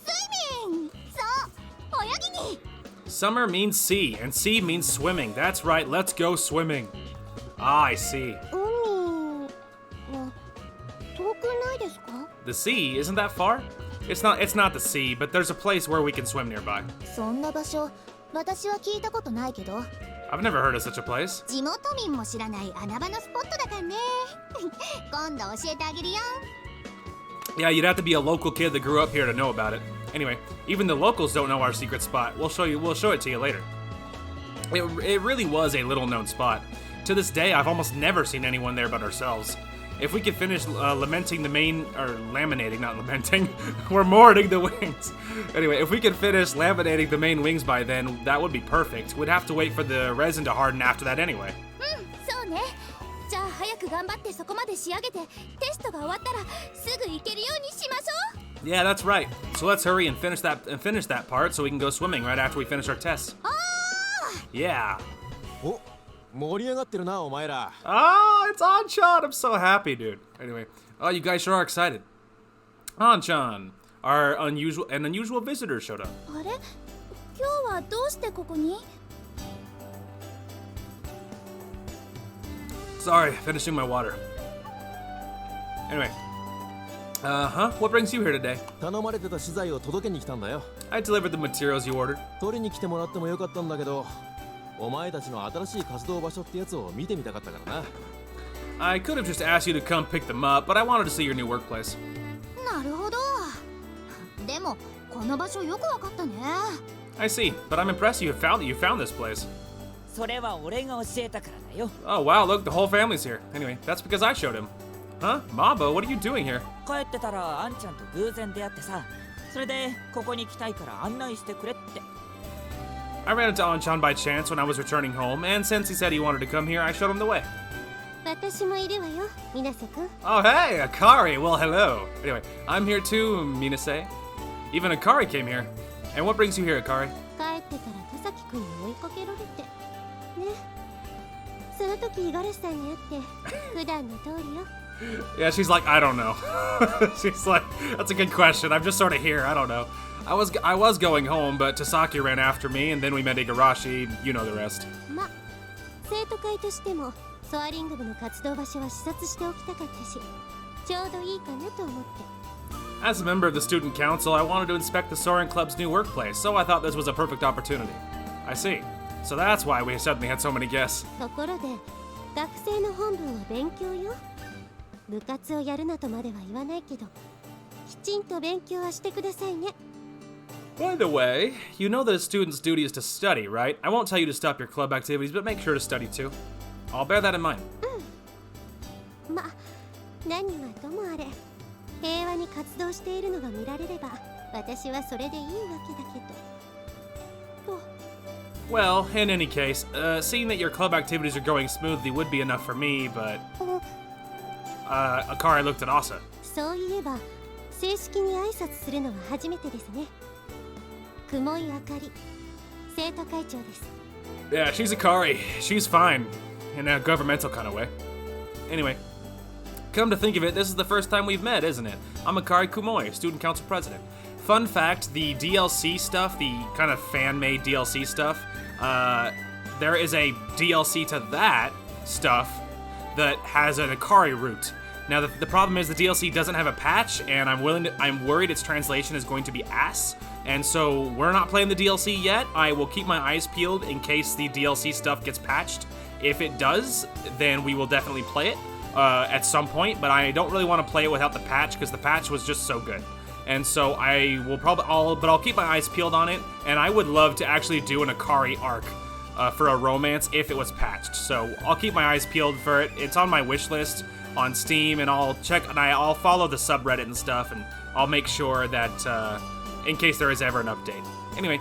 イミング。そう、泳ぎに。 Summer means sea, and sea means swimming. That's right, let's go swimming. Ah, I see. 海は遠くないですか？ The sea, isn't that far? It's not the sea, but there's a place where we can swim nearby. そんな場所、私は聞いたことないけど。 I've never heard of such a place. 地元民も知らない穴場のスポットだからね。今度教えてあげるよ。 Yeah, you'd have to be a local kid that grew up here to know about it. Anyway, even the locals don't know our secret spot. We'll show it to you later. It really was a little-known spot. To this day, I've almost never seen anyone there but ourselves. If we could finish laminating the main, or laminating, not lamenting, we're mooring the wings. Anyway, if we could finish laminating the main wings by then, that would be perfect. We'd have to wait for the resin to harden after that anyway. そうね。じゃあ早く頑張ってそこまで仕上げてテストが終わったらすぐ行けるようにしましょう。 Yeah, that's right. So let's hurry and finish that part so we can go swimming right after we finish our tests. Yeah. お、盛り上がってるなお前ら。 Oh, it's Anchan. I'm so happy, dude. Anyway, oh, you guys sure are excited. Anchan, our unusual visitor showed up. あれ、今日はどうしてここに？ Sorry, finishing my water. Anyway, what brings you here today? 頼まれてた資材を届けに来たんだよ。 I delivered the materials you ordered. 取りに来てもらってもよかったんだけど、お前たちの新しい活動場所ってやつを見てみたかったからな。 I could have just asked you to come pick them up, but I wanted to see your new workplace. なるほど。でもこの場所よくわかったね。 I see, but I'm impressed you found this place. それは俺が教えたからだよ。 Oh wow, look, the whole family's here. Anyway, that's because I showed him. Huh? Mamba, what are you doing here? 帰ってたらあんちゃんと偶然出会ってさ、それでここに来たいから案内してくれって。 I ran into Anchan by chance when I was returning home, and since he said he wanted to come here, I showed him the way. 私もいるわよ、水瀬くん。 Oh hey, Akari, well hello. Anyway, I'm here too, Minase. Even Akari came here. And what brings you here, Akari? 帰ってから田崎くんに追いかけられて。ね。その時五十嵐さんに会って普段の通りよ。 Yeah, she's like, I don't know. She's like, that's a good question. I'm just sort of here. I don't know. I was going home, but Tasaki ran after me, and then we met Igarashi. You know the rest. ま、生徒会としてもソアリング部の活動場所は視察しておきたかったし、ちょうどいいかなと思って。 As a member of the student council, I wanted to inspect the Soaring Club's new workplace, so I thought this was a perfect opportunity. I see. So that's why we suddenly had so many guests. ところで、学生の本分は勉強よ。部活をやるなとまでは言わないけど、きちんと勉強はしてくださいね。 By the way, you know that a student's duty is to study, right? I won't tell you to stop your club activities, but make sure to study too. I'll bear that in mind. ま、何はともあれ、平和に活動しているのが見られれば、私はそれでいいわけだけど。と。 Well, in any case, seeing that your club activities are going smoothly would be enough for me, but... Akari looked at Asa. そういえば、正式に挨拶するのは初めてですね。雲井あかり、生徒会長です。 Yeah, she's Akari. She's fine. In a governmental kind of way. Anyway, come to think of it, this is the first time we've met, isn't it? I'm Akari Kumoi, student council president. Fun fact, the DLC stuff, the kind of fan-made DLC stuff, there is a DLC to that stuff that has an Akari route. Now, the problem is the DLC doesn't have a patch, and I'm worried its translation is going to be ass. And so we're not playing the DLC yet. I will keep my eyes peeled in case the DLC stuff gets patched. If it does, then we will definitely play it at some point. But I don't really want to play it without the patch because the patch was just so good. And so I will I'll keep my eyes peeled on it. And I would love to actually do an Akari arc for a romance if it was patched. So I'll keep my eyes peeled for it. It's on my wish list on Steam, and I'll follow the subreddit and stuff, and I'll make sure that in case there is ever an update. Anyway,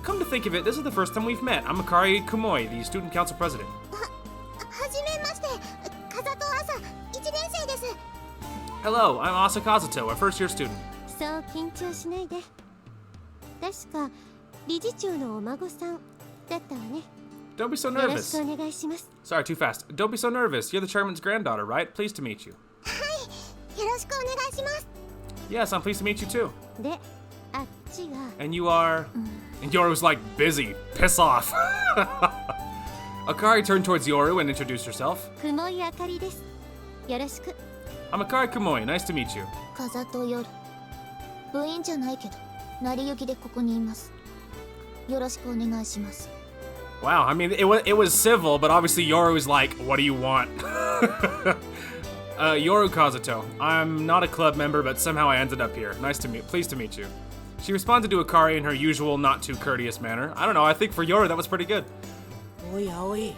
come to think of it, this is the first time we've met. I'm Akari Kumoi, the student council president. はじめまして、風戸朝、1年生です。 Hello, I'm Asa Kazuto, a first-year student. そう緊張しないで。確か理事長のお孫さんだったわね。 Don't be so よろ nervous. しくお願いします。 Sorry, too fast. Don't be so nervous. You're the chairman's granddaughter, right? Pleased to meet you. はい、よろしくお願いします。 Yes, I'm pleased to meet you too. で、あっちが。 And you are... And Yoru was like, busy. Piss off. Akari turned towards Yoru and introduced herself. 雲井あかりです。よろしく。 I'm Akari Kumoi. Nice to meet you. 風と夜。部員じゃないけど、成り行きでここにいます。よろしくお願いします。 Wow, I mean, it was civil, but obviously Yoru's like, what do you want? Yoru Kazuto. I'm not a club member, but somehow I ended up here. Pleased to meet you. She responded to Akari in her usual, not too courteous manner. I don't know, I think for Yoru that was pretty good. おい葵、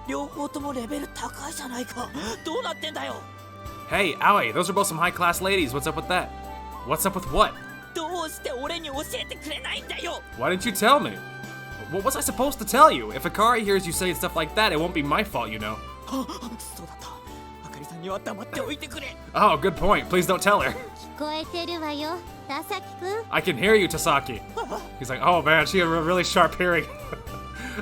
両方ともレベル高いじゃないか。どうなってんだよ。 Hey, Aoi, those are both some high-class ladies. What's up with that? What's up with what? どうして俺に教えてくれないんだよ。 Why didn't you tell me? What was I supposed to tell you? If Akari hears you say stuff like that, it won't be my fault, you know. そうだった。あかりさんには黙っておいてくれ。 Oh, good point. Please don't tell her. 聞こえてるわよ、田崎くん。 I can hear you, Tasaki. He's like, oh man, she has a really sharp hearing.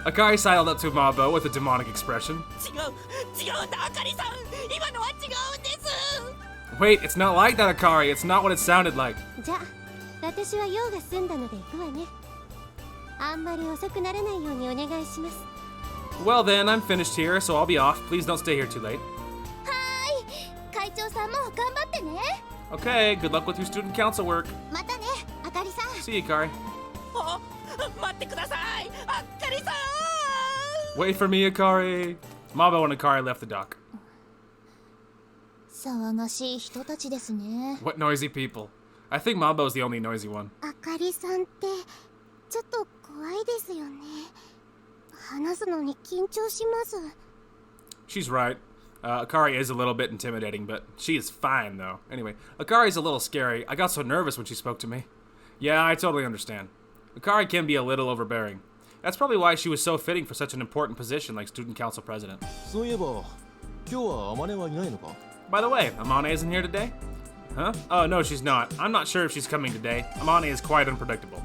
Akari sidled up to Mabo with a demonic expression. 違うんだあかりさん今のは違うんです Wait, it's not like that, Akari. It's not what it sounded like. じゃあ私は用が済んだので行くわね。あんまり遅くならないようにお願いします。 Well then, I'm finished here, so I'll be off. Please don't stay here too late. 会長さんも頑張ってね。 Okay, good luck with your student council work. またねあかりさん。 See you, Akari. あ待ってくださいあかりさん Wait for me, Akari. Mabo and Akari left the dock. 騒がしい人たちですね。 What noisy people. I think Mabo's the only noisy one. あかりさんってちょっと怖いですよね。話すのに緊張します。 She's right. Akari is a little bit intimidating, but she is fine, though. Anyway, Akari's a little scary. I got so nervous when she spoke to me. Yeah, I totally understand. Akari can be a little overbearing. That's probably why she was so fitting for such an important position like student council president. そういえば今日はアマネはいないのか？ By the way, Amane isn't here today? Huh? Oh, no, she's not. I'm not sure if she's coming today. Amane is quite unpredictable.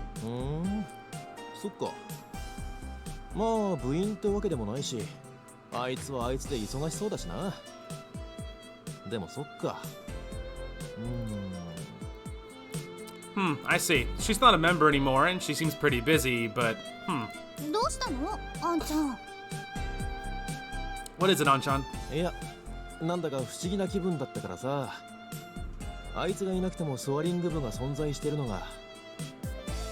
そっか。まあ部員ってわけでもないし、あいつはあいつで忙しそうだしな。でもそっか。I see. She's not a member anymore, and she seems pretty busy, but, どうしたのあんちゃん。 What is it, Anchan? いや、なんだか不思議な気分だったからさ。あいつがいなくてもソアリング部が存在してるのが。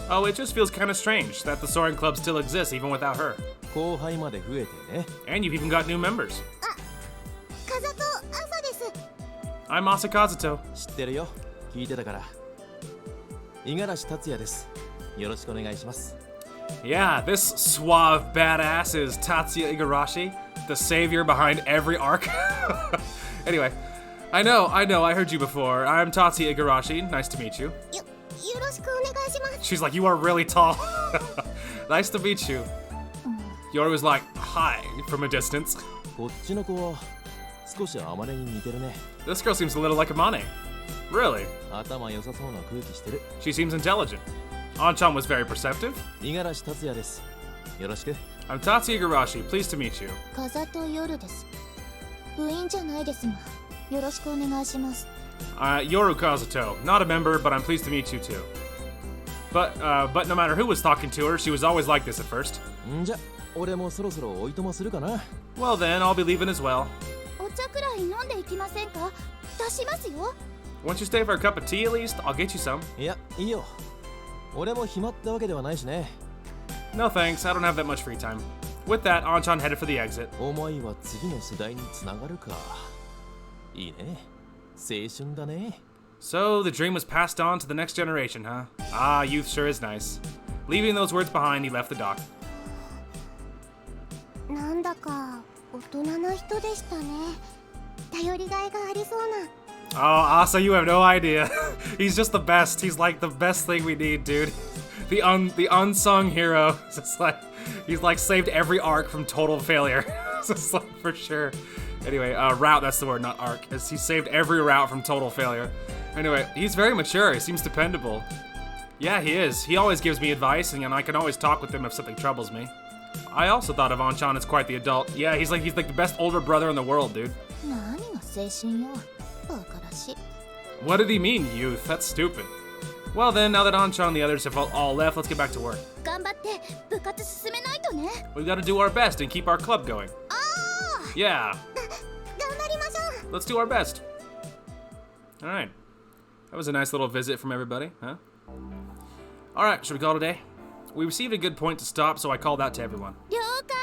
Oh, it just feels kind of strange that the Soaring Club still exists even without her. 後輩まで増えてね。 And you've even got new members. 風と朝です。 I'm Asa Kazuto. 知ってるよ。聞いてたから。五十嵐達也です。よろしくお願いします。 Yeah, this suave badass is Tatsuya Igarashi, the savior behind every arc. Anyway, I know, I heard you before. I'm Tatsuya Igarashi. Nice to meet you. よろしくお願いします。 She's like, you are really tall. Nice to meet you. Yoru was like, hi, from a distance. こっちの子は少しアマネに似てるね。 This girl seems a little like Amane. Really? 頭良さそうな空気してる。 She seems intelligent. Anchan was very perceptive. 五十嵐達也です。よろしく。 I'm Tatsuya Igarashi. Pleased to meet you. 風と夜です。部員じゃないですが、よろしくお願いします。 Yoru Kazuto. Not a member, but I'm pleased to meet you too. But no matter who was talking to her, she was always like this at first. んじゃ、俺もそろそろおいとまするかな。 Well then, I'll be leaving as well. お茶くらい飲んでいきませんか？出しますよ。 Won't you stay for a cup of tea at least? I'll get you some. いや、いいよ。俺も暇ってわけではないしね。 No thanks, I don't have that much free time. With that, Anchan headed for the exit. 思いは次の世代につながるか。いいね。青春だね。 So, the dream was passed on to the next generation, huh? Ah, youth sure is nice. Leaving those words behind, he left the dock. なんだか大人な人でしたね。頼りがいがありそうな。 Oh, Asa, you have no idea. He's just the best. He's like the best thing we need, dude. The unsung hero. It's like he's like saved every arc from total failure. It's like for sure. Anyway, route, that's the word, not arc. He saved every route from total failure. Anyway, he's very mature. He seems dependable. Yeah, he is. He always gives me advice, and I can always talk with him if something troubles me. I also thought of Anchan as quite the adult. Yeah, he's like the best older brother in the world, dude. 何が青春よ。バカらしい。 What did he mean, youth? That's stupid. Well then, now that Anchan and the others have all left, let's get back to work. 頑張って部活進めないとね。 We've got to do our best and keep our club going. Yeah. 頑張りましょう。 Let's do our best. All right. That was a nice little visit from everybody, huh? All right, should we call it a day? We received a good point to stop, so I called out to everyone. 了解。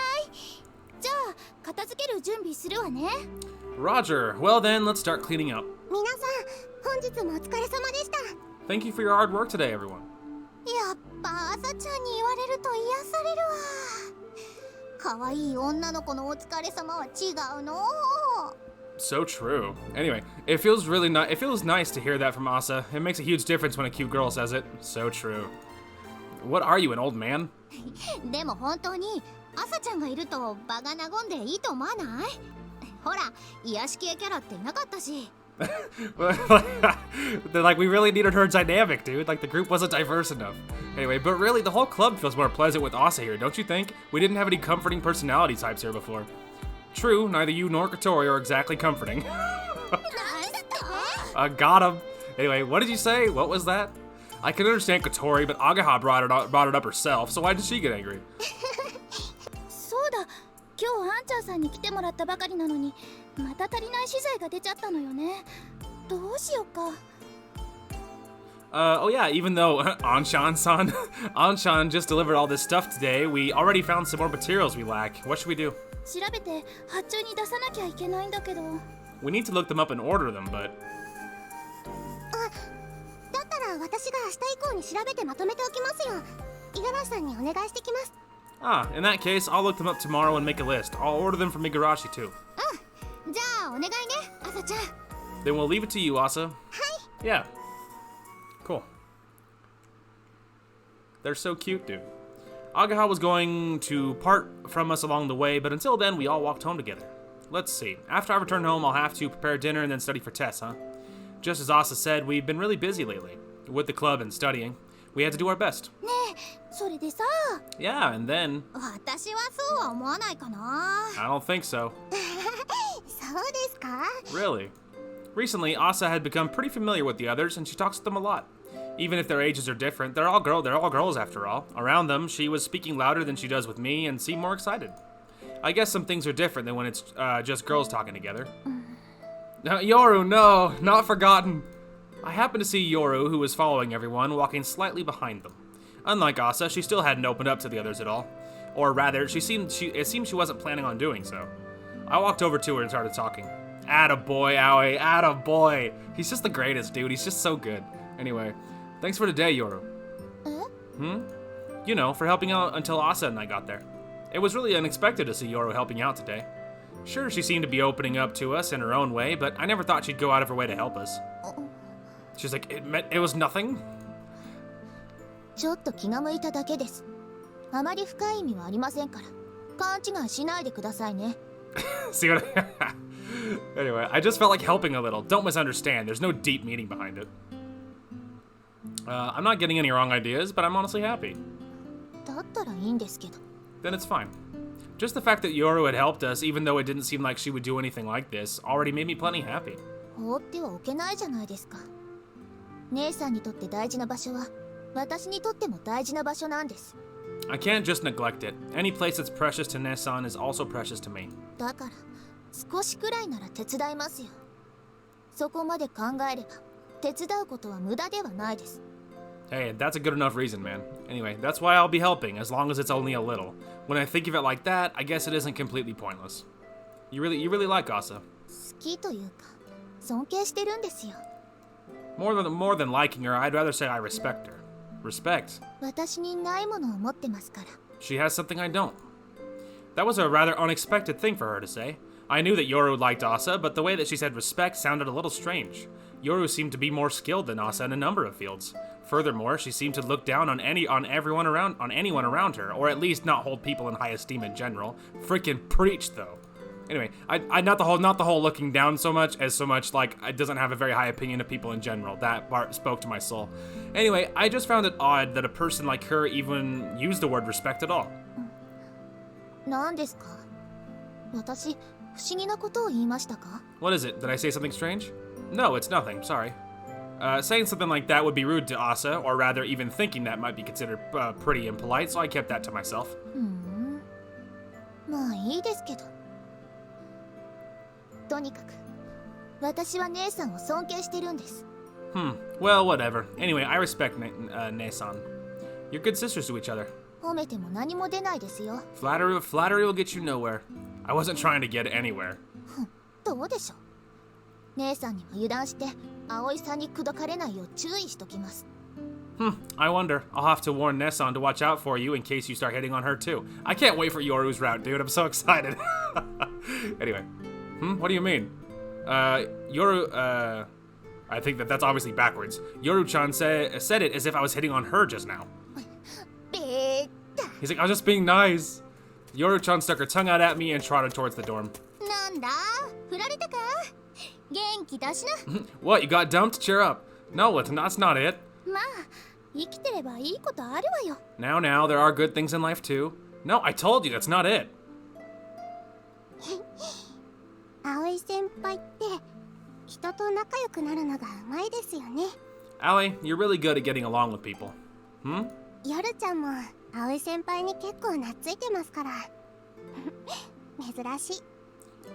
じゃあ片付ける準備するわね。 Roger. Well then, let's start cleaning up. 皆さん、本日もお疲れ様でした。 Thank you for your hard work today, everyone. やっぱ朝ちゃんに言われると癒されるわ。可愛い女の子のお疲れ様は違うの。 So true. Anyway, it feels nice to hear that from Asa. It makes a huge difference when a cute girl says it. So true. What are you, an old man? でも本当に朝ちゃんがいると場が和んでいいと思わない？ほら、癒し系キャラっていなかったし。They're like, we really needed her dynamic, dude. Like, the group wasn't diverse enough. Anyway, but really, the whole club feels more pleasant with Asa here, don't you think? We didn't have any comforting personality types here before. True, neither you nor Kotori are exactly comforting. Got him. Anyway, what did you say? What was that? I can understand Kotori, but Agaha brought it up herself, so why did she get angry? そうだ、今日アンチャーさんに来てもらったばかりなのにまた足りない資材が出ちゃったのよね。どうしようか。Oh yeah, even though Anshan-san just delivered all this stuff today, we already found some more materials we lack. What should we do? 調べて発注に出さなきゃいけないんだけど。We need to look them up and order them, but... だったら私が明日以降に調べてまとめておきますよ。五十嵐さんにお願いしてきます。Ah, in that case, I'll look them up tomorrow and make a list. I'll order them from Igarashi too. じゃあお願いね、朝ちゃん。 Then we'll leave it to you, Asa. Yeah. Cool. They're so cute, dude. Agaha was going to part from us along the way, but until then, we all walked home together. Let's see. After I return home, I'll have to prepare dinner and then study for tests, huh? Just as Asa said, we've been really busy lately. With the club and studying. We had to do our best. ねえ、それでさ。 Yeah, and then... 私はそうは思わないかな。 I don't think so. そうですか？ Really? Recently, Asa had become pretty familiar with the others, and she talks to them a lot. Even if their ages are different, they're all girls after all. Around them, she was speaking louder than she does with me and seemed more excited. I guess some things are different than when it's just girls talking together. Yoru, no, not forgotten. I happened to see Yoru, who was following everyone, walking slightly behind them. Unlike Asa, she still hadn't opened up to the others at all. Or rather, it seemed she wasn't planning on doing so. I walked over to her and started talking. Attaboy, Aoi, attaboy. He's just the greatest, dude. He's just so good. Anyway, thanks for today, Yoru. You know, for helping out until Asa and I got there. It was really unexpected to see Yoru helping out today. Sure, she seemed to be opening up to us in her own way, but I never thought she'd go out of her way to help us. She's like, it was nothing? ちょっと気が向いただけです。あまり深い意味はありませんから。勘違いしないでくださいね。 See what Anyway, I just felt like helping a little. Don't misunderstand. There's no deep meaning behind it. I'm not getting any wrong ideas, but I'm honestly happy. だったらいいんですけど。 Then it's fine. Just the fact that Yoru had helped us, even though it didn't seem like she would do anything like this, already made me plenty happy. 放ってはおけないじゃないですか。姉さんにとって大事な場所は、私にとっても大事な場所なんです。 I can't just neglect it. Any place that's precious to Nessan is also precious to me. だから、少しくらいなら手伝いますよ。そこまで考えれば、手伝うことは無駄ではないです。 Hey, that's a good enough reason, man. Anyway, that's why I'll be helping, as long as it's only a little. When I think of it like that, I guess it isn't completely pointless. You really like Asa. 好きというか、尊敬してるんですよ。 More than liking her, I'd rather say I respect her. Respect. 私にないものを持ってますから。 She has something I don't. That was a rather unexpected thing for her to say. I knew that Yoru liked Asa, but the way that she said respect sounded a little strange. Yoru seemed to be more skilled than Asa in a number of fields. Furthermore, she seemed to look down on anyone around her, or at least not hold people in high esteem in general. Freaking preach, though. Anyway, I not the whole looking down so much like it doesn't have a very high opinion of people in general. That part spoke to my soul. Anyway, I just found it odd that a person like her even used the word respect at all. 何ですか？私、不思議なことを言いましたか？ What is it? Did I say something strange? No, it's nothing. Sorry. Saying something like that would be rude to Asa, or rather, even thinking that might be considered pretty impolite, so I kept that to myself. まあいいですけど。とにかく、私は姉さんを尊敬してるんです。Well, whatever. Anyway, I respect Ne-san. You're good sisters to each other. 褒めても何も出ないですよ。Flattery will get you nowhere. I wasn't trying to get anywhere. どうでしょう。姉さんにも油断して、葵さんに口説かれないよう注意しときます。I wonder. I'll have to warn Nessan to watch out for you in case you start hitting on her too. I can't wait for Yoru's route, dude. I'm so excited. Anyway. What do you mean? Yoru, I think that's obviously backwards. Yoru-chan said it as if I was hitting on her just now. He's like, I was just being nice. Yoru-chan stuck her tongue out at me and trotted towards the dorm. なんだ？振られたか？元気だしな。 What, you got dumped? Cheer up. No, that's not it. まあ生きてればいいことあるわよ。 Now, there are good things in life too. No, I told you, that's not it. 葵先輩って人と仲良くなるのがうまいですよね。 Allie, you're really good at getting along with people. Hmm? 夜ちゃんも葵先輩に結構懐いてますから。珍しい。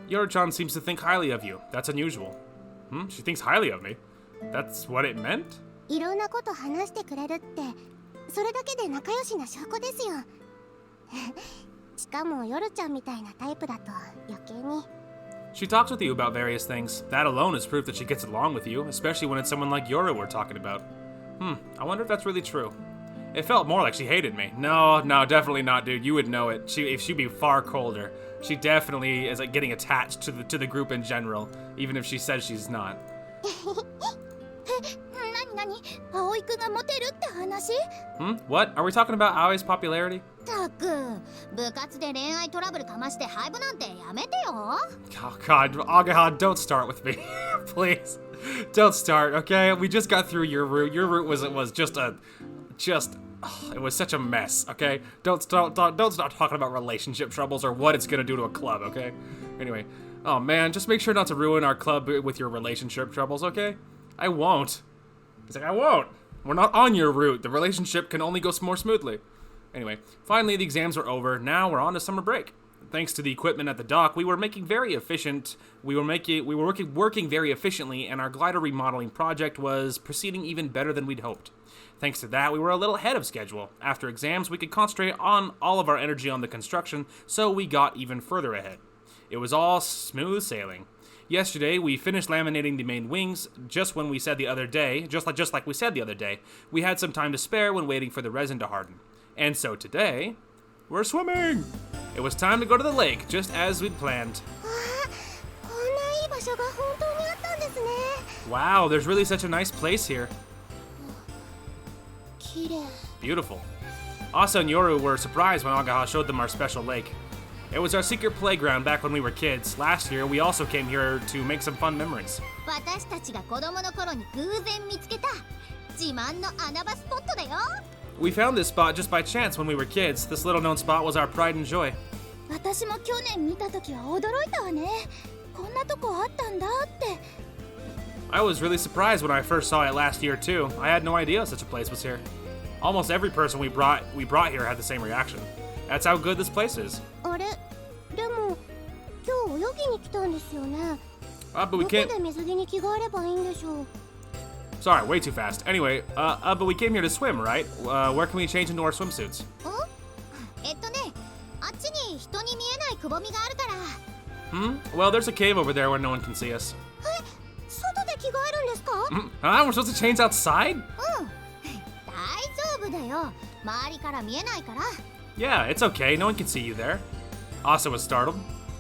Yoru-chan seems to think highly of you. That's unusual. She thinks highly of me? That's what it meant? いろんなこと話してくれるってそれだけで仲良しな証拠ですよ。しかも夜ちゃんみたいなタイプだと余計に。 She talks with you about various things. That alone is proof that she gets along with you, especially when it's someone like Yoru we're talking about. I wonder if that's really true. It felt more like she hated me. No, definitely not, dude. You would know it. She'd be far colder. She definitely is like getting attached to the group in general, even if she says she's not. なに葵くんがモテるって話？ What? Are we talking about Aoi's popularity? たく部活で恋愛トラブルかまして廃部なんてやめてよ。 Oh god, Agaha, don't start with me. Please. Don't start, okay? We just got through your route. Your route was it was such a mess, okay? Don't start talking about relationship troubles or what it's gonna do to a club, okay? Anyway, oh man, just make sure not to ruin our club with your relationship troubles, okay? I won't. He's like, I won't. We're not on your route. The relationship can only go more smoothly. Anyway, finally the exams were over. Now we're on to summer break. Thanks to the equipment at the dock, we were working very efficiently, and our glider remodeling project was proceeding even better than we'd hoped. Thanks to that, we were a little ahead of schedule. After exams, we could concentrate on all of our energy on the construction, so we got even further ahead. It was all smooth sailing. Yesterday, we finished laminating the main wings just like we said the other day. We had some time to spare when waiting for the resin to harden. And so today, we're swimming! It was time to go to the lake, just as we'd planned. こんないい場所が本当にあったんですね。 Wow, there's really such a nice place here. 綺麗。 Beautiful. Asa and Yoru were surprised when Agaha showed them our special lake. It was our secret playground back when we were kids. Last year, we also came here to make some fun memories. 私たちが子供の頃に偶然見つけた自慢の穴場スポットだよ。 We found this spot just by chance when we were kids. This little-known spot was our pride and joy. 私も去年見た時は驚いたわね。こんなとこあったんだって。 I was really surprised when I first saw it last year, too. I had no idea such a place was here. Almost every person we brought here had the same reaction. That's how good this place is. あれでも今日泳ぎに来たんですよね。 But ど we こ can't... で水着に着替えればいいんでしょう。 Sorry, way too fast. Anyway, but we came here to swim, right? Where can we change into our swimsuits? あっちに人に見えないくぼみがあるから。 Well, there's a cave over there where no one can see us. 外で着替えるんですか？ We're supposed to change outside? 大丈夫だよ。周りから見えないから。 Yeah, it's okay. No one can see you there. Asa was startled.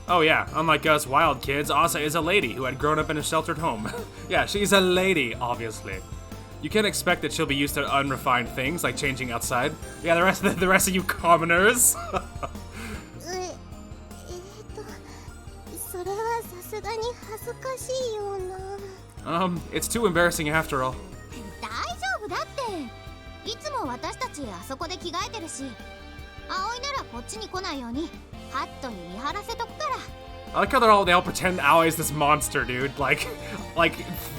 Oh yeah, unlike us wild kids, Asa is a lady who had grown up in a sheltered home. Yeah, she's a lady, obviously. You can't expect that she'll be used to unrefined things like changing outside. Yeah, the rest of you commoners. それはさすがに恥ずかしいような。 It's too embarrassing after all. 大丈夫だって。いつも私たちあそこで着替えてるし。葵ならこっちに来ないようにハットに見張らせとくから。 I like how they all pretend Aoi is this monster, dude. Like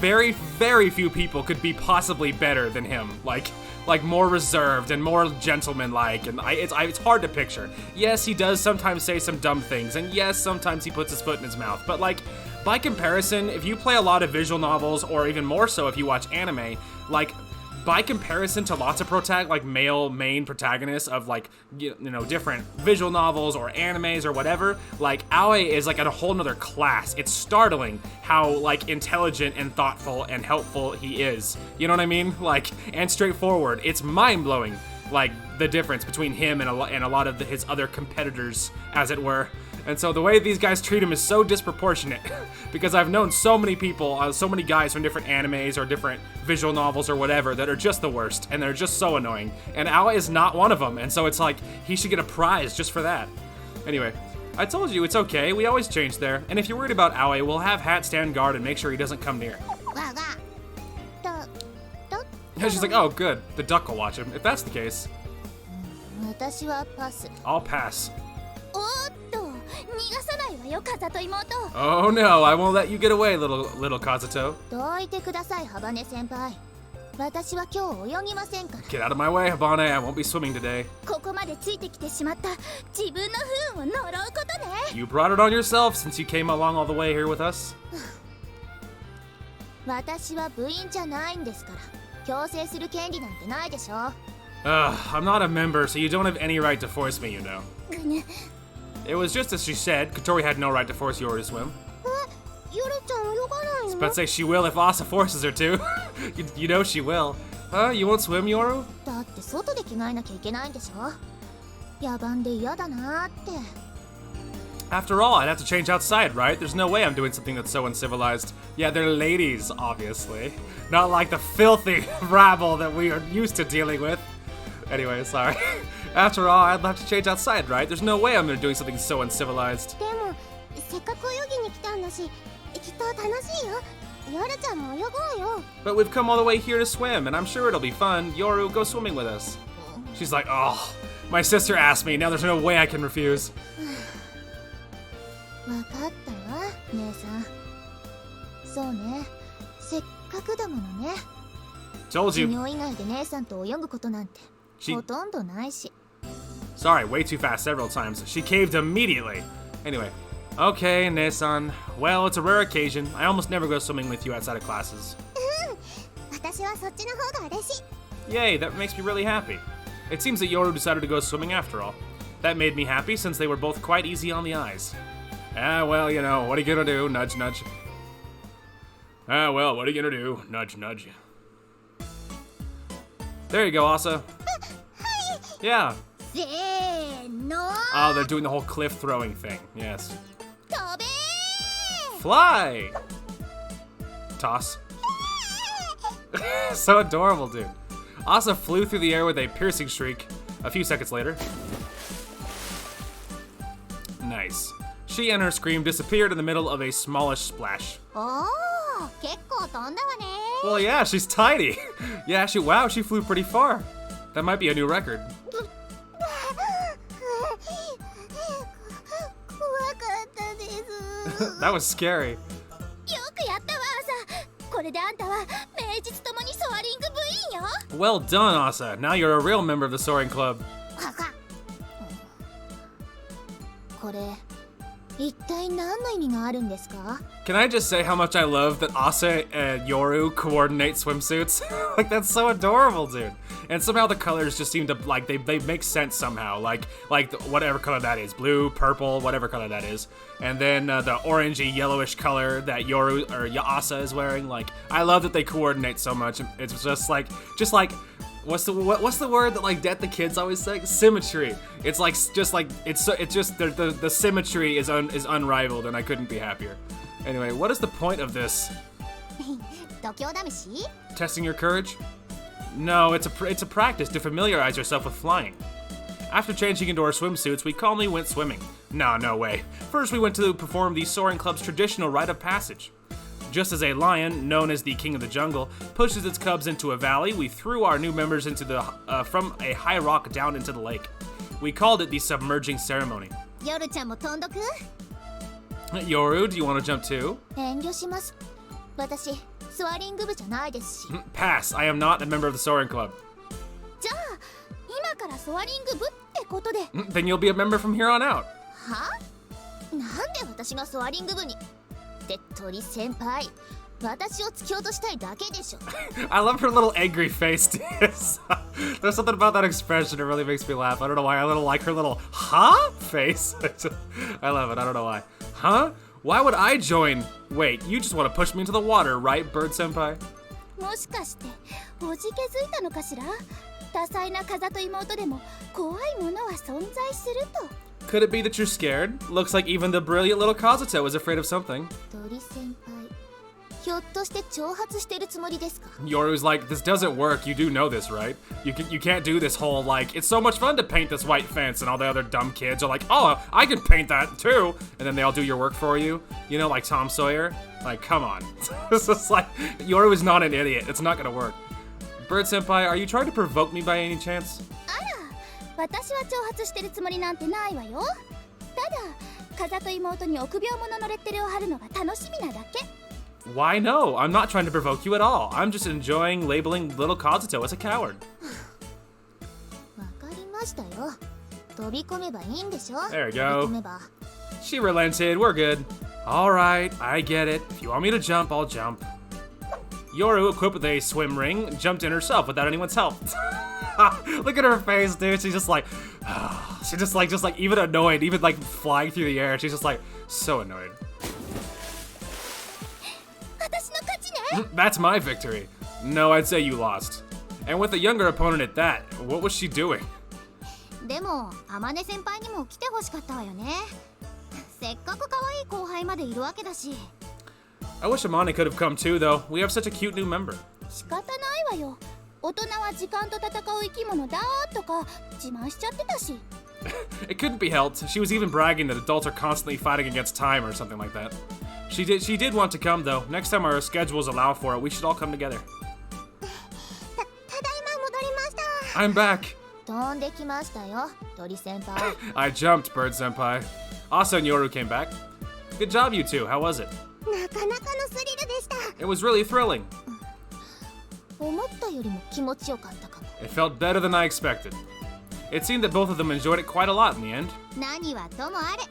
very, very few people could be possibly better than him. Like more reserved and more gentlemanlike, and it's hard to picture. Yes, he does sometimes say some dumb things, and yes, sometimes he puts his foot in his mouth. But like, by comparison, if you play a lot of visual novels, or even more so if you watch anime, like, by comparison to lots of male main protagonists of like, you know, different visual novels or animes or whatever, like Aoi is like at a whole nother class. It's startling how like intelligent and thoughtful and helpful he is. You know what I mean? Like, and straightforward. It's mind-blowing, like the difference between him and a lot of his other competitors, as it were. And so the way these guys treat him is so disproportionate because I've known so many people, so many guys from different animes or different visual novels or whatever that are just the worst and they're just so annoying. And Aoi is not one of them, and so it's like he should get a prize just for that. Anyway, I told you, it's okay. We always change there. And if you're worried about Aoi, we'll have Hat stand guard and make sure he doesn't come near. わがだ Yeah, she's like, oh, good. The duck will watch him. If that's the case, 私はパス。 I'll pass. おーっと、逃がさないわよ、風と妹。 Oh no, I won't let you get away, little Kazuto. どいてください、ハバネ先輩。私は今日泳ぎませんから。 Get out of my way, Habane. I won't be swimming today. ここまでついてきてしまった自分の不運を呪うことね。 You brought it on yourself since you came along all the way here with us. 私は部員じゃないんですから強制する権利なんてないでしょ。 I'm not a member, so you don't have any right to force me, you know. It was just as she said. Kotori had no right to force Yoru to swim. ヨルちゃん泳がないの But say she will if Asa forces her to. you know she will. Huh? You won't swim, Yoru? だって外で着替えなきゃいけないんでしょ。野蛮で嫌だなーって。 After all, I'd have to change outside, right? There's no way I'm doing something that's so uncivilized. Yeah, they're ladies, obviously. Not like the filthy rabble that we are used to dealing with. Anyway, sorry. After all, I'd have to change outside, right? There's no way I'm doing something so uncivilized. でもせっかく泳ぎに来たんだしきっと楽しいよ。ヨルちゃんも泳ごうよ。 But we've come all the way here to swim, and I'm sure it'll be fun. Yoru, go swimming with us. She's like, oh, my sister asked me. Now there's no way I can refuse. わかったわ、姉さん。そうね、せっかくだものね。 Told 授 you. 業以外で姉さんと泳ぐことなんて She- ほとんどないし。 Sorry, way too fast several times. She caved immediately. Anyway. Okay, Nesan. Well, it's a rare occasion. I almost never go swimming with you outside of classes. 私はそっちの方が嬉しい。 Yay, that makes me really happy. It seems that Yoru decided to go swimming after all. That made me happy since they were both quite easy on the eyes. Ah, well, you know, what are you gonna do? Nudge, nudge. Ah, well, what are you gonna do? Nudge, nudge. There you go, Asa. Yeah. せーの。 Oh, they're doing the whole cliff throwing thing. Yes. 飛べ Fly! Toss. So adorable, dude. Asa flew through the air with a piercing shriek. A few seconds later. Nice. She and her scream disappeared in the middle of a smallish splash. おお、結構飛んだわね。 Well, yeah, she's tiny. Yeah, wow, she flew pretty far. That might be a new record. 怖かったです。 That was scary. よくやったわ、朝。これであんたは名実ともにソアリング部員よ。 Well done, Asa. Now you're a real member of the Soaring Club. これ一体何の意味があるんですか？ Can I just say how much I love that Asa and Yoru coordinate swimsuits? Like, that's so adorable, dude. And somehow the colors just seem to, like, they make sense somehow. Like whatever color that is. Blue, purple, whatever color that is. And then the orangey, yellowish color that Yoru, or Asa is wearing. Like, I love that they coordinate so much. It's just like, what's the word that the kids always say? Symmetry. It's like the symmetry is unrivaled, and I couldn't be happier. Anyway, what is the point of this? 度胸試し？ Testing your courage? No, it's a practice to familiarize yourself with flying. After changing into our swimsuits, we calmly went swimming. No way. First, we went to perform the Soaring Club's traditional rite of passage. Just as a lion, known as the king of the jungle, pushes its cubs into a valley, we threw our new members into from a high rock down into the lake. We called it the Submerging Ceremony. ヨルちゃんも飛んどく？ Yoru, do you want to jump too? 遠慮します。私ソアリング部じゃないですし。 Pass. I am not a member of the Soaring Club. じゃあ今からソアリング部ってことで。 Then you'll be a member from here on out. は？なんで私がソアリング部に？って鳥先輩、私を突き落としたいだけでしょ。 I love her little angry face. There's something about that expression that really makes me laugh. I don't know why. I like her little huh face. I love it. I don't know why. Huh? Why would I join? Wait, you just want to push me into the water, right, Bird Senpai? もしかしておじけづいたのかしら？多彩な風と妹でも怖いものは存在すると。 Could it be that you're scared? Looks like even the brilliant little Kazuto is afraid of something. 鳥先輩、ひょっとして挑発してるつもりですか？ Yoru's like, this doesn't work. You do know this, right? You can't do this whole, like, it's so much fun to paint this white fence, and all the other dumb kids are like, oh, I can paint that too, and then they all do your work for you. You know, like Tom Sawyer. Like, come on. This is like, Yoru is not an idiot. It's not gonna work. Bird Senpai, are you trying to provoke me by any chance? あら、私は挑発してるつもりなんてないわよ。ただ、風と妹に臆病者のレッテルを貼るのが楽しみなだけ。Why no? I'm not trying to provoke you at all. I'm just enjoying labeling little Kazuto as a coward. わかりましたよ。飛び込めばいいんでしょ？ There you 飛び込 go. めば。She relented. We're good. Alright, I get it. If you want me to jump, I'll jump. Yoru, equipped with a swim ring, jumped in herself without anyone's help. Look at her face, dude. She's just like, she's just like even annoyed, even like flying through the air. She's just like so annoyed. 私の勝ちね。 That's my victory. No, I'd say you lost. And with a younger opponent at that, what was she doing? でも、天音先輩にも来てほしかったわよね。せっかく可愛い後輩までいるわけだし。 I wish Amane could have come too, though. We have such a cute new member. 仕方ないわよ。大人は時間と戦う生き物だとか自慢しちゃってたし。It couldn't be helped. She was even bragging that adults are constantly fighting against time or something like that. She did want to come, though. Next time our schedules allow for it, we should all come together. ただいま戻りました。 I'm back. 飛んできましたよ、鳥先輩。I jumped, Bird Senpai. Asa and Yoru came back. Good job, you two. How was it? なかなかのスリルでした。 It was really thrilling. 思ったよりも気持ちよかったかも。 It felt better than I expected. It seemed that both of them enjoyed it quite a lot in the end. 何はともあれ、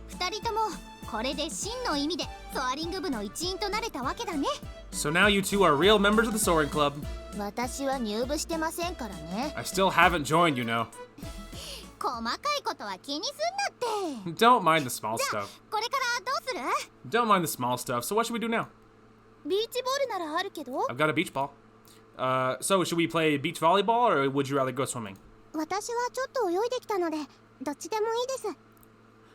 二人ともこれで真の意味でソアリング部の一員となれたわけだね。 So now you two are real members of the Soaring Club. 私は入部してませんからね。 I still haven't joined, you know. 細かいことは気にすんなって。 Don't mind the small stuff. これからどうする？ Don't mind the small stuff. So what should we do now? ビーチボールならあるけど。 I've got a beach ball. So should we play beach volleyball or would you rather go swimming? 私はちょっと泳いできたので、どっちでもいいです。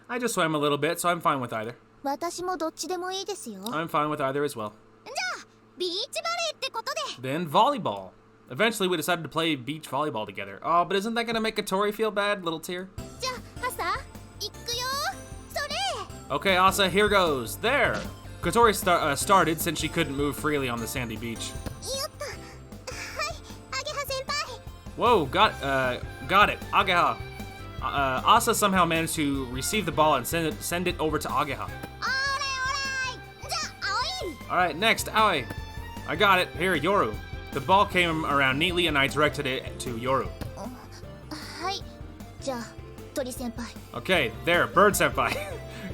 I just swam a little bit, so I'm fine with either. 私もどっちでもいいですよ。I'm fine with either as well. じゃあビーチバレーってことで。 Then volleyball. Eventually we decided to play beach volleyball together. Oh, but isn't that gonna make Katori feel bad, little tear? じゃあ、朝、行くよ。それ。 Okay, Asa, here goes. There. Katori started since she couldn't move freely on the sandy beach. よっと。はい、アゲハ先輩。 Whoa, got it. Ageha. Asa somehow managed to receive the ball and send it over to Ageha. おーらい。じゃあ、青い。 Alright, next, Aoi. I got it. Here, Yoru. The ball came around neatly and I directed it to Yoru. はい。じゃあ鳥先輩。 Okay, there, Bird Senpai.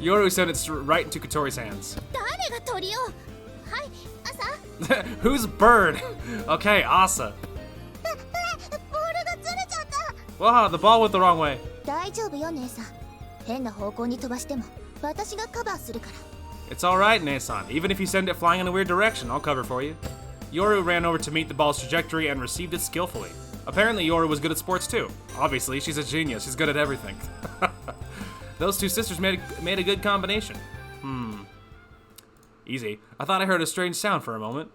Yoru sent it right into Katori's hands. 誰が鳥を。はい、朝。 Who's Bird? Okay, Asa. ボールがずれちゃった。 Wow, the ball went the wrong way. 大丈夫よ姉さん。変な方向に飛ばしても私がカバーするから。 It's alright, Ne-san. Even if you send it flying in a weird direction, I'll cover for you. Yoru ran over to meet the ball's trajectory and received it skillfully. Apparently, Yoru was good at sports too. Obviously, she's a genius. She's good at everything. Those two sisters made a good combination. Easy. I thought I heard a strange sound for a moment.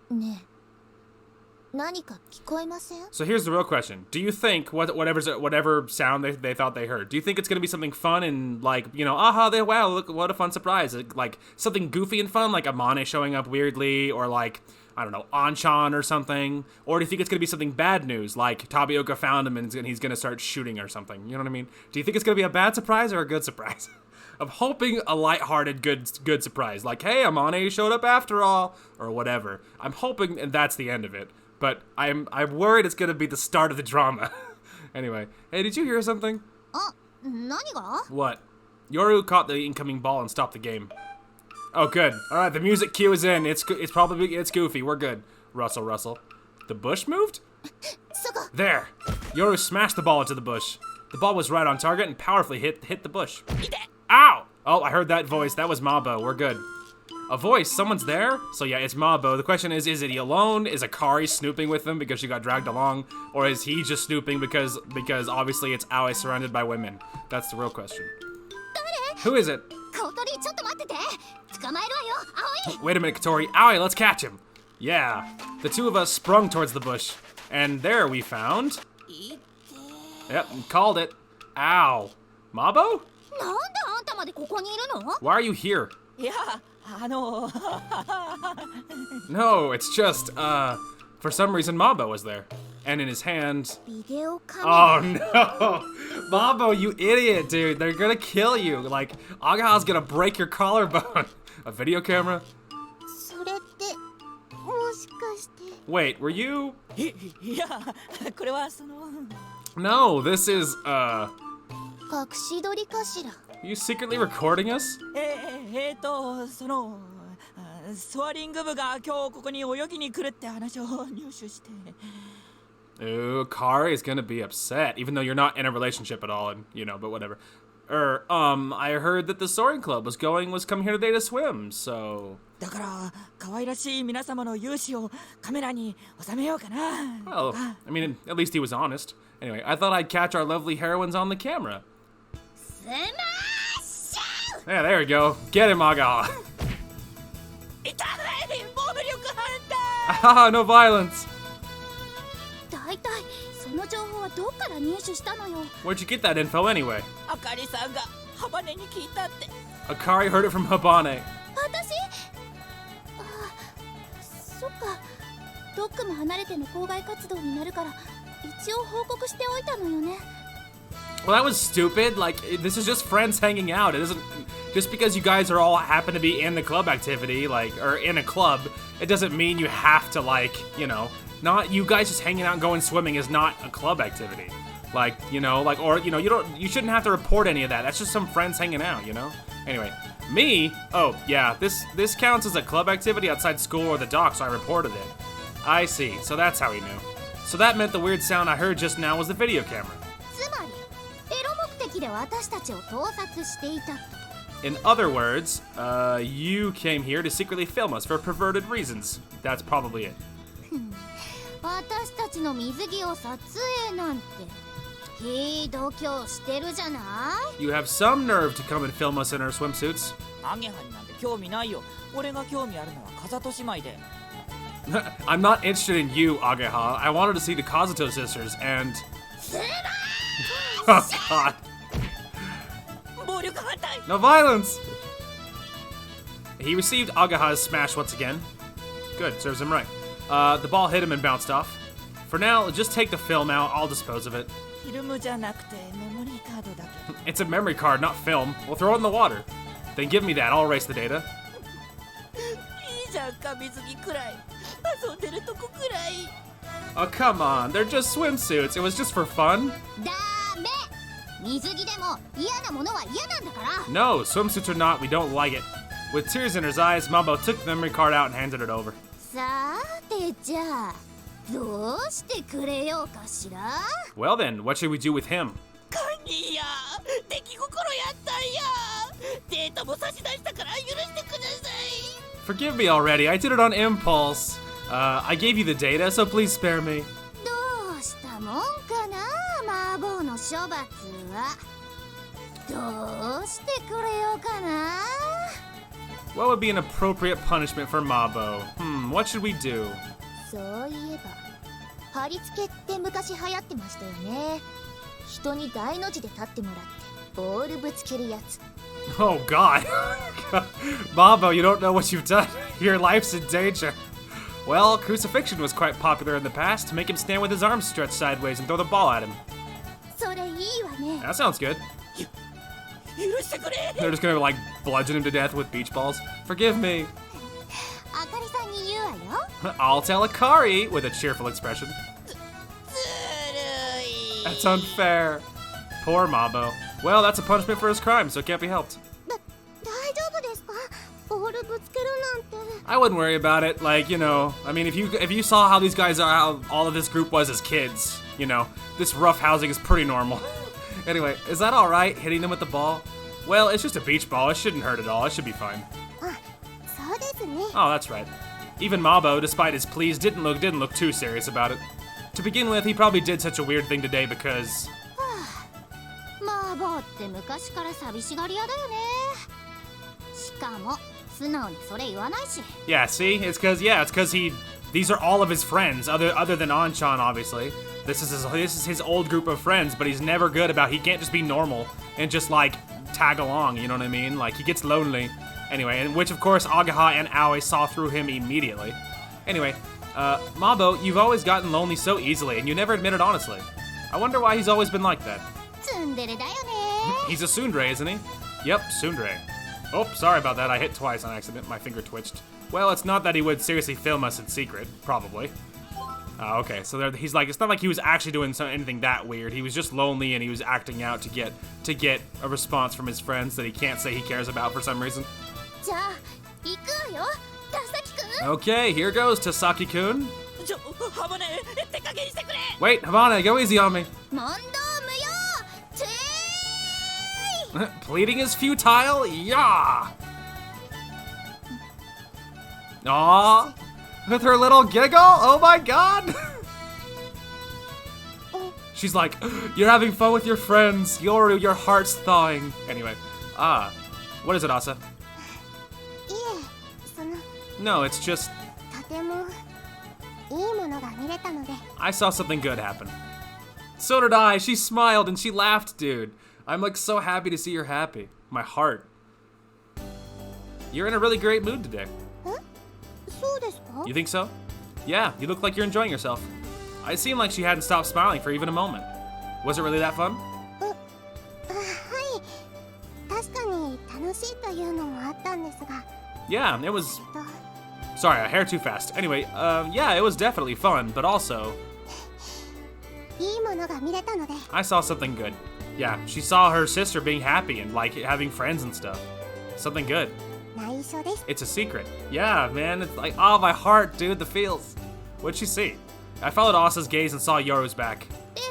ねえ、何か聞こえません？ So here's the real question. Do you think whatever sound they thought they heard, do you think it's going to be something fun and like, you know, wow, look, what a fun surprise. Like something goofy and fun, like Amane showing up weirdly, or like, I don't know, Anchan or something? Or do you think it's going to be something bad news, like Tabioka found him and he's going to start shooting or something? You know what I mean? Do you think it's going to be a bad surprise or a good surprise? I'm hoping a lighthearted good surprise, like, hey, Amane showed up after all, or whatever. I'm hoping and that's the end of it. But I'm worried it's gonna be the start of the drama. Anyway, hey, did you hear something? あ、何が？ What? Yoru caught the incoming ball and stopped the game. Oh, good. All right, the music cue is in. It's goofy. We're good. Rustle. The bush moved? そこ。 There. Yoru smashed the ball into the bush. The ball was right on target and powerfully hit the bush. Ow! Oh, I heard that voice. That was Mabo. We're good. A voice. Someone's there? So yeah, it's Mabo. The question is he alone? Is Akari snooping with him because she got dragged along? Or is he just snooping because obviously it's Aoi surrounded by women? That's the real question. Who is it? 小鳥ちょっと待ってて。捕まえるわ Wait a minute, Katori. Owie, let's catch him. Yeah, the two of us sprung towards the bush. And there we found... Yep, called it. Ow. Mabo? なんであんたまでここにいるの？ Why are you here? いやNo, it's just, for some reason Mabo was there. And in his hand... ビデオカメラ。 Oh no! Mabo, you idiot, dude. They're gonna kill you. Like, Agaha's gonna break your collarbone. A video camera? それってもしかして。 Wait, were you... いやこれはその No, this is, 隠し撮りかしら。 you secretly recording us? そのソアリング部が今日ここに泳ぎに来るって話を入手して Ooh, Kari is gonna be upset, even though you're not in a relationship at all, and, you know, but whatever. I heard that the Soaring Club was coming here today to swim, so... だから可愛らしい皆様の勇姿をカメラに収めようかな Well, I mean, at least he was honest. Anyway, I thought I'd catch our lovely heroines on the camera. スマッシュ。 Yeah, there we go. Get him, Agaha. 痛い暴力反 Haha, no violence. だいたいその情報はどっから入手したのよ。 Where'd you get that info anyway? 対あかりさんがハバネに聞いたって Akari heard it from Habane. 私？そっか。ドックも離れての校外活動になるから一応報告しておいたのよね。 Well, that was stupid. Like, this is just friends hanging out. It isn't... Just because you guys are all happen to be in the club activity, like, or in a club, it doesn't mean you have to, like, you know... Not... You guys just hanging out and going swimming is not a club activity. Like, you know, like, or, you know, you shouldn't have to report any of that. That's just some friends hanging out, you know? Anyway, me? Oh, yeah, this counts as a club activity outside school or the dock, so I reported it. I see, so that's how he knew. So that meant the weird sound I heard just now was the video camera. つまりエロ目的で私たちを盗撮していた。 In other words, you came here to secretly film us for perverted reasons. That's probably it. 私たちの水着を撮影なんてひどきょしてるじゃない。 You have some nerve to come and film us in our swimsuits. アゲハになんて興味ないよ俺が興味あるのは風と姉妹で I'm not interested in you, Ageha. I wanted to see the Kazuto sisters and... Oh, God. 暴力反対 No violence! He received Agaha's smash once again. Good, serves him right. The ball hit him and bounced off. For now, just take the film out. I'll dispose of it. フィルムじゃなくてメモリーカードだけ It's a memory card, not film. We'll throw it in the water. Then give me that. I'll erase the data. いいじゃんか水着くらい遊んでるとこくらい Oh, come on. They're just swimsuits. It was just for fun. ダメ。水着でも嫌なものは嫌なんだから。 No, swimsuits or not, we don't like it. With tears in his eyes, Mambo took the memory card out and handed it over. さてじゃあどうしてくれようかしら。 Well then, what should we do with him? カニや出来心やったんやデータも差し出したから許してください Forgive me already. I did it on impulse. I gave you the data, so please spare me. どうしたもんかな麻婆の処罰は。どうしてくれようかな。 What would be an appropriate punishment for Mabo? What should we do? そういえば貼り付けって昔流行ってましたよね。人に大の字で立ってもらってボールぶつけるやつ。 Oh, God. Mabo, you don't know what you've done. Your life's in danger. Well, crucifixion was quite popular in the past. Make him stand with his arms stretched sideways and throw the ball at him. それいいわね。 That sounds good. 許してくれ They're just gonna, like, bludgeon him to death with beach balls. Forgive me. あかりさんに言うわよ。 I'll tell Akari with a cheerful expression. ずるい That's unfair. Poor Mabo. Well, that's a punishment for his crime, so it can't be helped. 大丈夫ですか？ボールぶつけるなんて。 I wouldn't worry about it. Like, you know, I mean, if you saw how these guys are, how all of this group was as kids, you know, this rough housing is pretty normal. Anyway, is that all right, hitting them with the ball? Well, it's just a beach ball. It shouldn't hurt at all. It should be fine. あ、そうですね。 Oh, that's right. Even Mabo, despite his pleas, didn't look too serious about it. To begin with, he probably did such a weird thing today because... 麻婆って昔から寂しがり屋だよね。しかも素直にそれ言わないし。 Yeah, see? It's cause these are all of his friends, other than Anchan, obviously. This is his old group of friends, but he's never good about, he can't just be normal and just like tag along, you know what I mean? Like he gets lonely. Anyway, and which of course Agaha and Aoi saw through him immediately. Anyway, Mabo, you've always gotten lonely so easily and you never admit it honestly. I wonder why he's always been like that. ツンデレだよね。 He's a tsundere, isn't he? Yep, tsundere. Oh, sorry about that. I hit twice on accident. My finger twitched. Well, it's not that he would seriously film us in secret, probably. Okay, so he's like, it's not like he was actually doing anything that weird. He was just lonely and he was acting out to get a response from his friends that he can't say he cares about for some reason. じゃあ行くわよ、田崎くん。 Okay, here goes Tasaki-kun. ハバネ手加減してくれ。 Wait, Havana, go easy on me. 問答無用。てーい。 Pleading is futile? Yeah! Aww. With her little giggle? Oh my god! She's like, you're having fun with your friends. Your heart's thawing. Anyway, what is it, Asa? いえ、その No, it's just, とてもいいものが見れたので。 I saw something good happen. So did I. She smiled and she laughed, dude. I'm like so happy to see you're happy. My heart. You're in a really great mood today. そうですか？ You think so? Yeah, you look like you're enjoying yourself. It seemed like she hadn't stopped smiling for even a moment. Was it really that fun? はい。確かに楽しいというのもあったんですが。 Yeah, it was. と Sorry, I hair too fast. Anyway, yeah, it was definitely fun, but also いいものが見れたので。 I saw something good. Yeah, she saw her sister being happy and like having friends and stuff. Something good. 内緒です。 It's a secret. Yeah, man, it's like, oh, my heart, dude, the feels. What'd she see? I followed Asa's gaze and saw Yoru's back. で、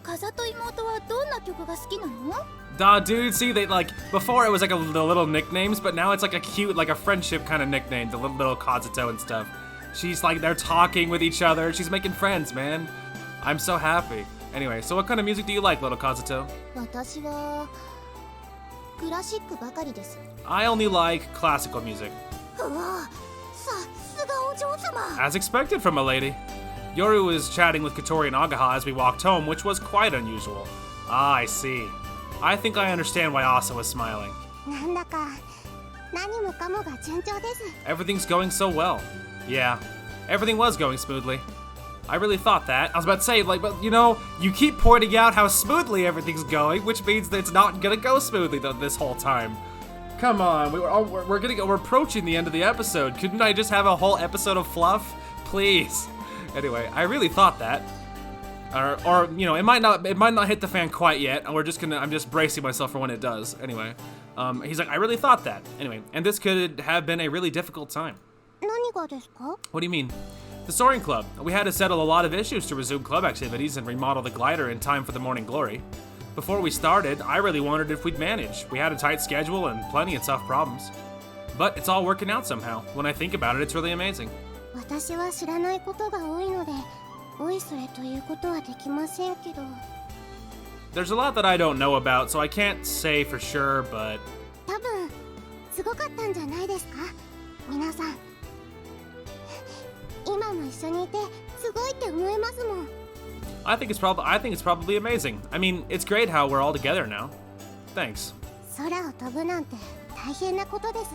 風と妹はどんな曲が好きなの？ Duh, dude, see, they like, before it was like the little nicknames, but now it's like a cute, like a friendship kind of nickname, the little Kazuto and stuff. She's like, they're talking with each other, she's making friends, man. I'm so happy. Anyway, so what kind of music do you like, little Kazuto? 私はクラシックばかりです。 I only like classical music. うわ、さすがお嬢様。 As expected from a lady. Yoru was chatting with Katori and Agaha as we walked home, which was quite unusual. Ah, I see. I think I understand why Asa was smiling. なんだか何もかもが順調です。 Everything's going so well. Yeah, everything was going smoothly. I really thought that. I was about to say, like, but you know, you keep pointing out how smoothly everything's going, which means that it's not gonna go smoothly this whole time. Come on, we're approaching the end of the episode. Couldn't I just have a whole episode of fluff, please? Anyway, I really thought that. Or you know, it might not hit the fan quite yet. I'm just bracing myself for when it does. Anyway, he's like, I really thought that. Anyway, and this could have been a really difficult time. 何がですか？ What do you mean? The Soaring Club. We had to settle a lot of issues to resume club activities and remodel the glider in time for the morning glory. Before we started, I really wondered if we'd manage. We had a tight schedule and plenty of tough problems. But it's all working out somehow. When I think about it, it's really amazing. 私は知らないことが多いので、おいそれということはできませんけど。 There's a lot that I don't know about, so I can't say for sure, but 多分すごかったんじゃないですか？皆さん。今も一緒にいてすごいって思いますもん。 I think it's probably amazing. I mean, it's great how we're all together now. Thanks. 空を飛ぶなんて大変なことです。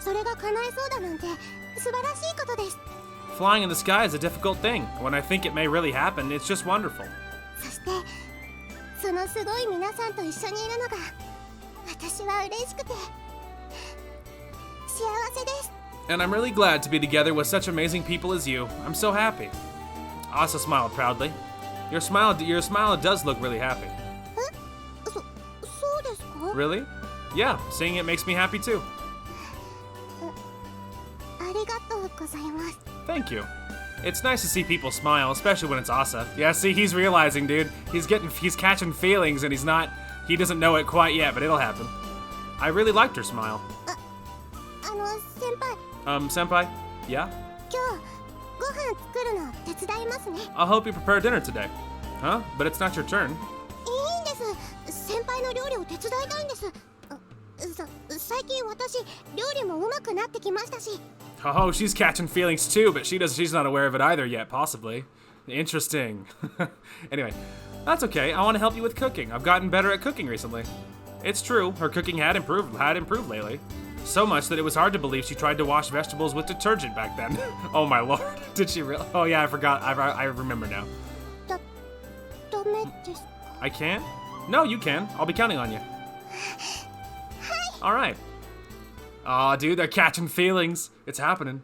それが叶えそうだなんて素晴らしいことです。 Flying in the sky is a difficult thing. When I think it may really happen, it's just wonderful. そしてそのすごい皆さんと一緒にいるのが私は嬉しくて幸せです。 And I'm really glad to be together with such amazing people as you. I'm so happy. Asa smiled proudly. Your smile does look really happy. そうですか？ Really? Yeah, seeing it makes me happy too. ありがとうございます。 Thank you. It's nice to see people smile, especially when it's Asa. Yeah, see, he's realizing, dude. He's catching feelings and he doesn't know it quite yet, but it'll happen. I really liked her smile. 先輩。Senpai? Yeah? 今日ご飯作るの手伝いますね。 I'll help you prepare dinner today. Huh? But it's not your turn. いいんです。先輩の料理を手伝いたいんです。最近私料理もうまくなってきましたし。 Oh, she's catching feelings too, but she's not aware of it either yet, possibly. Interesting. Anyway, that's okay. I want to help you with cooking. I've gotten better at cooking recently. It's true, her cooking had improved lately. So much that it was hard to believe she tried to wash vegetables with detergent back then. Oh my lord, did she really? Oh yeah, I forgot. I remember now. ダメですか？ I can? No, you can. I'll be counting on you. All right. Aw, dude, they're catching feelings. It's happening.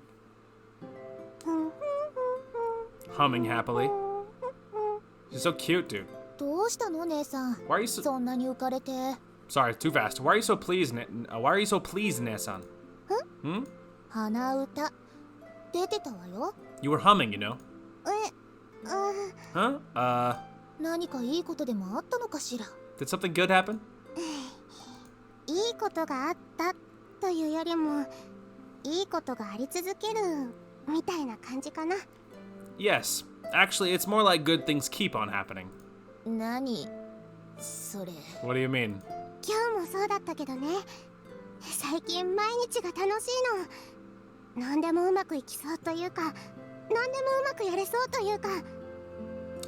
Humming happily. She's so cute, dude. どうしたの姉さん。 Why are you so... そんなに浮かれて。 Sorry, too fast. Why are you so pleased, why are you so pleased, Ne-san? Hmm? 鼻歌出てたわよ。 You were humming, you know. え、Huh? 何かいいことでもあったのかしら。 Did something good happen? いいことがあったというよりも、いいことがあり続けるみたいな感じかな。 Yes. Actually, it's more like good things keep on happening. 何それ。 What do you mean? 今日もそうだったけどね。最近毎日が楽しいの。何でもうまくいきそうというか、何でもうまくやれそうというか。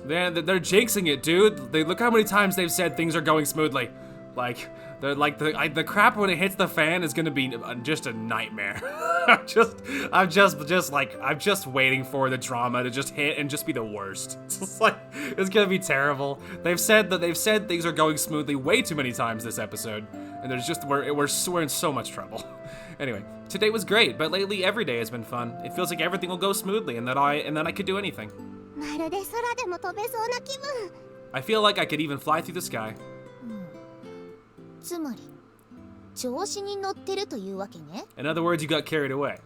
They're jinxing it, dude. Look how many times they've said things are going smoothly. Like, the crap when it hits the fan is gonna be just a nightmare. I'm just waiting for the drama to just hit and just be the worst. It's gonna be terrible. They've said things are going smoothly way too many times this episode, and we're in so much trouble. Anyway, today was great, but lately every day has been fun. It feels like everything will go smoothly, and that I could do anything. まるで空でも飛べそうな気分。 I feel like I could even fly through the sky. つまり調子に乗ってるというわけね。 In other words, you got carried away.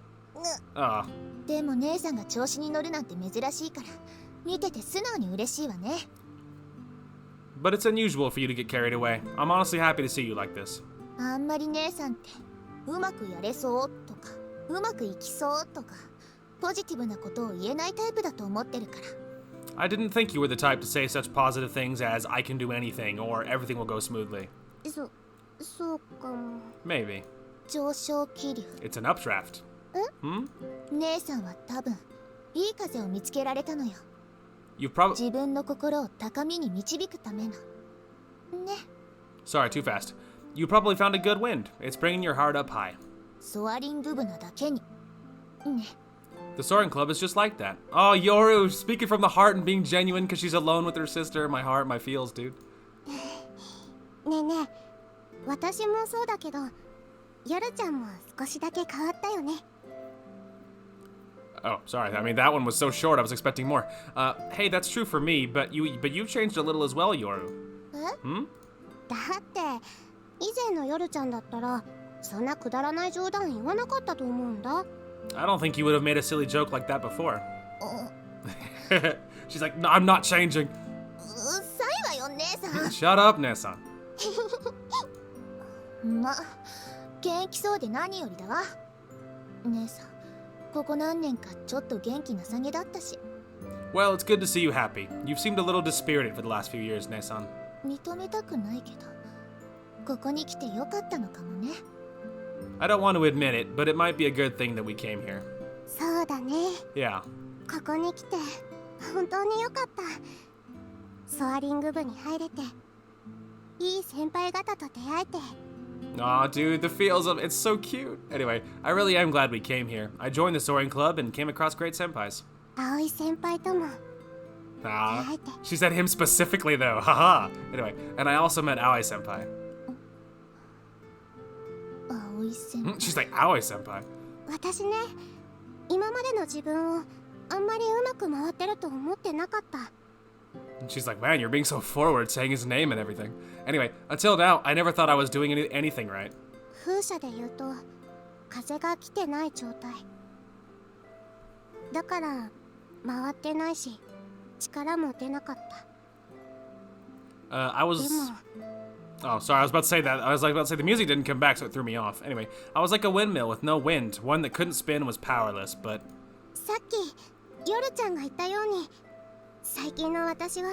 Ah. でも姉さんが調子に乗るなんて珍しいから見てて素直に嬉しいわね。 But it's unusual for you to get carried away. I'm honestly happy to see you like this. あんまり姉さんってうまくやれそうとかうまくいきそうとかポジティブなことを言えないタイプだと思ってるから。 I didn't think you were the type to say such positive things as I can do anything or everything will go smoothly. そうかも。 Maybe. 上昇気流。 It's an updraft. Hmm? 姉さんは多分いい風を見つけられたのよ。 You probably... 自分の心を高みに導くための。ね。 Sorry, too fast. You probably found a good wind. It's bringing your heart up high. ソアリング部なだけに。ね。 The Soaring Club is just like that. Oh, Yoru, speaking from the heart and being genuine because she's alone with her sister. My heart, my feels, dude. ねえねえ、私もそうだけど、ヨルちゃんも少しだけ変わったよね。 Oh, sorry. I mean, that one was so short. I was expecting more. Hey, that's true for me, but you've changed a little as well, Yoru. え？ Hmm? だって以前のヨルちゃんだったらそんなくだらない冗談言わなかったと思うんだ。 I don't think you would have made a silly joke like that before. She's like, no, I'm not changing. うっさいわよ姉さん。 Shut up, Ne-san. ま、元気そうで何よりだわ。姉さん、ここ何年かちょっと元気なさげだったし。 Well, it's good to see you happy. You've seemed a little dispirited for the last few years, Ne-san. 認めたくないけど、ここに来てよかったのかもね。 I don't want to admit it, but it might be a good thing that we came here. そうだね。 Yeah. ここに来て本当によかった。ソアリング部に入れて、いい先輩方と出会えて。 Aw, dude, the feels of it's so cute. Anyway, I really am glad we came here. I joined the Soaring Club and came across great senpais. 葵先輩とも。 Ah, she said him specifically though. Haha. Anyway, and I also met Aoi senpai. 葵先輩。 She's like Aoi senpai. 私ね、今までの自分をあんまりうまく回ってると思ってなかった。 And she's like, man, you're being so forward, saying his name and everything. Anyway, until now, I never thought I was doing anything right. 風車で言うと風が来てない状態だから回ってないし力も出なかった。 I was... でも Oh, sorry, I was about to say that. I was like about to say the music didn't come back, so it threw me off. Anyway, I was like a windmill with no wind, one that couldn't spin and was powerless, but... さっきヨルちゃんが言ったように最近の私は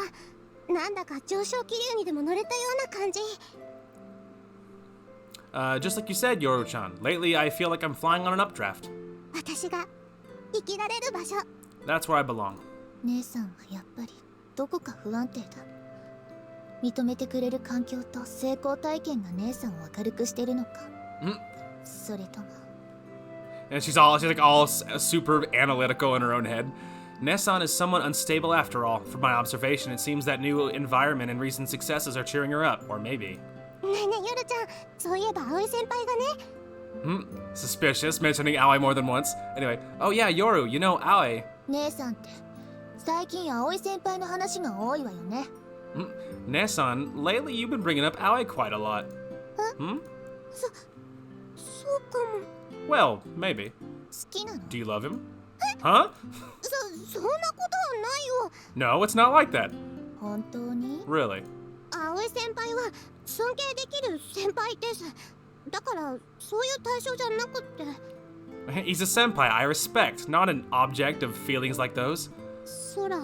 なんだか上昇気流にでも乗れたような感じ。Just like you said, Yoru-chan. Lately, I feel like I'm flying on an updraft. 私が生きられる場所。 That's where I belong. 姉さんはやっぱりどこか不安定だ。認めてくれる環境と成功体験が姉さんを明るくしてるのか。それとも。 And she's like all super analytical in her own head. Nessan is somewhat unstable after all. From my observation, it seems that new environment and recent successes are cheering her up, or maybe. ねえねえ夜ちゃん、そういえば葵先輩がね。Suspicious, mentioning Aoi more than once. Anyway, oh yeah, Yoru, you know Aoi. 姉さんって最近葵先輩の話が多いわよね。Nessan, lately you've been bringing up Aoi quite a lot. そうかも。 Well, maybe. 好きなの？ Do you love him? Huh? そんなことはないよ。 No, it's not like that. 本当に？ Really. 葵先輩は尊敬できる先輩です。だからそういう対象じゃなくって。 He's a senpai I respect, not an object of feelings like those. 空。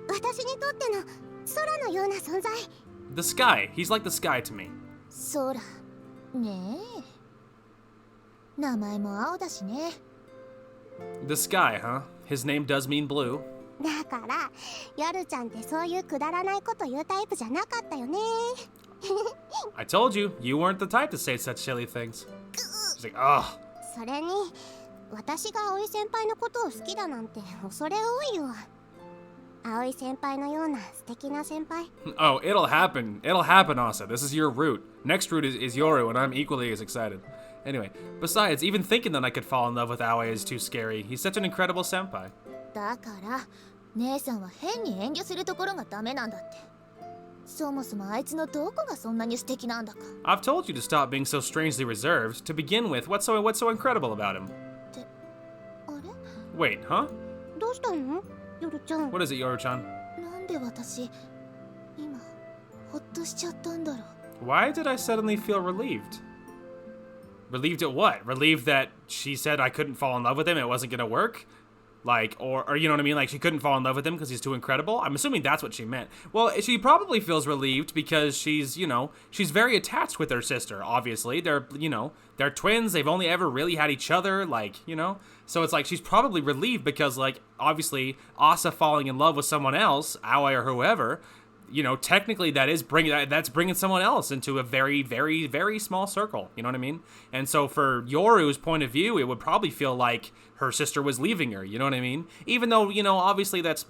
私にとっての空のような存在。 The sky. He's like the sky to me. 空。ねえ。名前も青だしね。 The sky, huh? His name does mean blue. だから夜ちゃんってそういうくだらないこと言うタイプじゃなかったよね。 I told you, you weren't the type to say such silly things. She's like, ugh. それに私が葵先輩のことを好きだなんて恐れ多いよ。葵先輩のような素敵な先輩。 Oh, it'll happen. It'll happen, Asa. This is your route. Next route is Yoru, and I'm equally as excited. Anyway, besides, even thinking that I could fall in love with Aoi is too scary. He's such an incredible senpai. だから姉さんは変に遠慮するところがダメなんだって。そもそもあいつのどこがそんなに素敵なんだか。 I've told you to stop being so strangely reserved. To begin with, what's so incredible about him? ってあれ？ Wait, huh? どうしたの夜ちゃん。 What is it, Yoru-chan? なんで私今ほっとしちゃったんだろう。 Why did I suddenly feel relieved? Relieved at what? Relieved that she said I couldn't fall in love with him, it wasn't gonna work? Like, or you know what I mean? Like, she couldn't fall in love with him because he's too incredible? I'm assuming that's what she meant. Well, she probably feels relieved because she's, you know, she's very attached with her sister, obviously. They're, you know, they're twins. They've only ever really had each other, like, you know? So it's like, she's probably relieved because, like, obviously, Asa falling in love with someone else, Aoi or whoever, you know, technically that's bringing someone else into a very, very, very small circle. You know what I mean? And so for Yoru's point of view, it would probably feel like her sister was leaving her. You know what I mean? Even though, you know, obviously that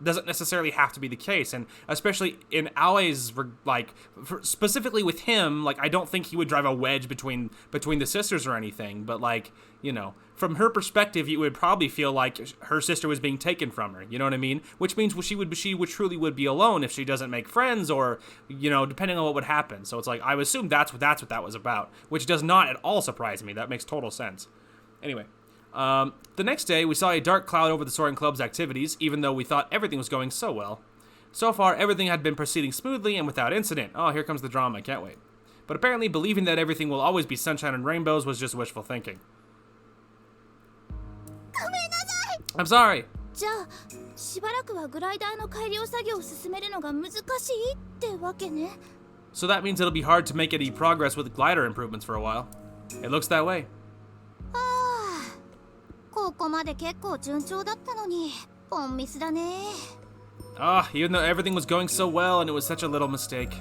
doesn't necessarily have to be the case. And especially in Aoi's, like, specifically with him, like, I don't think he would drive a wedge between the sisters or anything. But, like, you know, from her perspective, you would probably feel like her sister was being taken from her. You know what I mean? Which means she would truly be alone if she doesn't make friends, or, you know, depending on what would happen. So it's like, I would assume that's what that was about, which does not at all surprise me. That makes total sense. Anyway, the next day we saw a dark cloud over the Soaring Club's activities, even though we thought everything was going so well. So far, everything had been proceeding smoothly and without incident. Oh, here comes the drama. I can't wait. But apparently, believing that everything will always be sunshine and rainbows was just wishful thinking. I'm sorry. じゃあしばらくはグライダーの改良作業を進めるのが難しいってわけね。 So that means it'll be hard to make any progress with glider improvements for a while. It looks that way. ああ、ここまで結構順調だったのにポンミスだね。 Even though everything was going so well and it was such a little mistake.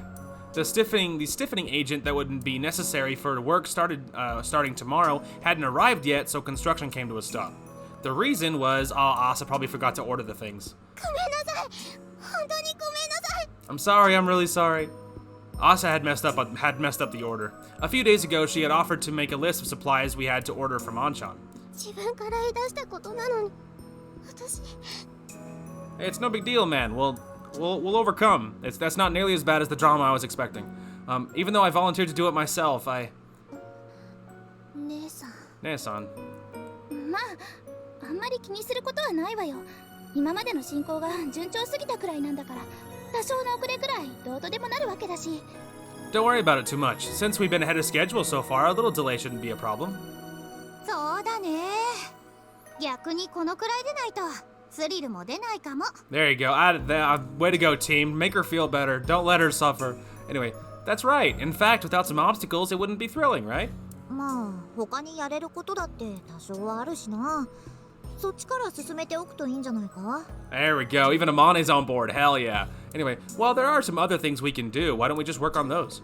The stiffening agent that would be necessary for work starting tomorrow hadn't arrived yet, so construction came to a stop. The reason was Asa probably forgot to order the things. ごめんなさい。本当にごめんなさい。 I'm sorry, I'm really sorry. Asa had messed up the order. A few days ago, she had offered to make a list of supplies we had to order from Anshan. 自分から言い出したことなのに私。 Hey, it's no big deal, man. We'll overcome. That's not nearly as bad as the drama I was expecting. Even though I volunteered to do it myself, 姉さん。 Nea-san. まあ、あんまり気にすることはないわよ。今までの進行が順調すぎたくらいなんだから、多少の遅れくらいどうとでもなるわけだし。Don't worry about it too much. Since we've been ahead of schedule so far, a little delay shouldn't be a problem. そうだね。逆にこのくらいでないとスリルも出ないかも。 There you go. Way to go, team. Make her feel better. Don't let her suffer. Anyway, That's right. In fact, without some obstacles, it wouldn't be thrilling, right? まあ他にやれることだって多少はあるしな。そっちから進めておくといいんじゃないか？ There we go. Even Amane's on board. Hell yeah. Anyway, well, there are some other things we can do. Why don't we just work on those?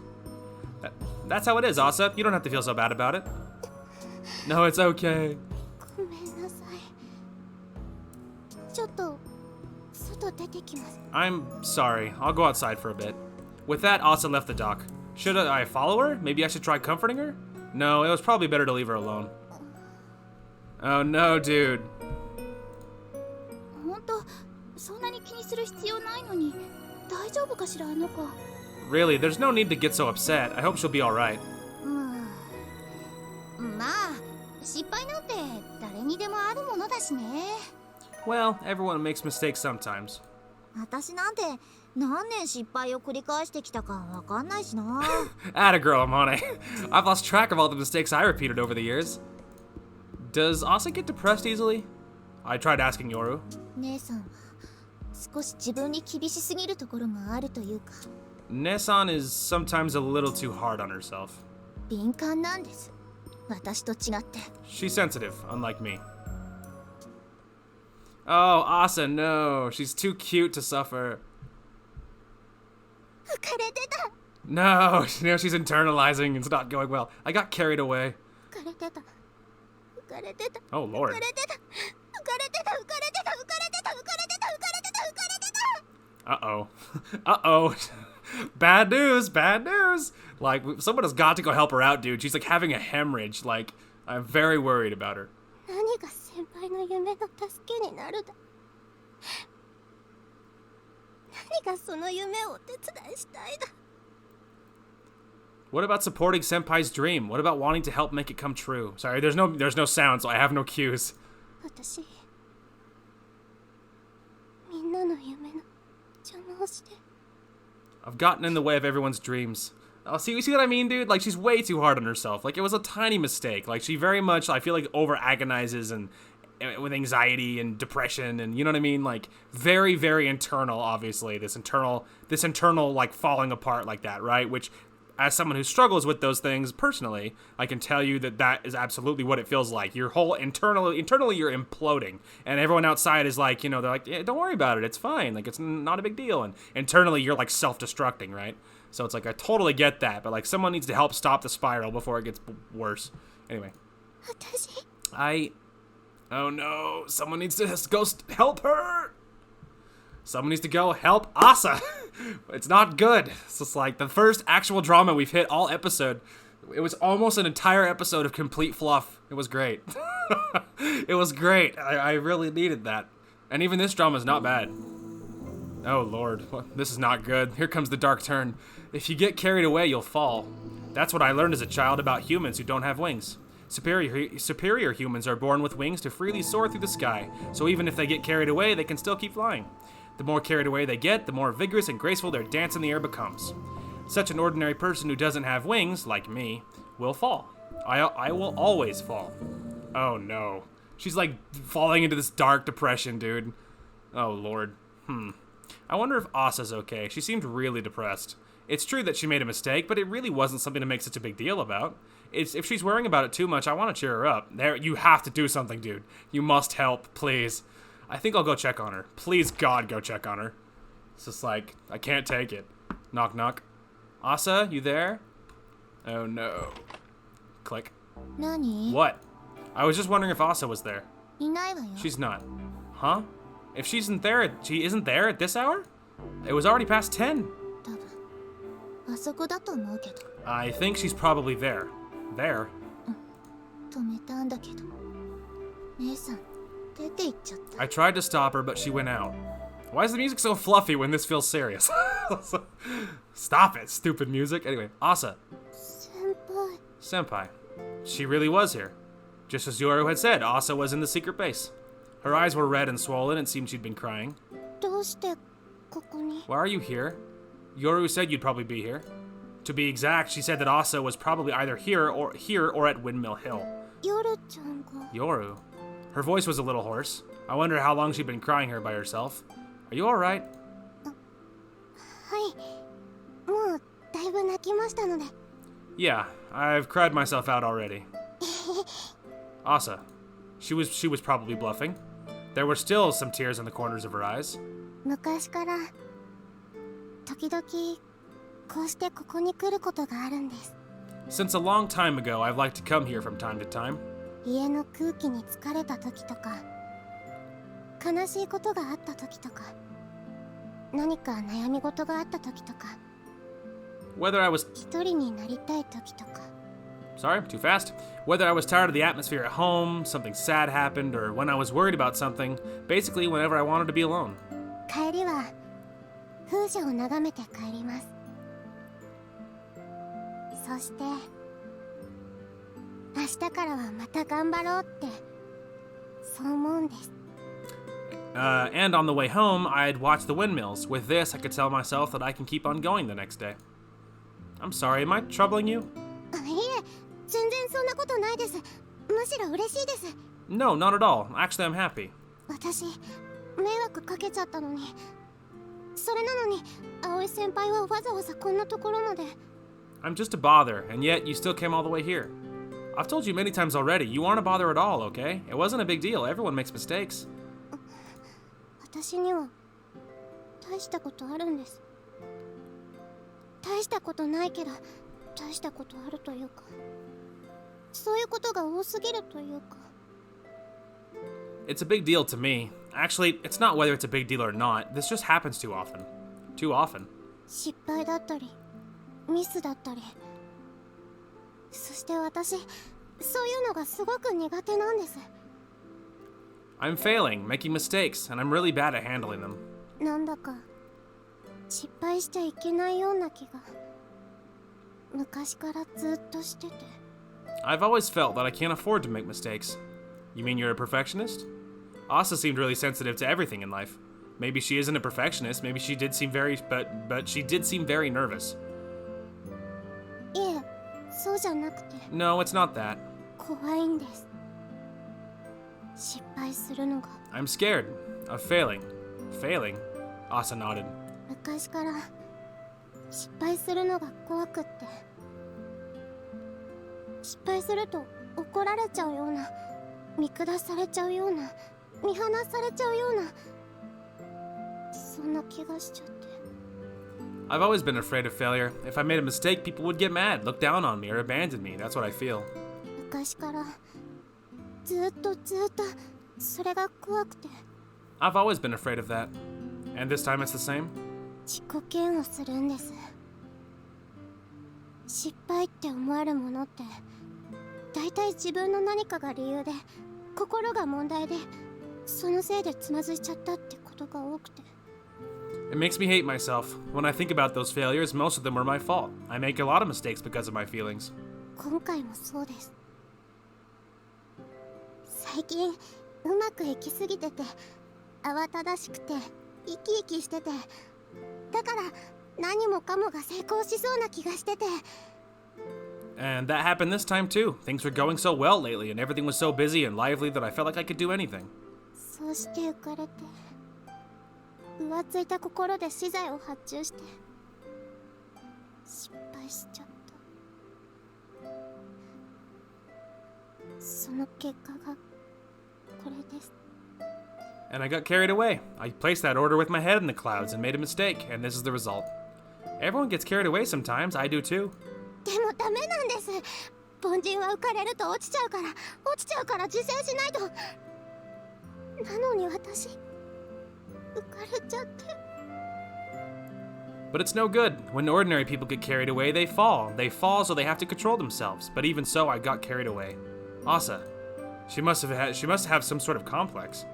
That's how it is, Asa. You don't have to feel so bad about it. No, it's okay. ごめんなさい。ちょっと外出てきます。 I'm sorry. I'll go outside for a bit. With that, Asa left the dock. Should I follow her? Maybe I should try comforting her? No, it was probably better to leave her alone. Oh no, dude. 本当そんなに気にする必要ないのに大丈夫かしらあの子。 Really, there's no need to get so upset. I hope she'll be alright. まあ失敗なんて誰にでもあるものだしね。 Well, everyone makes mistakes sometimes. 私なんて何年失敗を繰り返してきたかわかんないしな。Atta girl, Amane. I've lost track of all the mistakes I repeated over the years. Does Asa get depressed easily? I tried asking Yoru. 姉さんは少し自分に厳しすぎるところがあるというか。Nesan is sometimes a little too hard on herself. 敏感なんです。私と違って。She's sensitive, unlike me. Oh, Asa, no. She's too cute to suffer. 浮かれてた。 No, she's internalizing. It's not going well. I got carried away. 浮かれてた。浮かれてた。 Oh, Lord. 浮かれてた。浮かれてた。浮かれてた。浮かれてた。浮かれてた。浮かれてた。浮かれてた。 Uh-oh. Uh-oh. Bad news, bad news. Like, someone has got to go help her out, dude. She's like having a hemorrhage. Like, I'm very worried about her. 何が先輩の夢の助けになるだ。何がその夢をお手伝いしたいだ。 What about supporting Senpai's dream? What about wanting to help make it come true? Sorry, there's no sound, so I have no cues. 私みんなの夢の邪魔をして。 I've gotten in the way of everyone's dreams. Oh, see what I mean, dude? Like, she's way too hard on herself. Like, it was a tiny mistake. Like, she very much, I feel like, over-agonizes and with anxiety and depression and, you know what I mean? Like, very, very internal, obviously. This internal, like, falling apart like that, right? Which, as someone who struggles with those things personally, I can tell you that that is absolutely what it feels like. Your whole internally you're imploding, and everyone outside is like, you know, they're like, yeah, don't worry about it, it's fine, like it's not a big deal. And internally you're like self-destructing, right? So it's like I totally get that, but like someone needs to help stop the spiral before it gets worse. Anyway, 私 oh no, someone needs to go help her. Someone needs to go help Asa. It's not good. It's just like the first actual drama we've hit all episode. It was almost an entire episode of complete fluff. It was great. It was great. I really needed that. And even this drama is not bad. Oh lord, this is not good. Here comes the dark turn. If you get carried away, you'll fall. That's what I learned as a child about humans who don't have wings. Superior humans are born with wings to freely soar through the sky, so even if they get carried away, they can still keep flying. The more carried away they get, the more vigorous and graceful their dance in the air becomes. Such an ordinary person who doesn't have wings, like me, will fall. I will always fall. Oh no. She's like falling into this dark depression, dude. Oh lord. I wonder if Asa's okay. She seemed really depressed. It's true that she made a mistake, but it really wasn't something to make such a big deal about. If she's worrying about it too much, I want to cheer her up. You have to do something, dude. You must help, please. I think I'll go check on her. Please, God, go check on her. It's just like, I can't take it. Knock, knock. Asa, you there? Oh, no. Click. 何？ What? I was just wondering if Asa was there. いないわよ。 She's not. Huh? If she isn't there at this hour? It was already past 10. 多分あそこだと思うけど。 I think she's probably there. There? 止めたんだけど。姉さん出て行っちゃった。 I tried to stop her, but she went out. Why is the music so fluffy when this feels serious? Stop it, stupid music. Anyway, Asa. 先輩 Senpai. She really was here. Just as Yoru had said, Asa was in the secret base. Her eyes were red and swollen and seemed she'd been crying. どうしてここに。 Why are you here? Yoru said you'd probably be here. To be exact, she said that Asa was probably either here or at Windmill Hill. 夜ちゃんが Yoru. Her voice was a little hoarse. I wonder how long she'd been crying here by herself. Are you alright? はいもうだいぶ泣ききましたので。 Yeah, I've cried myself out already. Asa, she was probably bluffing. There were still some tears in the corners of her eyes. 昔から時々こうしてここに来ることがあるんです。 Since a long time ago, I've liked to come here from time to time. 家の空気に疲れた時とか、悲しいことがあった時とか、何か悩み事があった時とか、 Whether I was... 一人になりたい時とか。 Sorry, too fast. Whether I was tired of the atmosphere at home, something sad happened, or when I was worried about something, basically whenever I wanted to be alone. 帰りは風車を眺めて帰ります。そして明日からはまた頑張ろうってそう思うんです。 And on the way home, I'd watch the windmills. With this, I could tell myself that I can keep on going the next day. I'm sorry, am I troubling you? いえ、全然そんなことないです。むしろ嬉しいです。 No, not at all. Actually, I'm happy. 私迷惑かけちゃったのに。それなのに葵先輩はわざわざこんなところまで。 I'm just a bother, and yet you still came all the way here. I've told you many times already, you aren't a bother at all, okay? It wasn't a big deal. Everyone makes mistakes. 私には大したことあるんです。大したことないけど大したことあるというか、そういうことが多すぎるというか。 It's a big deal to me. Actually, it's not whether it's a big deal or not. This just happens too often. Too often. 失敗だったりミスだったり、そして私そういうのがすごく苦手なんです。 I'm failing, making mistakes, and I'm really bad at handling them. なんだか失敗しちゃいけないような気が昔からずっとしてて。 I've always felt that I can't afford to make mistakes. You mean you're a perfectionist? Asa seemed really sensitive to everything in life. Maybe she isn't a perfectionist. Maybe she did seem very, but she did seem very nervous. いえ、そうじゃなくて No, it's not that. 怖いんです。失敗するのが。 I'm scared of failing. Failing? Asa nodded. 昔から失敗するのが怖くって、失敗すると怒られちゃうような、見下されちゃうような、見放されちゃうような、そんな気がしちゃって。 I've always been afraid of failure. If I made a mistake, people would get mad, look down on me, or abandon me. That's what I feel. 昔からずっとそれが怖くて。 I've always been afraid of that. And this time it's the same? 自己嫌悪するんです。失敗って思えるものって大体自分の何かが理由で、心が問題で、そのせいでつまずいちゃったってことが多くて。 It makes me hate myself. When I think about those failures, most of them were my fault. I make a lot of mistakes because of my feelings. 今回もそうです。最近うまくいきすぎてて、慌ただしくて生き生きしてて、だから何もかもが成功しそうな気がしてて。 And that happened this time too. Things were going so well lately, and everything was so busy and lively that I felt like I could do anything. そうして浮かれて、浮ついた心で資材を発注して失敗しちゃった。その結果がこれです。 And I got carried away. I placed that order with my head in the clouds and made a mistake, and this is the result. Everyone gets carried away sometimes. I do too. でもダメなんです。凡人は浮かれると落ちちゃうから自制しないと。なのに私浮かれちゃって。 But it's no good. When ordinary people get carried away, they fall. They fall, so they have to control themselves. But even so, I got carried away. Asa, she must have some sort of complex.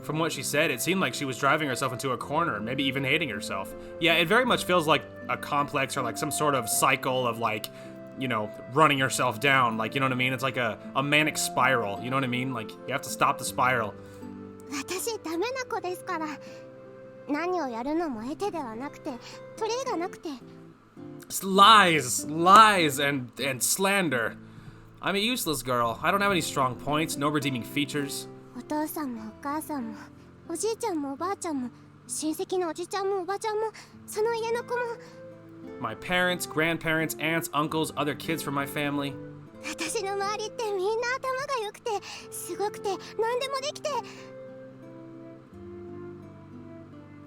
From what she said, it seemed like she was driving herself into a corner, maybe even hating herself. Yeah, it very much feels like a complex or like some sort of cycle of like, you know, running yourself down. Like, you know what I mean? It's like a manic spiral. You know what I mean? Like, you have to stop the spiral. 私ダメな子ですから。何をやるのも得手ではなくて、取り柄がなくて。 Lies and slander. I'm a useless girl. I don't have any strong points, no redeeming features. お父さんもお母さんもおじいちゃんもおばあちゃんも親戚のおじちゃんもおばちゃんもその家の子も My parents, grandparents, aunts, uncles, other kids from my family. 私の周りってみんな頭が良くてすごくて何でもできて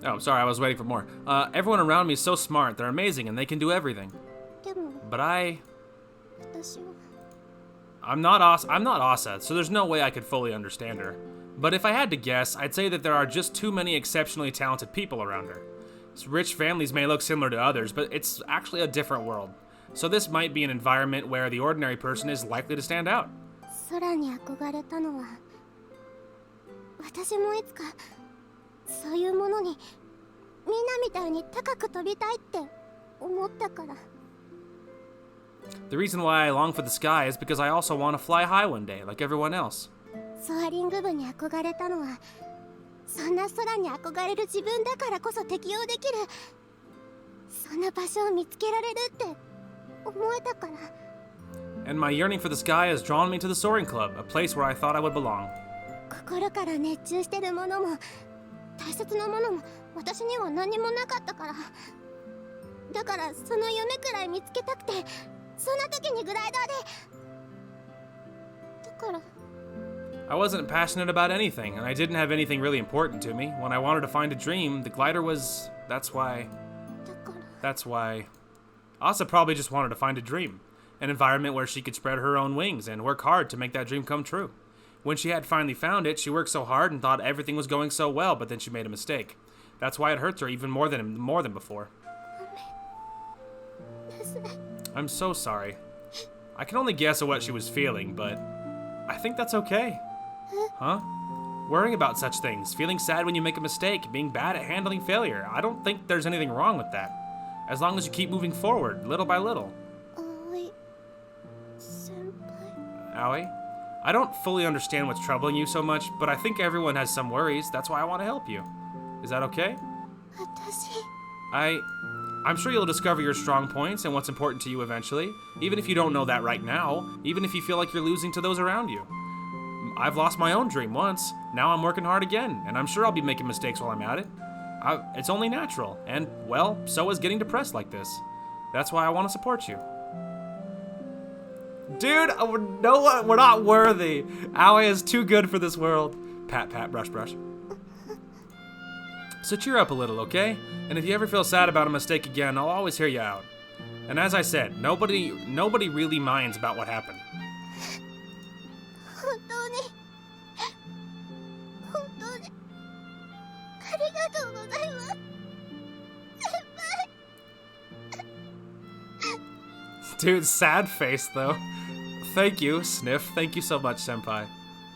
Oh, sorry, I was waiting for more. Everyone around me is so smart. They're amazing and they can do everything. でも But私は I'm not Asa, so there's no way I could fully understand her. But if I had to guess, I'd say that there are just too many exceptionally talented people around her. Rich families may look similar to others, but it's actually a different world. So this might be an environment where the ordinary person is likely to stand out. 空に憧れたのは私もいつかそういうものにみんなみたいに高く飛びたいって思ったから The reason why I long for the sky is because I also want to fly high one day, like everyone else. ソアリング部に憧れたのはそんな空に憧れる自分だからこそ適応できるそんな場所を見つけられるって思えたから And my yearning for the sky has drawn me to the Soaring Club, a place where I thought I would belong. 心から熱中してるものも大切なものも私には何もなかったからだからその夢くらい見つけたくてそんな時にグライダーでだから I wasn't passionate about anything, and I didn't have anything really important to me. When I wanted to find a dream, the glider was... That's why... Asa probably just wanted to find a dream. An environment where she could spread her own wings and work hard to make that dream come true. When she had finally found it, she worked so hard and thought everything was going so well, but then she made a mistake. That's why it hurts her even more than before. I'm so sorry. I can only guess at what she was feeling, but I think that's okay. Huh? Worrying about such things, feeling sad when you make a mistake, being bad at handling failure. I don't think there's anything wrong with that. As long as you keep moving forward, little by little. Aoi? I don't fully understand what's troubling you so much, but I think everyone has some worries. That's why I want to help you. Is that okay? 私 I'm sure you'll discover your strong points and what's important to you eventually, even if you don't know that right now, even if you feel like you're losing to those around you. I've lost my own dream once. Now I'm working hard again, and I'm sure I'll be making mistakes while I'm at it. It's only natural, and, well, so is getting depressed like this. That's why I want to support you. Dude, no, we're not worthy. Aoi is too good for this world. Pat, pat, brush, brush. So cheer up a little, okay? And if you ever feel sad about a mistake again, I'll always hear you out. And as I said, nobody really minds about what happened. 本当にありがとうございます先輩 Dude, sad face though. Thank you, Sniff. Thank you so much, Senpai.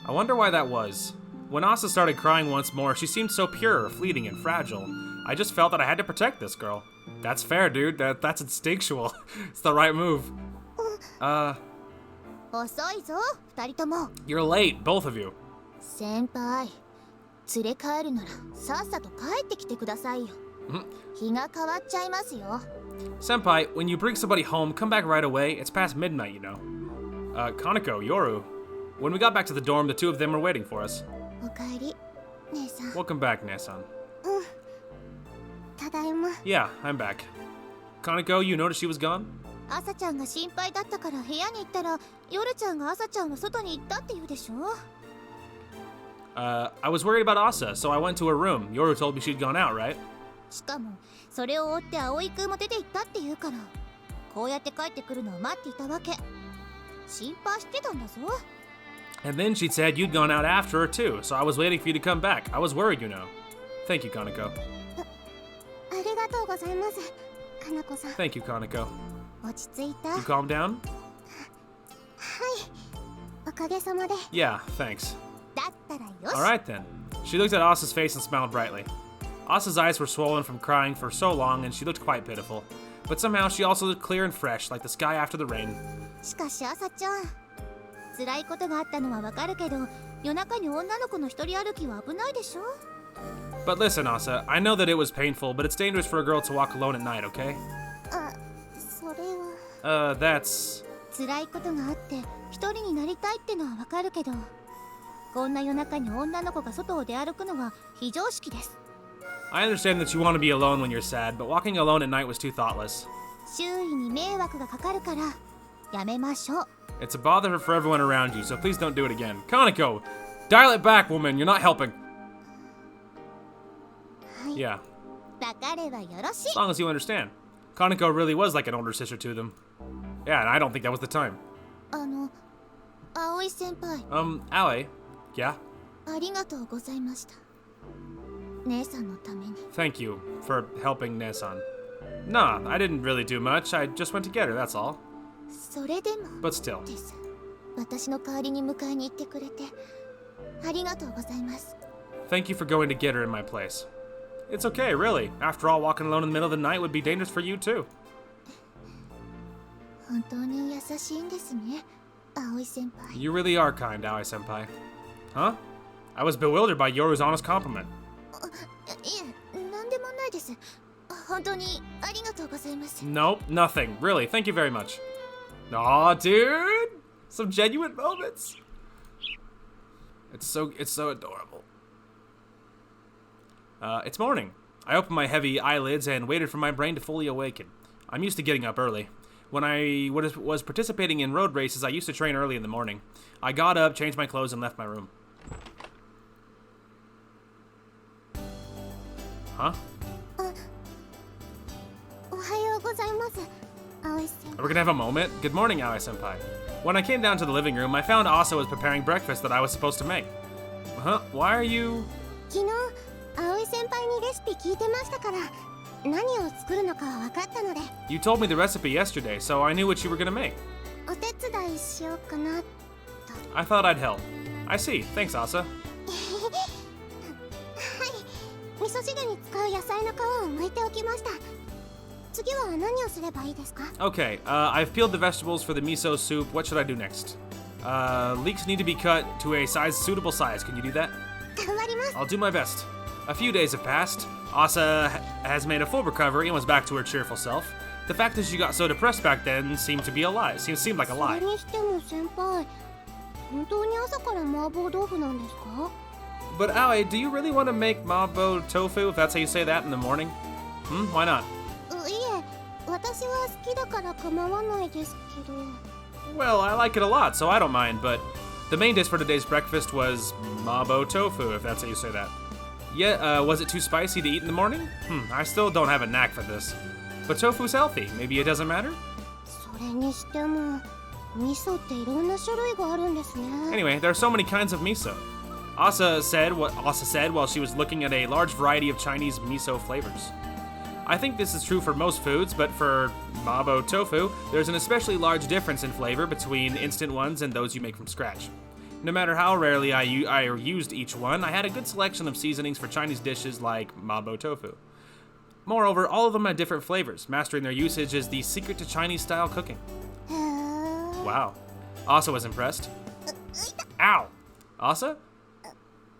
I wonder why that was. When Asa started crying once more, she seemed so pure, fleeting, and fragile. I just felt that I had to protect this girl. That's fair, dude. That's instinctual. It's the right move. 遅いぞ2人とも You're late, both of you. 先輩連れ帰るならさっさと帰ってきてくださいよ日が変わっちゃいますよ Senpai, when you bring somebody home, come back right away. It's past midnight, you know. Kaneko, Yoru. When we got back to the dorm, the two of them were waiting for us. おかえり姉さん Welcome back, Nasan. ただいま Yeah, I'm back. Kaneko, you noticed she was gone? 朝ちゃんが心配だったから部屋に行ったら夜ちゃんが朝ちゃんは外に行ったって言うでしょ I was worried about Asa, so I went to her room. Yoru told me she'd gone out, right? しかもそれを追って葵くんも出て行ったって言うからこうやって帰ってくるのを待っていたわけ心配してたんだぞ And then she said you'd gone out after her too, so I was waiting for you to come back. I was worried, you know. Thank you, Kaneko. ありがとうございますかなこさん Thank you, Kaneko. 落ち着いた You calmed down? おかげさまで Yeah, thanks. だったらよし Alright then. She looked at Asa's face and smiled brightly. Asa's eyes were swollen from crying for so long and she looked quite pitiful. But somehow she also looked clear and fresh, like the sky after the rain. しかし朝ちゃん辛いことがあったのはわかるけど夜中に女の子の一人歩きは危ないでしょ But listen, Asa, I know that it was painful, but it's dangerous for a girl to walk alone at night, okay? あそれは That's... 辛いことがあって一人になりたいってのはわかるけどこんな夜中に女の子が外を出歩くのは非常識です I understand that you want to be alone when you're sad, but walking alone at night was too thoughtless. 周囲に迷惑がかかるからやめましょう。 It's a bother for everyone around you, so please don't do it again. Kaneko, dial it back, woman. You're not helping. Yeah, 分かればよろし as い。 long as you understand. Kaneko really was like an older sister to them. Yeah, and I don't think that was the time. 葵先輩、 Aoi. Yeah? ありがとうございました。姉さんのために。 Thank you for helping Nesan. Nah, I didn't really do much. I just went to get her, that's all. それでも But still. です。私の代わりに迎えに行ってくれてありがとうございます。 Thank you for going to get her in my place. It's okay, really. After all, walking alone in the middle of the night would be dangerous for you, too. 本当に優しいんですね、葵先輩。 You really are kind, Aoi-senpai. Huh? I was bewildered by Yoru's honest compliment. いえ、なんでもないです。本当にありがとうございます。 Nope, nothing. Really, thank you very much. Aw, dude! Some genuine moments. It's so adorable. It's morning. I opened my heavy eyelids and waited for my brain to fully awaken. I'm used to getting up early. When I was participating in road races, I used to train early in the morning. I got up, changed my clothes, and left my room. Huh? おはようございます、葵先 We're gonna have a moment? Good morning, Aoi-senpai. When I came down to the living room, I found Asa was preparing breakfast that I was supposed to make. Huh? Why are you... 昨日葵先輩にレシピ聞いてましたから何を作るのかは分かったので You told me the recipe yesterday, so I knew what you were gonna make. お手伝いしようかなと。 I thought I'd help. I see. Thanks, Asa. はい、味噌汁に使う野菜の皮を剥いておきました。次は何をすればいいですか？ Okay, I've peeled the vegetables for the miso soup. What should I do next? Leeks need to be cut to a suitable size. Can you do that? 頑張ります。 I'll do my best. A few days have passed. Asa has made a full recovery and was back to her cheerful self. The fact that she got so depressed back then seemed to be a lie. Seemed like a そ lie. れにしても先輩、本当に朝から麻婆豆腐なんですか？ But Aoi, do you really want to make mabo tofu, if that's how you say that, in the morning? Why not? いえ、私は好きだから構わないですけど。 Well, I like it a lot, so I don't mind, but the main dish for today's breakfast was mabo tofu, if that's how you say that. Yeah, was it too spicy to eat in the morning? I still don't have a knack for this. But tofu's healthy. Maybe it doesn't matter? それにしても、味噌っていろんな種類があるんですね。 Anyway, there are so many kinds of miso. Asa said what Asa said while she was looking at a large variety of Chinese miso flavors. I think this is true for most foods, but for mabo tofu, there's an especially large difference in flavor between instant ones and those you make from scratch. No matter how rarely I used each one, I had a good selection of seasonings for Chinese dishes like mabo tofu. Moreover, all of them had different flavors. Mastering their usage is the secret to Chinese-style cooking. へー Wow. Asa was impressed. Ow! Asa?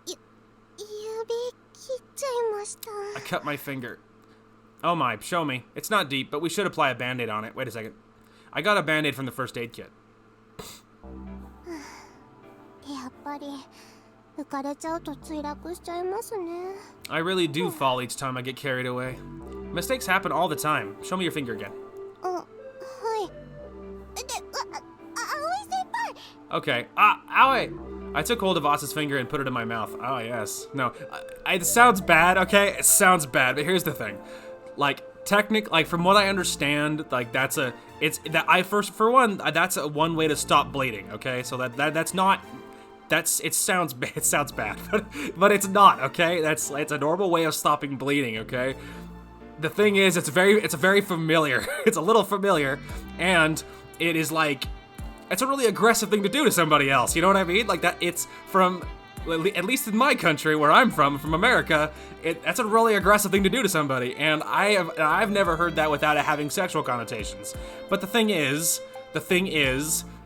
指切っちゃいました。 I cut my finger. Oh my, show me. It's not deep, but we should apply a band-aid on it. Wait a second. I got a band-aid from the first aid kit. やっぱり浮かれちゃうと墜落しちゃいますね。 I really do fall each time I get carried away. Mistakes happen all the time. Show me your finger again. あ、はい。で、葵先輩。 Okay. Ow! I took hold of Asa's finger and put it in my mouth. Oh, yes. No, it sounds bad, okay? It sounds bad, but here's the thing. Like, from what I understand, like, that's a one way to stop bleeding, okay? So that's not, it sounds bad, but it's not, okay? It's a normal way of stopping bleeding, okay? The thing is, it's very familiar. It's a little familiar, and it is like, it's a really aggressive thing to do to somebody else, you know what I mean? Like that, it's from, at least in my country, where I'm from America, that's a really aggressive thing to do to somebody, and I've never heard that without it having sexual connotations. But the thing is,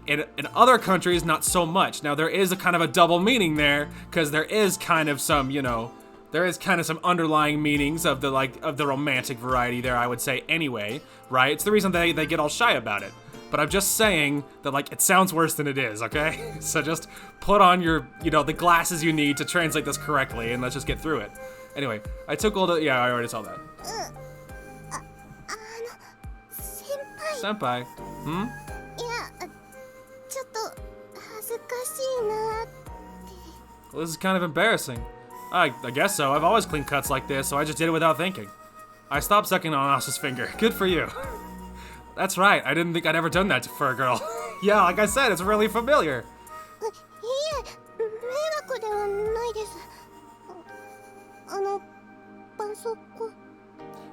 in other countries, not so much. Now there is a kind of a double meaning there, because there is kind of some, some underlying meanings of the romantic variety there, I would say anyway, right? It's the reason they get all shy about it. But I'm just saying that, like, it sounds worse than it is, okay? So just put on your, the glasses you need to translate this correctly, and let's just get through it. Anyway, I took all the, yeah, I already saw that. 先 Senpai. Hmm? いやちょっと恥ずかしいなって。 Well, this is kind of embarrassing. I guess so. I've always cleaned cuts like this, so I just did it without thinking. I stopped sucking on Asa's finger. Good for you. That's right. I didn't think I'd ever done that for a girl. Yeah, like I said, it's really familiar. いえ、迷惑ではないです。絆創膏。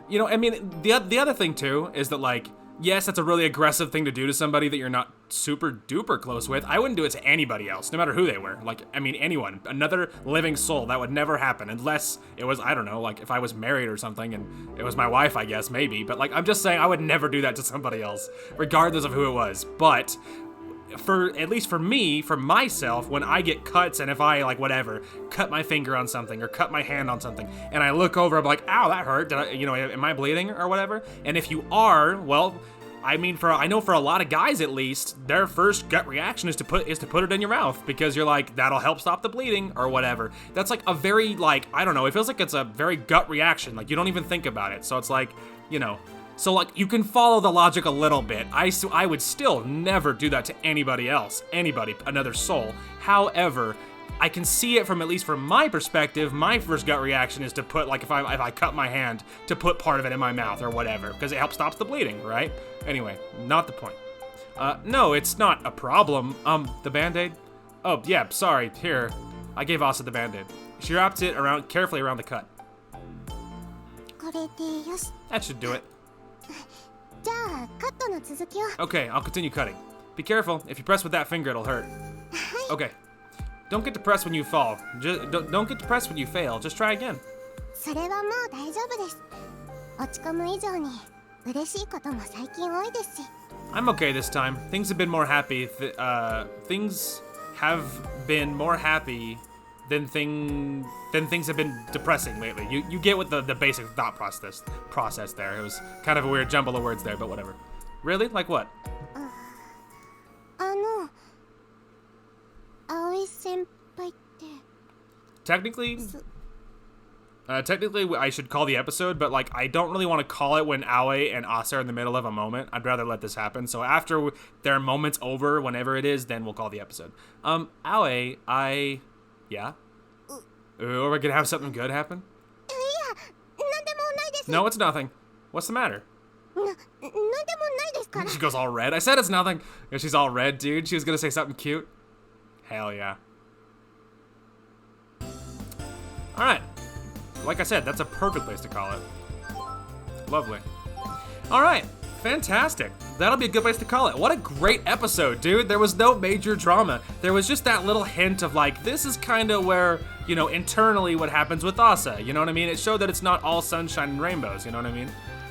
You know, I mean, the other thing too is that, like, yes, that's a really aggressive thing to do to somebody that you're not super duper close with. I wouldn't do it to anybody else, no matter who they were. Like, I mean, anyone, another living soul. That would never happen unless it was, I don't know, like if I was married or something and it was my wife, I guess, maybe. But like, I'm just saying, I would never do that to somebody else, regardless of who it was. But at least for me, for myself, when I get cuts and if I, like, whatever, cut my finger on something or cut my hand on something and I look over, I'm like, ow, that hurt. Did I, you know, am I bleeding or whatever? And if you are, well, I mean, I know for a lot of guys at least, their first gut reaction is to put it in your mouth because you're like, that'll help stop the bleeding or whatever. That's like a very, like, I don't know, it feels like it's a very gut reaction. Like, you don't even think about it. So it's like, you know, so like you can follow the logic a little bit. I would still never do that to anybody else, another soul. However, I can see it from, at least from my perspective, my first gut reaction is to put, like, if I cut my hand, to put part of it in my mouth or whatever, because it helps stops the bleeding, right? Anyway, not the point. No, it's not a problem. The Band-Aid? Oh, yeah, sorry, here. I gave Asa the Band-Aid. She wrapped it carefully around the cut. これでよし。 That should do it. じゃあカットの続きを。 Okay, I'll continue cutting. Be careful. If you press with that finger, it'll hurt. Okay. Don't get depressed when you fall. Don't get depressed when you fail. Just try again. それはもう大丈夫です。落ち込む以上に嬉しいことも最近多いですし。 I'm okay this time. Things have been more happy. Things have been more happy than things have been depressing lately. You get what the basic thought process there. It was kind of a weird jumble of words there, but whatever. Really? Like what? 葵先輩って。 Technically, I should call the episode, but like I don't really want to call it when Aoi and Asa are in the middle of a moment. I'd rather let this happen. So after their moment's over, whenever it is, then we'll call the episode. Aoi, yeah? Are we gonna have something good happen? いや、なんでもないです。 No, it's nothing. What's the matter? なんでもないですから。 She goes all red. I said it's nothing. Yeah, she's all red, dude. She was gonna say something cute. Hell yeah. Alright. Like I said, that's a perfect place to call it. Lovely. Alright. Fantastic. That'll be a good place to call it. What a great episode, dude. There was no major drama. There was just that little hint of like, this is kind of where, you know, internally what happens with Asa. You know what I mean? It showed that it's not all sunshine and rainbows. You know what I mean?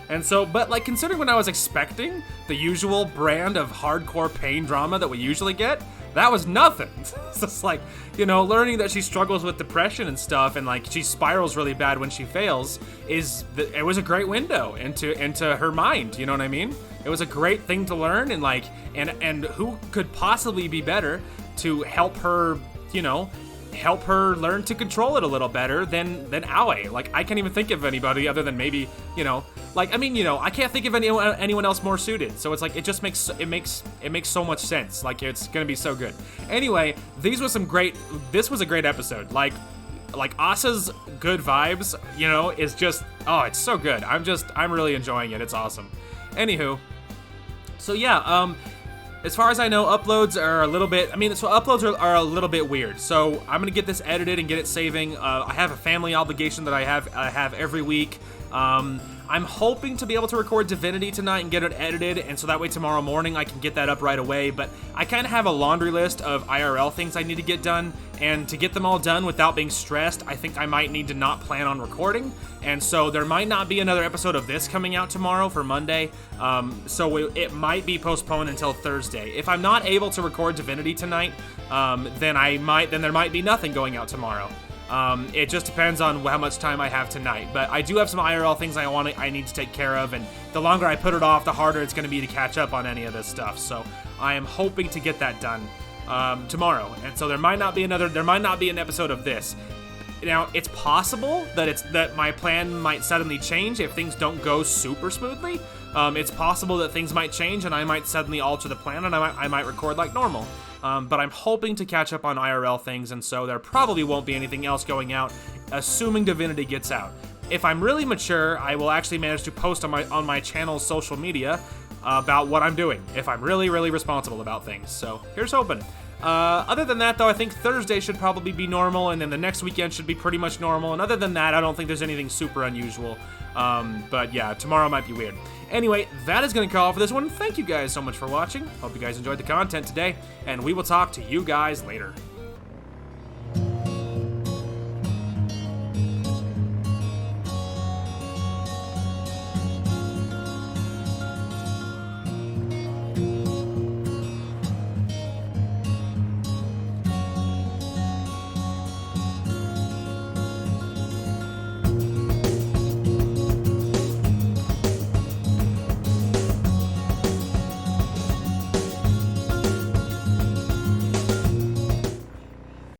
And so, but like considering what I was expecting, the usual brand of hardcore pain drama that we usually get, that was nothing. It's just like, you know, learning that she struggles with depression and stuff, and like she spirals really bad when she fails, it was a great window into her mind. You know what I mean? It was a great thing to learn, and like, and who could possibly be better to help her, you know, help her learn to control it a little better than Aoi. Like, I can't even think of anybody other than maybe, you know, like, I mean, you know, I can't think of anyone else more suited. So it's like, it just makes so much sense. Like, it's gonna be so good. Anyway, this was a great episode. Like Asa's good vibes, you know, is just, oh, it's so good. I'm really enjoying it. It's awesome. Anywho, so yeah, as far as I know, uploads are a little bit, uploads are a little bit weird. So I'm gonna get this edited and get it saving. I have a family obligation that I have every week. I'm hoping to be able to record Divinity tonight and get it edited, and so that way tomorrow morning I can get that up right away. But I kind of have a laundry list of IRL things I need to get done, and to get them all done without being stressed, I think I might need to not plan on recording. And so there might not be another episode of this coming out tomorrow for Monday, so it might be postponed until Thursday. If I'm not able to record Divinity tonight, then there might be nothing going out tomorrow. It just depends on how much time I have tonight. But I do have some IRL things I need to take care of, and the longer I put it off, the harder it's going to be to catch up on any of this stuff. So I am hoping to get that done tomorrow. And so there might not be an episode of this. Now, it's possible that my plan might suddenly change if things don't go super smoothly. It's possible that things might change and I might suddenly alter the plan and I might record like normal. But I'm hoping to catch up on IRL things, and so there probably won't be anything else going out, assuming Divinity gets out. If I'm really mature, I will actually manage to post on my channel's social media about what I'm doing, if I'm really, really responsible about things. So here's hoping. Other than that, though, I think Thursday should probably be normal, and then the next weekend should be pretty much normal. And other than that, I don't think there's anything super unusual. But yeah, tomorrow might be weird. Anyway, that is going to call it for this one. Thank you guys so much for watching. Hope you guys enjoyed the content today, and we will talk to you guys later.